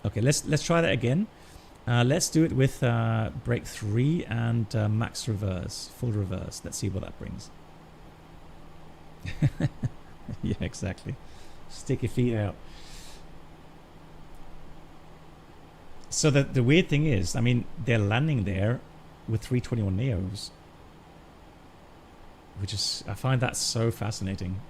Okay, let's try that again. Let's do it with brake 3 and max reverse, full reverse. Let's see what that brings. Yeah, exactly. Stick your feet out. So the weird thing is, I mean, they're landing there with 321 Neos, which is, I find that so fascinating.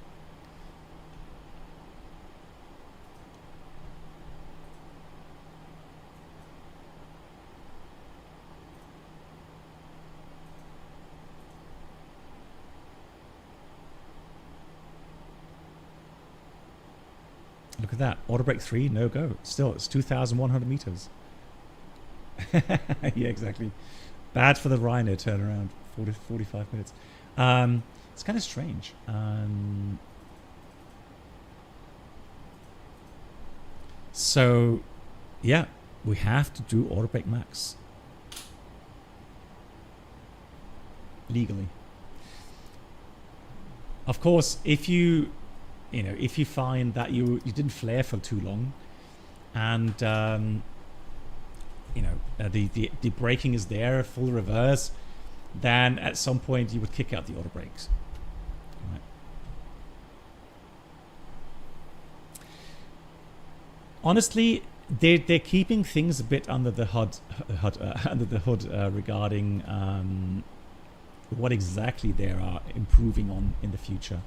Look at that. Auto brake 3, no go. Still, it's 2,100 meters. Yeah, exactly. Bad for the Rhino turnaround. 45 minutes. It's kind of strange. So, yeah, we have to do auto brake max. Legally. Of course, if you find that you didn't flare for too long, and the braking is there, full reverse, then at some point you would kick out the auto brakes. Right. Honestly, they're keeping things a bit under the hood regarding what exactly they are improving on in the future.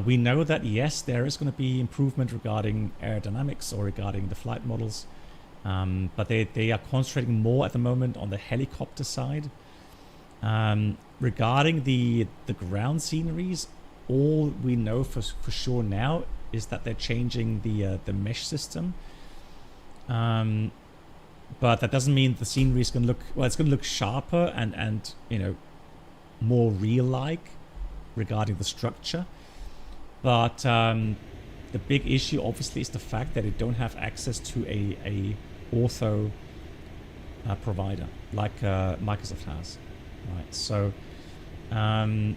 We know that yes, there is going to be improvement regarding aerodynamics or regarding the flight models, but they are concentrating more at the moment on the helicopter side. Regarding the ground sceneries, all we know for sure now is that they're changing the mesh system. But that doesn't mean the scenery is going to look, well, it's going to look sharper and more real-like regarding the structure. But the big issue obviously is the fact that they don't have access to a ortho provider like Microsoft has. Right, so I'm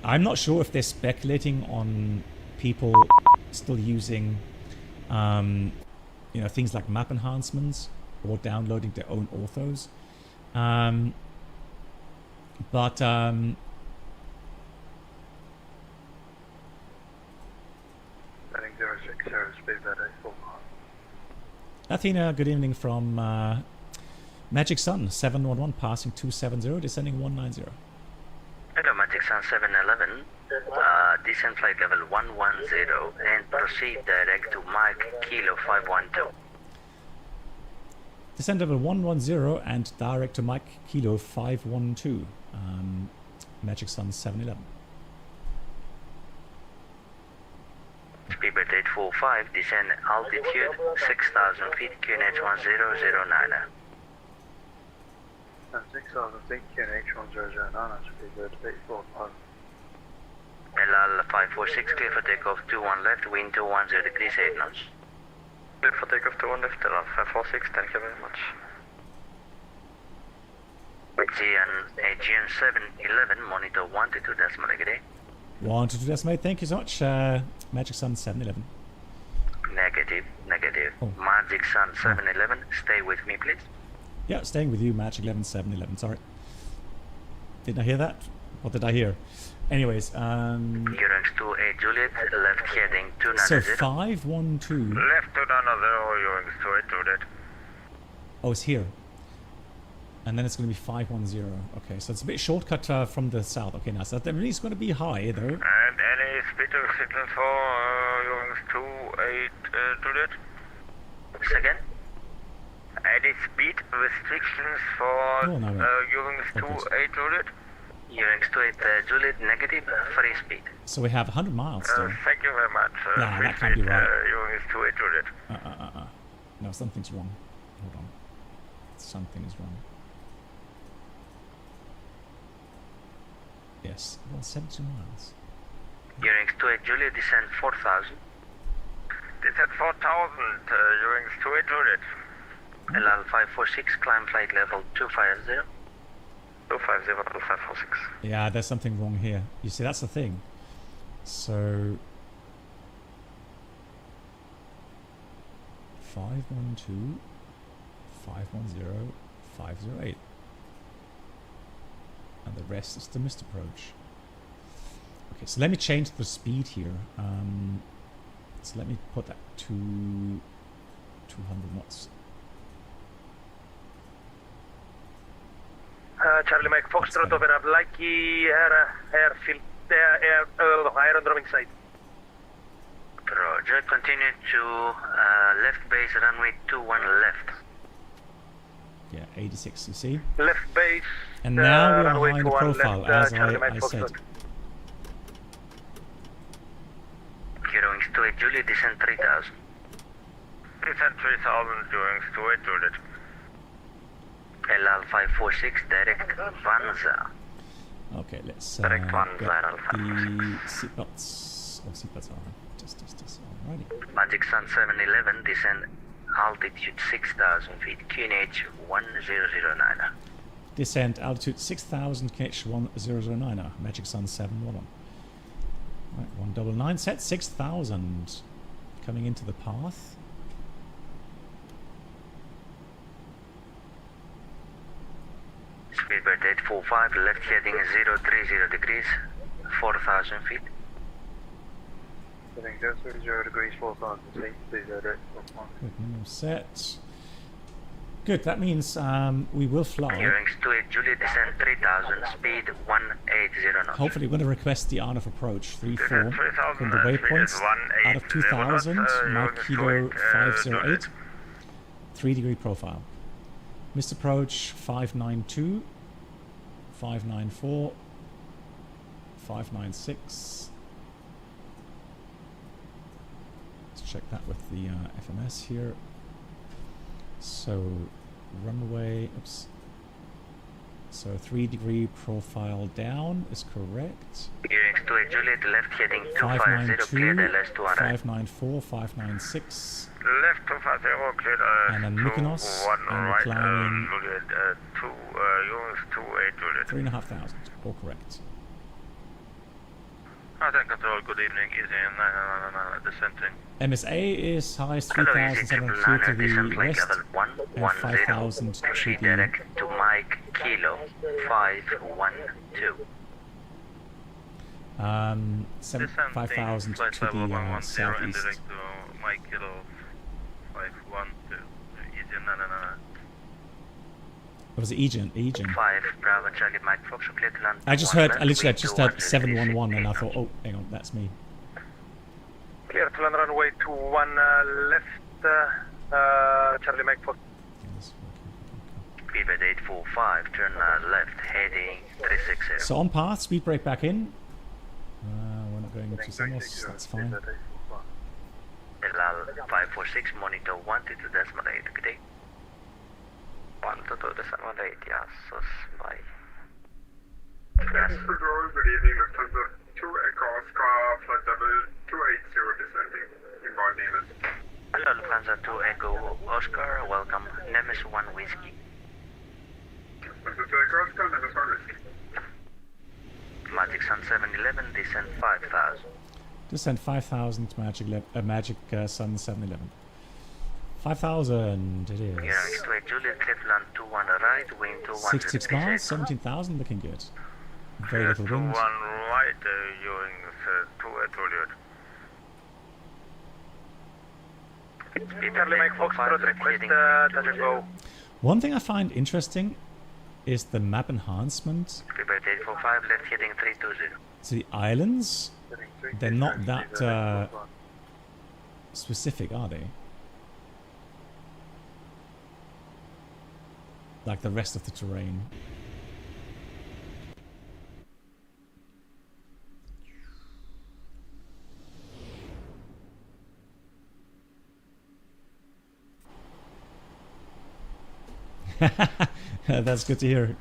not sure if they're speculating on people still using things like map enhancements or downloading their own orthos. Athena, good evening from Magic Sun 711, passing 270, descending 190. Hello, Magic Sun 711. Descend flight level 110 and proceed direct to Mike Kilo 512. Descend level 110 and direct to Mike Kilo 512. Magic Sun 711. Speedbird 845, descend altitude 6,000 feet, QNH 1009. 6,000 feet, QNH 1009, Speedbird 845. LL 546, clear for takeoff 21 left, wind 210 degrees 8 knots. Clear for takeoff 21 left, LL 546, thank you very much. Aegean 711, monitor 122.8. 122.8, thank you so much. Magic Sun 711. Negative. Oh. Magic Sun 711, stay with me please. Yeah, staying with you, Magic 11 711. Sorry. Didn't I hear that? What did I hear? Anyways, Eurings 28 Juliet, left heading 290. so 512. Left 290, Eurings 28 Juliet. Oh, it's here. And then it's going to be 510. Okay, so it's a bit shortcut from the south. Okay, now so that really is going to be high though. And any speed signals for Eurings 28 Juliet? Second? Any speed restrictions for Oh, no, Eurings okay. 28 Juliet? Eurings 28 Juliet, negative, free speed. So we have 100 miles still. Thank you very much. Nah, free that can't be speed, right. Eurings 28 Juliet. No, something's wrong. Hold on. Something is wrong. Yes, well, 72 miles. Eurings 28 Juliet, descend 4,000. Descent 4,000, Eurings 28 Juliet. LL 546, climb flight level 250. 250, 546. Yeah, there's something wrong here. You see, that's the thing. So 512, 510, 508. And the rest is the missed approach. Okay, so let me change the speed here. So let me put that to 200 knots. Charlie Mike Foxtrot over Ablaki airfield, aerodroming site. Roger, continue to left base runway 21 left. Yeah, 86, you see? Left base. And now we are runway behind the 21 profile, left, as Charlie I Mike said. Foxtrot. Eurings 28 Juliet, descend 3,000. Descent 3,000, Eurings 28 Juliet. LL 546, direct Vanza. Okay, let's Direct get one, the Viral 546. seatbelts. Oh, seatbelts are on. Just. Alrighty. Magic Sun 711, descend altitude 6,000 feet, QNH 1009. Descent altitude 6,000 kh 1009. Magic Sun 711. Right, 199 set 6,000. Coming into the path. Speedbird 845, left heading 030 degrees, 4,000 feet. Heading 030 degrees, 4,000 feet, please direct. Good, minimum set. Good, that means we will fly. Eurings 28 Juliet, descend 3,000, speed 180 knots. Hopefully, we're going to request the out of approach 3-4 3,000, from the waypoints. Out of 2,000, Mike Kilo 508, 3-degree profile. Missed approach 592, 594, 596. Let's check that with the FMS here. So runway, oops. So 3-degree profile down is correct. Eurings 28 Juliet, left heading 250, cleared 592, LS to arrive. 594, 596. Left 250, cleared And then Mykonos, and we're right, climbing Juliet, Eurings 28 Juliet. 3,500, all correct. Airline Control, good evening, easy 999 descending. MSA is highest Hello, easy 3,700 to descent the flight west level and 110. 5,000 to Proceed the direct to Mike Kilo 512. 5,000 to flight level the 110 southeast. indirect to Mike Kilo 512. Easy 999. It was Aegean. 5 Bravo Charlie Mike Fox, clear to land. I just 1 heard, left, I literally wind just heard 210 711 and I degrees, thought, oh, hang on, that's me. Clear to land runway 21 left, Charlie Mike Fox. Yes, okay. Speedbird 845, turn left, heading 360. So on path, speed brake back in. We're not going to Samos, that's fine. 546, monitor 122.8, good day. 122.8, yes, bye. Yes. Good evening, Lufthansa 2 Echo Oscar, flight level 280 descending. Inbound Nemes. Hello, Lufthansa 2 Echo Oscar, welcome. Nemes 1 Whiskey. Lufthansa 2 Echo Oscar, Nemes 1 Whiskey. Magic Sun 711, descent 5000. Descent 5,000, Magic Sun 711. 5,000 it is. You're next to a Juliet Cleveland 21 right, wind 210. 66 miles, 17,000, looking good. Very little wind. 1 right, using 2 Juliet. Charlie Mike Foxtrot, request touch and go. One thing I find interesting is the map enhancement. Speedbird 845, left heading 320. So the islands, they're not that specific, are they? Like the rest of the terrain. That's good to hear.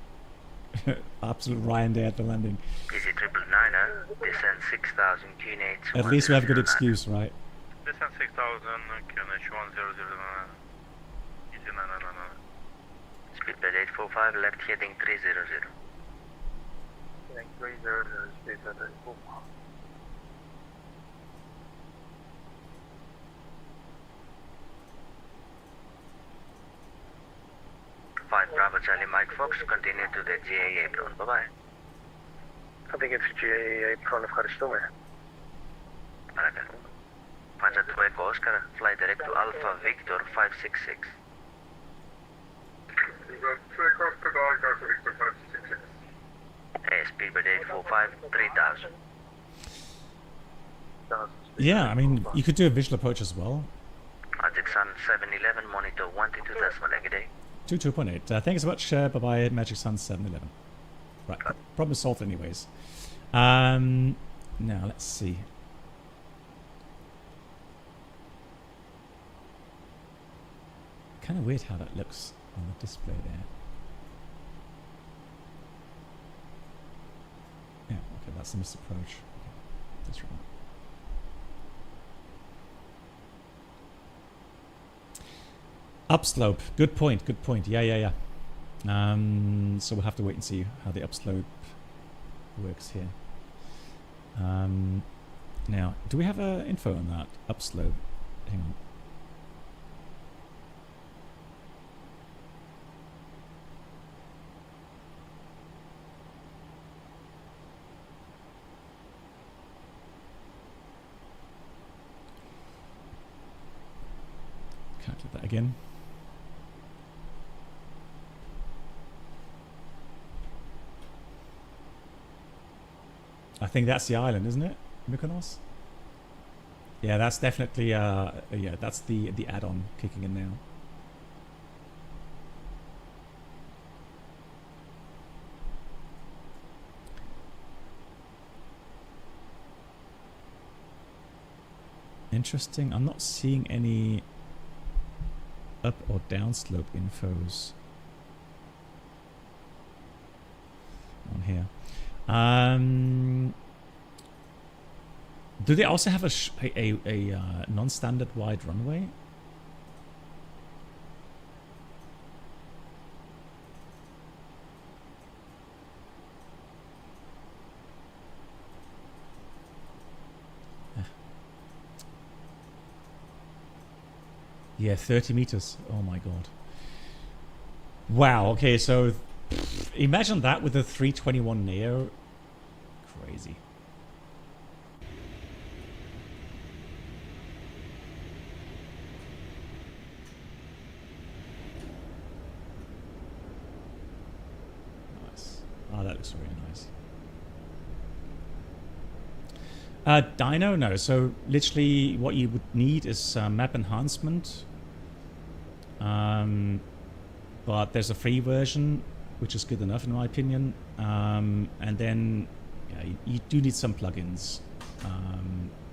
Absolute Ryan day at the landing. PC 999, descend 6000, QNH. At least we have a good excuse, right? Descent 6000, QNH 1009. Easy 999. Speedbird 845, left heading 300. Heading 300, Speedbird 845. 5 Bravo Charlie Mike Fox, continue to the GA apron. Bye-bye. I think it's GA apron, ευχαριστούμε. Παρακαλώ. Panzer 2 Echo Oscar, fly direct to Alpha Victor 566. Speedbird 845, 3000. Yeah, I mean, you could do a visual approach as well. Magic Sun 711, monitor 122.8, good day. 22.8. Thanks so much. Bye-bye, Magic Sun 711. Right, problem solved anyways. Now, let's see. Kind of weird how that looks on the display there. Yeah, okay, that's the missed approach. Okay, that's right. Upslope. Good point. Good point. Yeah. So we'll have to wait and see how the upslope works here. Now, do we have info on that upslope? Hang on. Calculate that again. I think that's the island, isn't it? Mykonos? Yeah, that's definitely yeah, that's the add-on kicking in now. Interesting. I'm not seeing any up or down slope infos on here. Do they also have a non-standard wide runway? Yeah, 30 meters. Oh my god. Wow. Okay, so imagine that with the 321 Neo. Crazy. Nice. Oh, that looks really nice. Dyno? No. So literally what you would need is map enhancement. But there's a free version, which is good enough in my opinion. And then yeah, you do need some plugins,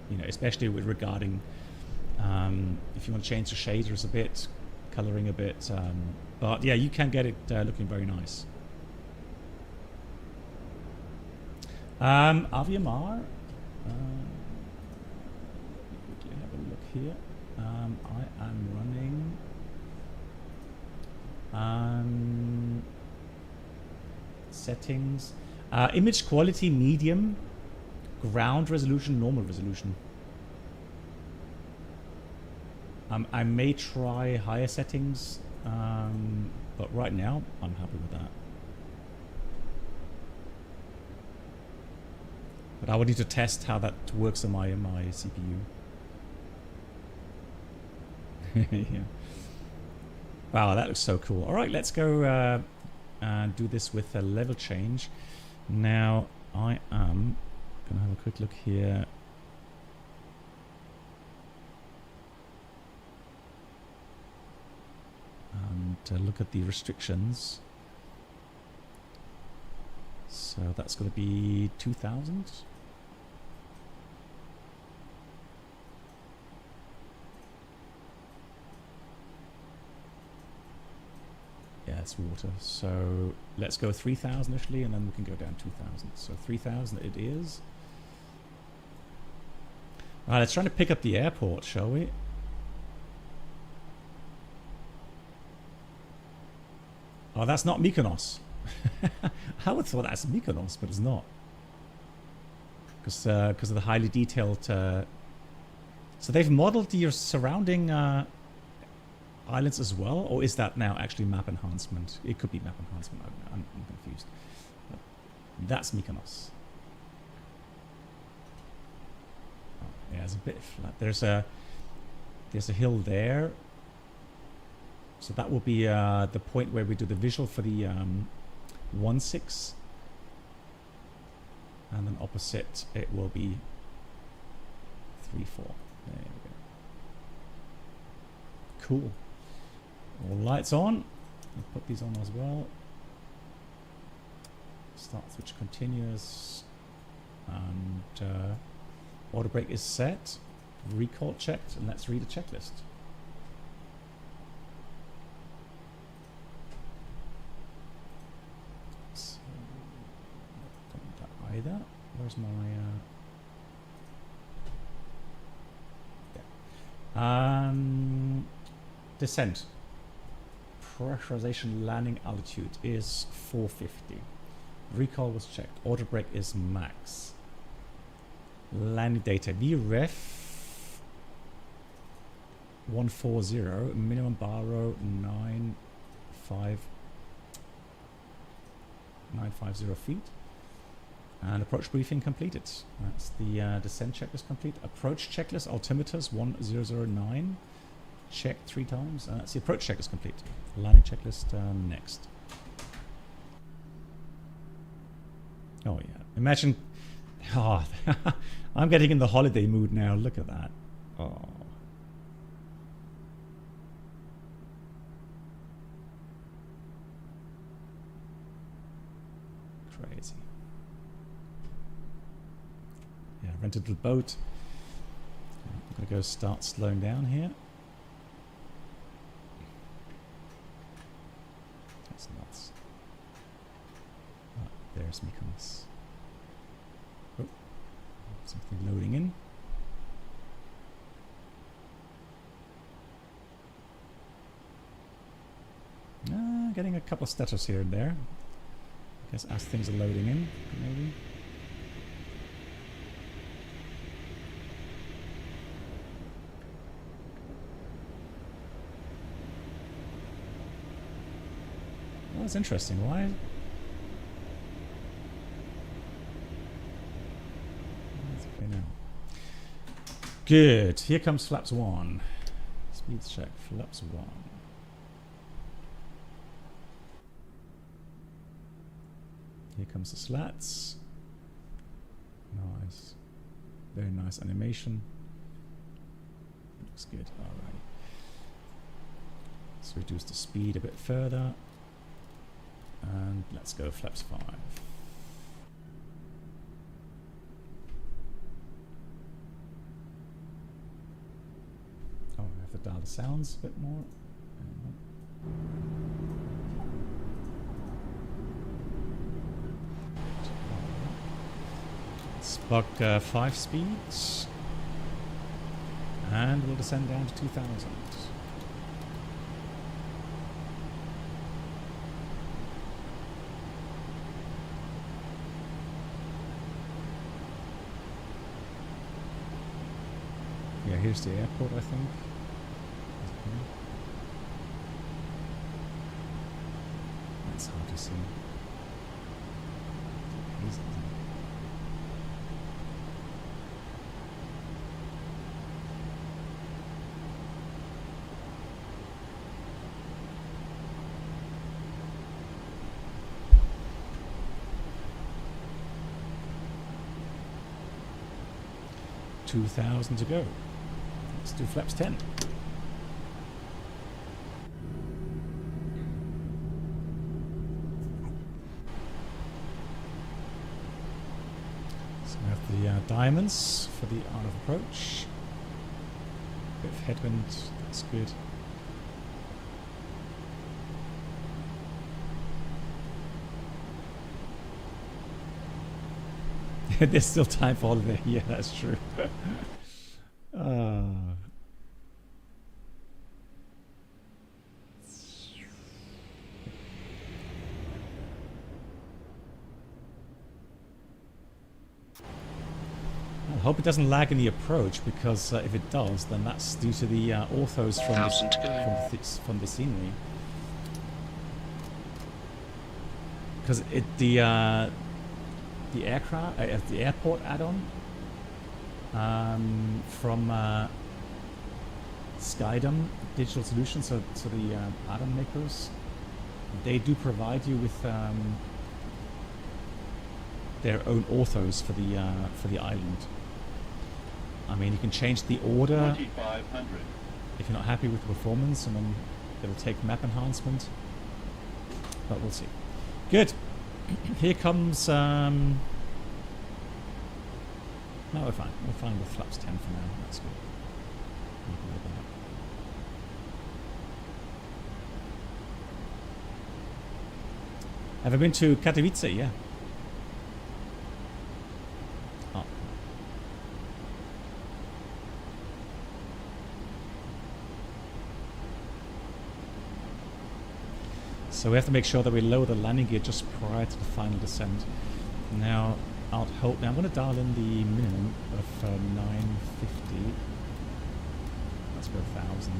you know, especially with regarding if you want to change the shaders a bit, coloring a bit. But yeah, you can get it looking very nice. Aviamar. Quickly have a look here. I am running settings. Image quality medium, ground resolution, normal resolution. I may try higher settings, but right now I'm happy with that. But I would need to test how that works on my CPU. Yeah. Wow, that looks so cool. All right, let's go and do this with a level change. Now I am gonna have a quick look here. And look at the restrictions. So that's going to be 2000. Yeah, it's water. So let's go 3000 initially, and then we can go down 2000. So 3000 it is. All right, let's try to pick up the airport, shall we? Oh, that's not Mykonos. I would have thought that's Mykonos, but it's not. Because of the highly detailed... so they've modeled your surrounding islands as well? Or is that now actually map enhancement? It could be map enhancement. I'm confused. But that's Mykonos. Oh, yeah, it's a bit flat. There's a hill there. So that will be the point where we do the visual for the 1.6, and then opposite it will be 3.4. There we go. Cool. All lights on. I'll put these on as well. Start switch continuous, and auto brake is set. Recall checked, and let's read the checklist. Either. Where's my descent. Pressurization landing altitude is 450. Recall was checked. Auto brake is max. Landing data. VREF 140. Minimum bar row 950 feet. And approach briefing completed. That's the descent checklist complete. Approach checklist altimeters 1009. Check 3 times. That's the approach checklist complete. Landing checklist next. Oh yeah. Imagine. Oh, I'm getting in the holiday mood now. Look at that. Oh. Crazy. Yeah, rented the boat. I'm going to go start slowing down here. That's nuts. Oh, there's Mykonos. Oh, something loading in. Getting a couple of stutters here and there. I guess as things are loading in, maybe. Well, that's interesting. Why? That's okay now. Good. Here comes flaps 1. Speeds check. Flaps 1. Here comes the slats. Nice. Very nice animation. Looks good. Alright. Let's reduce the speed a bit further. And let's go flaps 5. the sounds a bit more. Let's plug 5 speeds. And we'll descend down to 2000. Yeah, here's the airport, I think. That's hard to see. Easy. 2,000 to go. Let's do flaps 10. So we have the diamonds for the art of approach. Bit of headwind, that's good. There's still time for holiday. Yeah, that's true. I hope it doesn't lag in the approach, because if it does, then that's due to the orthos from the scenery. Because the aircraft, the airport add-on from Skydom Digital Solutions, so the add-on makers, they do provide you with their own orthos for the island. I mean, you can change the order if you're not happy with the performance, and then it'll take map enhancement. But we'll see. Good. Here comes. No, we're fine. We're fine with flaps 10 for now. That's good. Have I been to Katowice? Yeah. Oh. So we have to make sure that we lower the landing gear just prior to the final descent. Now, I'll hold. Now I'm going to dial in the minimum of 950. Let's go 1,000.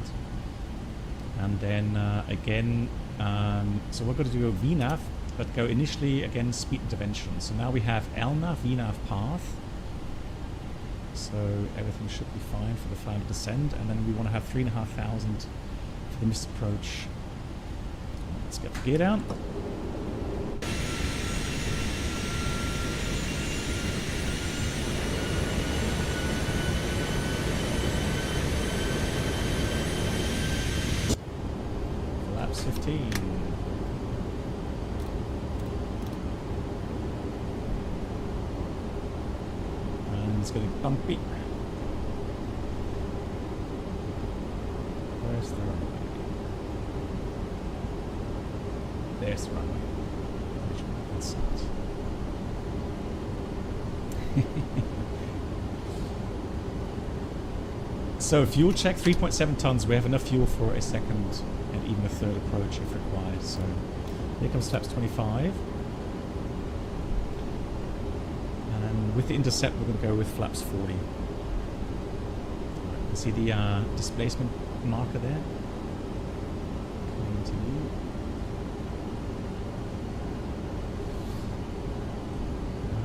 And then again, so we're going to do a VNAV, but go initially again speed intervention. So now we have LNAV, VNAV path. So everything should be fine for the final descent, and then we want to have 3,500 for the missed approach. Let's get the gear down. Flaps 15. And it's getting bumpy. Where's the runway? There's the runway. So fuel check, 3.7 tons. We have enough fuel for a second and even a third approach if required. So here comes flaps 25. And with the intercept, we're going to go with flaps 40. You can see the displacement marker there. Coming to you.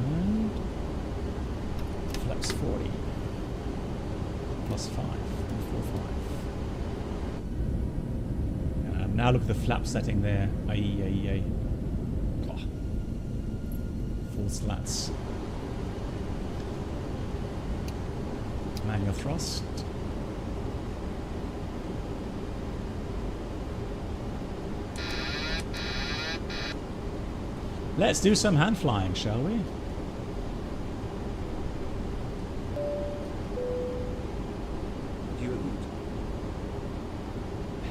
And flaps 40. Plus 5. 4, 5. And now look at the flap setting there. Aye. Oh. Full slats. Manual thrust. Let's do some hand flying, shall we?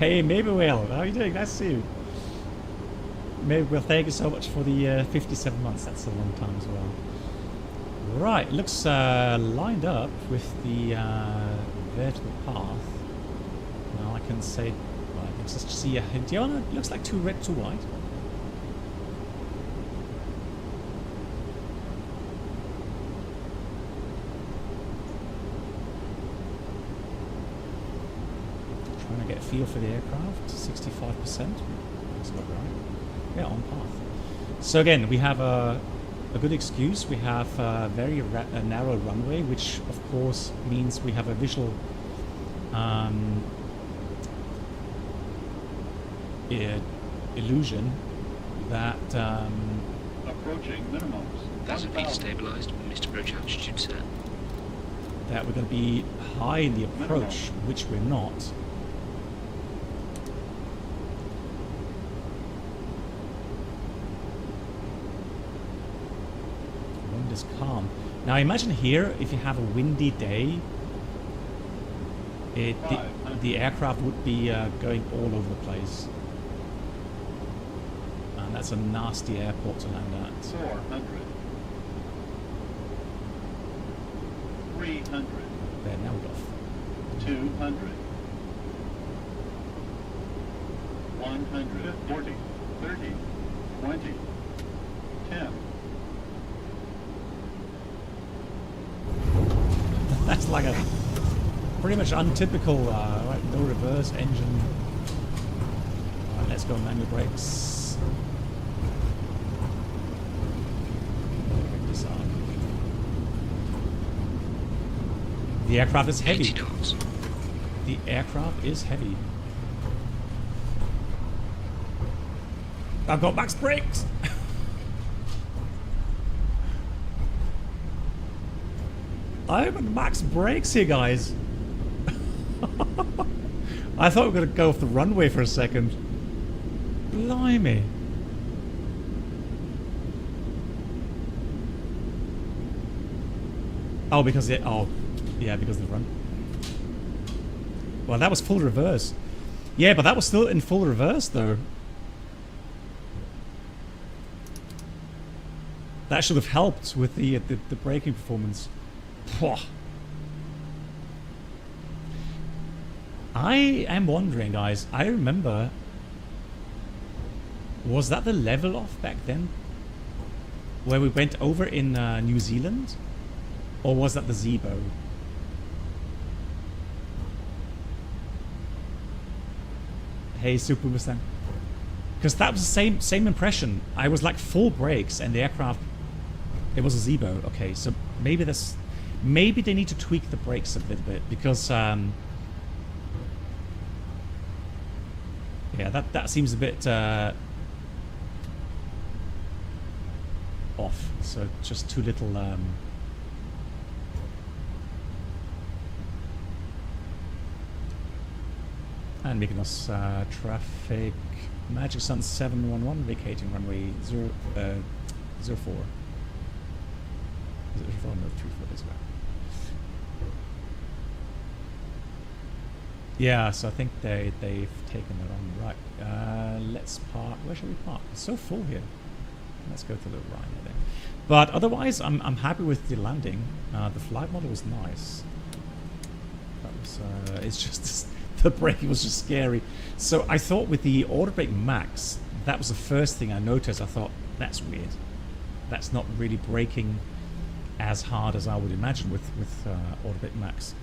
Hey, Mablewell, how are you doing? Nice to see you. Mablewell, thank you so much for the 57 months. That's a long time as well. Right, looks lined up with the vertical path. Now I can say, well, I can just see a hint. Yeah, no, it looks like too red, too white. Trying to get a feel for the aircraft. 65%. That's about right. Yeah, on path. So again, we have a good excuse. We have a very narrow runway, which of course means we have a visual illusion that approaching minimums. That's a feet stabilized, Mr. Approach altitude set. that we're going to be high in the approach, which we're not. Wind is calm. Now imagine here, if you have a windy day, the aircraft would be going all over the place. And that's a nasty airport to land at. 400. 300. There, now we're off. 200. 100. 40. 30. 20. 10. That's like a pretty much untypical, right, no reverse engine. Alright, let's go manual brakes. Break this up. The aircraft is heavy. 80 knots. The aircraft is heavy. I've got max brakes! I've got max brakes here, guys. I thought we were going to go off the runway for a second. Blimey. Oh, because it... Oh, yeah, because of the run. Well, that was full reverse. Yeah, but that was still in full reverse, though. That should have helped with the braking performance. Pwah. I am wondering, guys. I remember... Was that the LevelUp back then? Where we went over in New Zealand? Or was that the Zebo? Hey, Super Mustang. Because that was the same impression. I was like full brakes and the aircraft... It was a Zebo. Okay, so maybe this... Maybe they need to tweak the brakes a little bit because... yeah, that seems a bit... off. So just too little... And Mykonos traffic, Magic Sun 711 vacating runway 04. 04, no, 34 days ago. Yeah, so I think they've taken it on. Right, let's park. Where should we park? It's so full here. Let's go to the right then. But otherwise, I'm happy with the landing. The flight model was nice. That was it's just the braking was just scary. So I thought with the auto brake max, that was the first thing I noticed. I thought that's weird. That's not really braking as hard as I would imagine with auto brake max.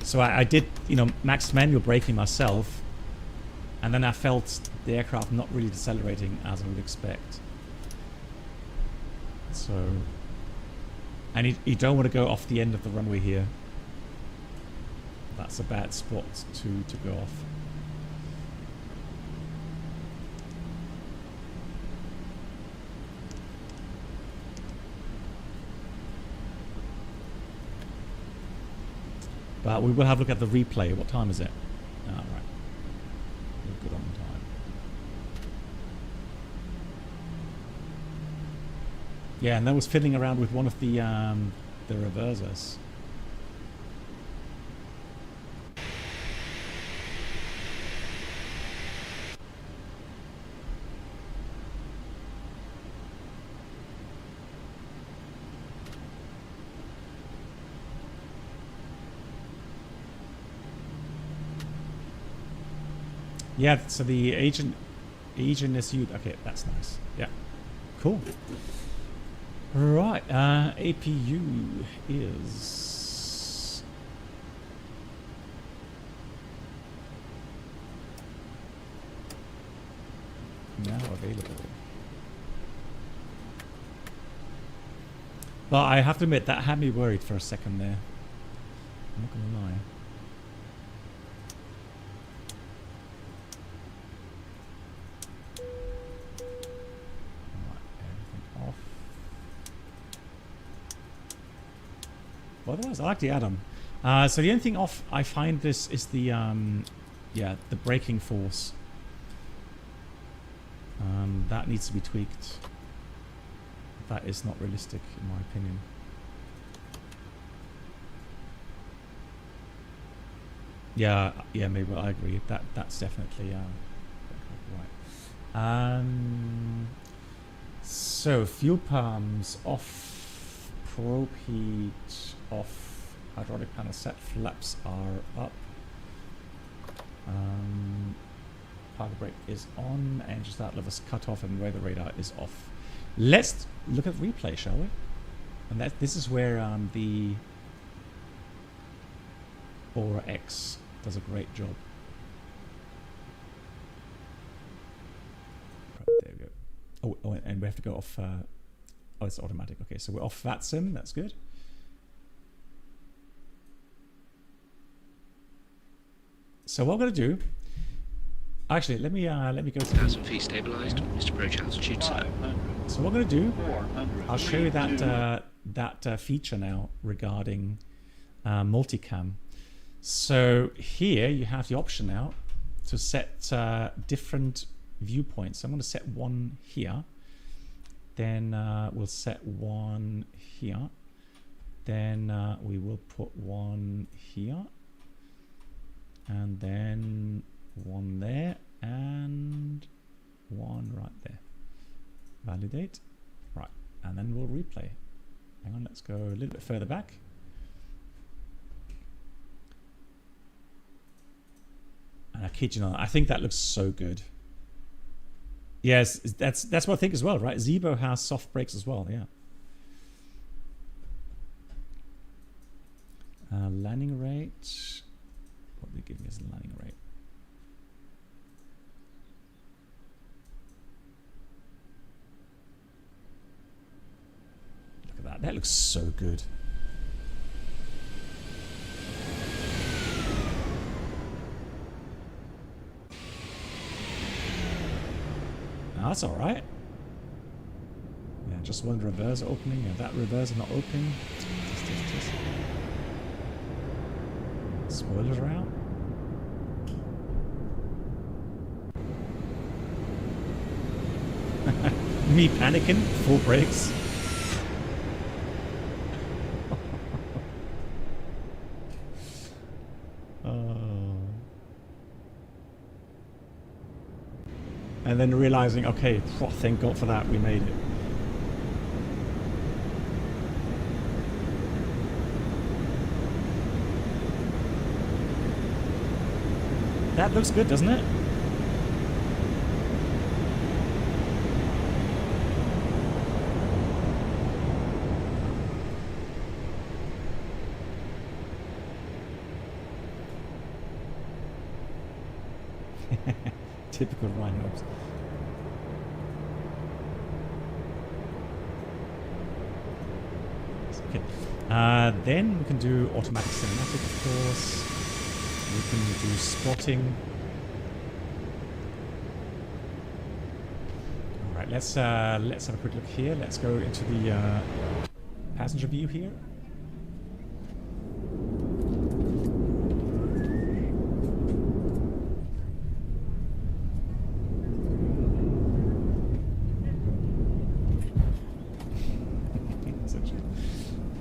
So I did, you know, max manual braking myself, and then I felt the aircraft not really decelerating as I would expect. So, and you don't want to go off the end of the runway here. That's a bad spot to go off. But we will have a look at the replay. What time is it? All right. We're good on time. Yeah, and that was fiddling around with one of the reversers. Yeah, so the agent is you. Okay, that's nice. Yeah, cool. Right, APU is now available. But I have to admit, that had me worried for a second there. I'm not gonna lie. Off. Well, otherwise, I like the add-on. So the only thing off I find this is the the braking force. That needs to be tweaked. That is not realistic, in my opinion. Yeah, maybe I agree. That's definitely right. So fuel pumps off, probe heat off, hydraulic panel set, flaps are up. Park brake is on, engine start levels cut off, and weather radar is off. Let's look at replay, shall we? And this is where the Aura X does a great job. Right, there we go. Oh, and we have to go off. Oh, it's automatic. Okay, so we're off VATSIM. That's good. So what I'm going to do. Actually, let me go to 1,000 feet stabilized, Mr. Approach altitude, sir. So what I'm going to do, I'll show you that feature now regarding multicam. So here you have the option now to set different viewpoints. So I'm going to set one here. Then we'll set one here. Then we will put one here. And then one there and one right there. Validate. Right. And then we'll replay. Hang on, let's go a little bit further back. And I kid you not, I think that looks so good. Yes, that's what I think as well, right? Zebo has soft brakes as well, yeah. Landing rate. What did they give me as a landing rate? Look at that. That looks so good. No, that's all right. Yeah, just one reverse opening. Yeah, that reverse is not opening. Test. Spoilers are out. Me panicking. Full brakes. And then realizing, okay, thank God for that, we made it. That looks good, doesn't it? Typical rhinos. Okay. Then we can do automatic cinematic, of course. We can do spotting. All right, let's have a quick look here. Let's go into the passenger view here.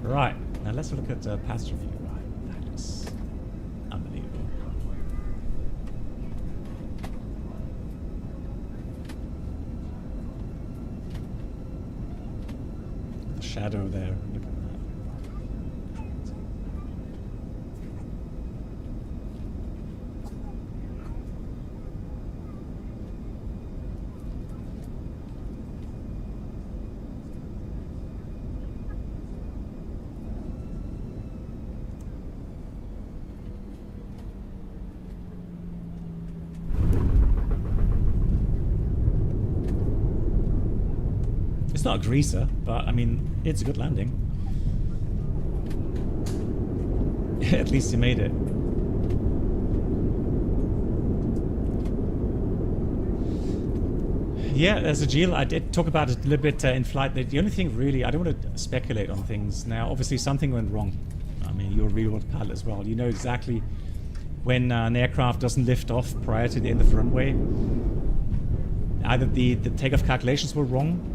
Right, now let's look at passenger view. Right, that looks unbelievable. The shadow there, look at that. not a greaser, but I mean, it's a good landing. At least you made it. Yeah, there's a deal. I did talk about it a little bit in flight. The only thing really, I don't want to speculate on things now. Obviously, something went wrong. I mean, you're a real-world pilot as well. You know exactly when an aircraft doesn't lift off prior to the end of the runway. Either the takeoff calculations were wrong,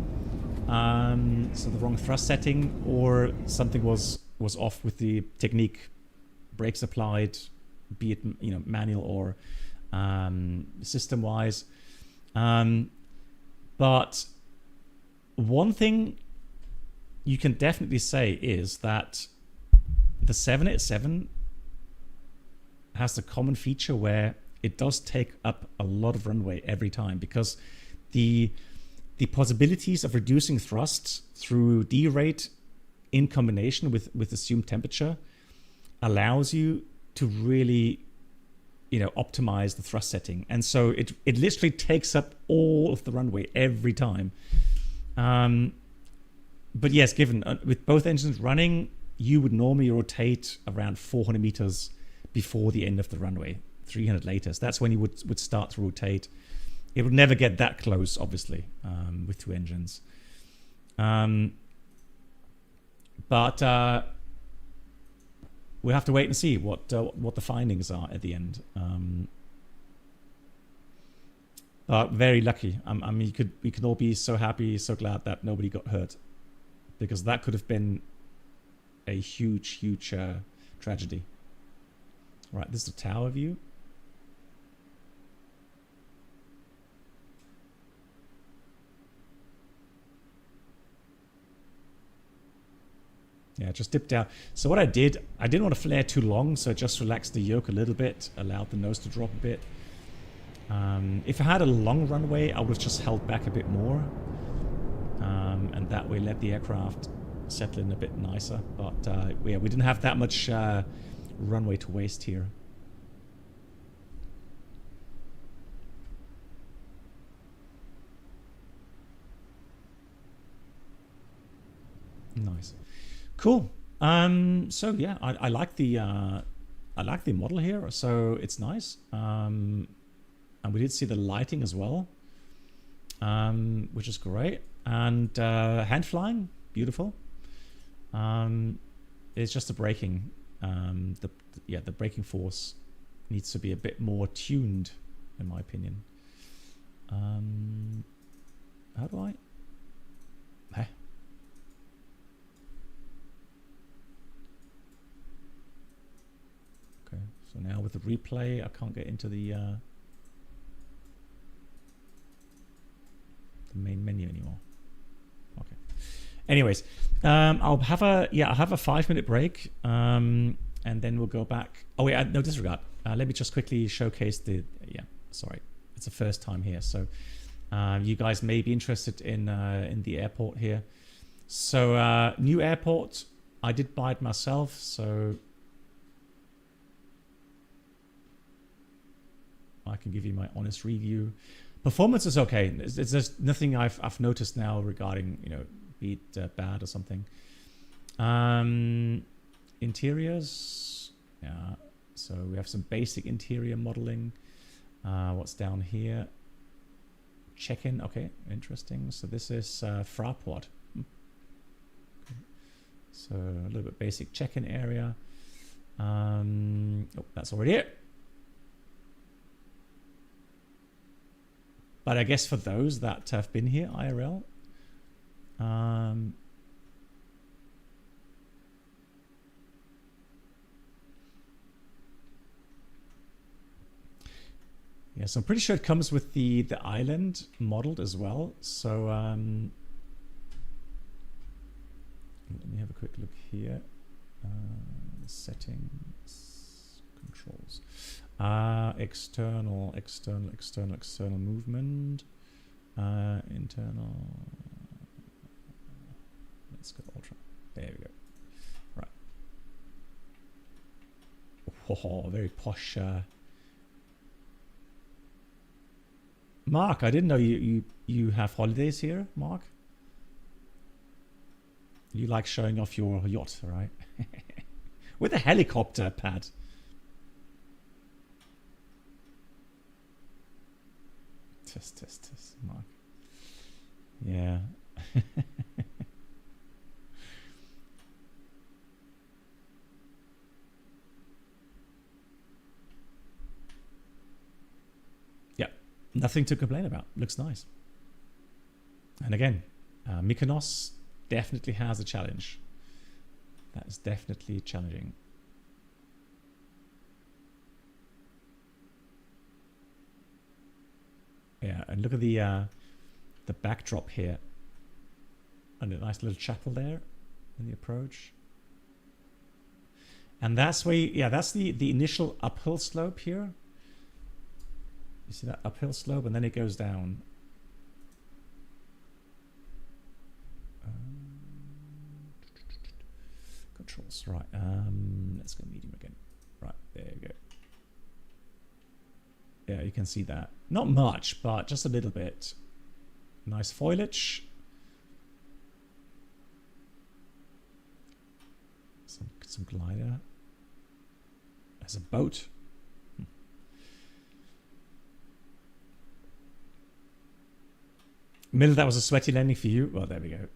so the wrong thrust setting, or something was off with the technique, brakes applied, be it manual or system-wise. But one thing you can definitely say is that the 787 has the common feature where it does take up a lot of runway every time, because the possibilities of reducing thrust through derate in combination with assumed temperature allows you to really optimize the thrust setting. And so it literally takes up all of the runway every time. But yes, given with both engines running, you would normally rotate around 400 meters before the end of the runway, 300 later. So that's when you would start to rotate. It would never get that close, obviously, with two engines. But we'll have to wait and see what the findings are at the end. But very lucky. I mean, we could all be so happy, so glad that nobody got hurt, because that could have been a huge tragedy. Right, this is the tower view. Yeah, just dipped down. So what I didn't want to flare too long, so I just relaxed the yoke a little bit, allowed the nose to drop a bit. If I had a long runway, I would have just held back a bit more. And that way let the aircraft settle in a bit nicer. But yeah, we didn't have that much runway to waste here. Nice. Cool. So yeah, I like the model here. So it's nice. And we did see the lighting as well, which is great. And hand flying, beautiful. It's just the braking. The braking force needs to be a bit more tuned, in my opinion. How do I? Hey. Okay, so now with the replay, I can't get into the main menu anymore. Okay. Anyways, I'll have a 5-minute break, and then we'll go back. Oh wait, no, disregard. Let me just quickly showcase the. Yeah, sorry, it's the first time here, so you guys may be interested in the airport here. So new airport. I did buy it myself, so I can give you my honest review. Performance is okay. There's nothing I've noticed now regarding, be it bad or something. Interiors, yeah. So we have some basic interior modeling. What's down here? Check-in. Okay, interesting. So this is Fraport. Okay. So a little bit basic check-in area. Oh, that's already it. But I guess for those that have been here IRL, yeah, so I'm pretty sure it comes with the island modeled as well. So let me have a quick look here. Settings, controls. External movement. Internal. Let's go ultra. There we go. Right. Oh, very posh. Mark, I didn't know you have holidays here, Mark. You like showing off your yacht, right? With a helicopter pad. Test, Mark. Yeah. Yeah, nothing to complain about. Looks nice. And again, Mykonos definitely has a challenge. That is definitely challenging. Yeah, and look at the backdrop here. And a nice little chapel there in the approach. And that's where, yeah, that's the initial uphill slope here. You see that uphill slope, and then it goes down. Controls, right. Let's go medium again. Right, there you go. Yeah, you can see that. Not much, but just a little bit. Nice foliage. Some glider. There's a boat. Middle, that was a sweaty landing for you. Well, there we go.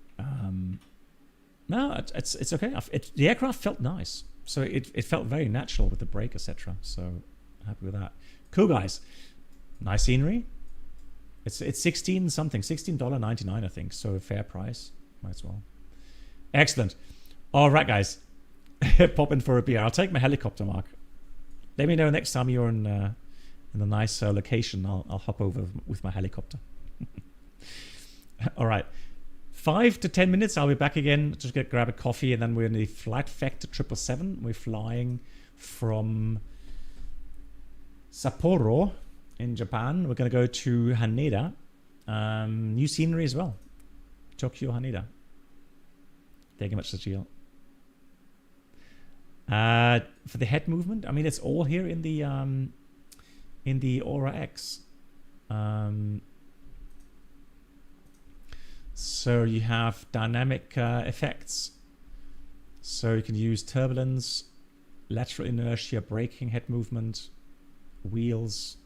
No, it's okay. The aircraft felt nice, so it felt very natural with the brake, etc. So happy with that. Cool, guys. Nice scenery. It's $16.99, I think. So a fair price, might as well. Excellent. All right, guys. Pop in for a beer. I'll take my helicopter, Mark. Let me know next time you're in a nice location. I'll hop over with my helicopter. All right. 5 to 10 minutes. I'll be back again. Just grab a coffee, and then we're in the Flight Factor 777. We're flying from Sapporo in Japan. We're going to go to Haneda. New scenery as well. Tokyo, Haneda. Thank you much, Sajil. For the head movement, I mean, it's all here in the Aura X. So you have dynamic effects. So you can use turbulence, lateral inertia, braking, head movement, wheels,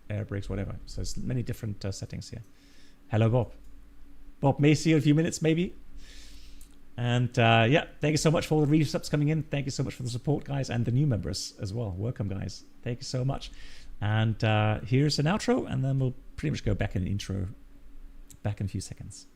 air brakes, whatever. So there's many different settings here. Hello, Bob. Bob, may see you in a few minutes, maybe. And yeah, thank you so much for all the resubs coming in. Thank you so much for the support, guys, and the new members as well. Welcome, guys. Thank you so much. And here's an outro, and then we'll pretty much go back in the intro back in a few seconds.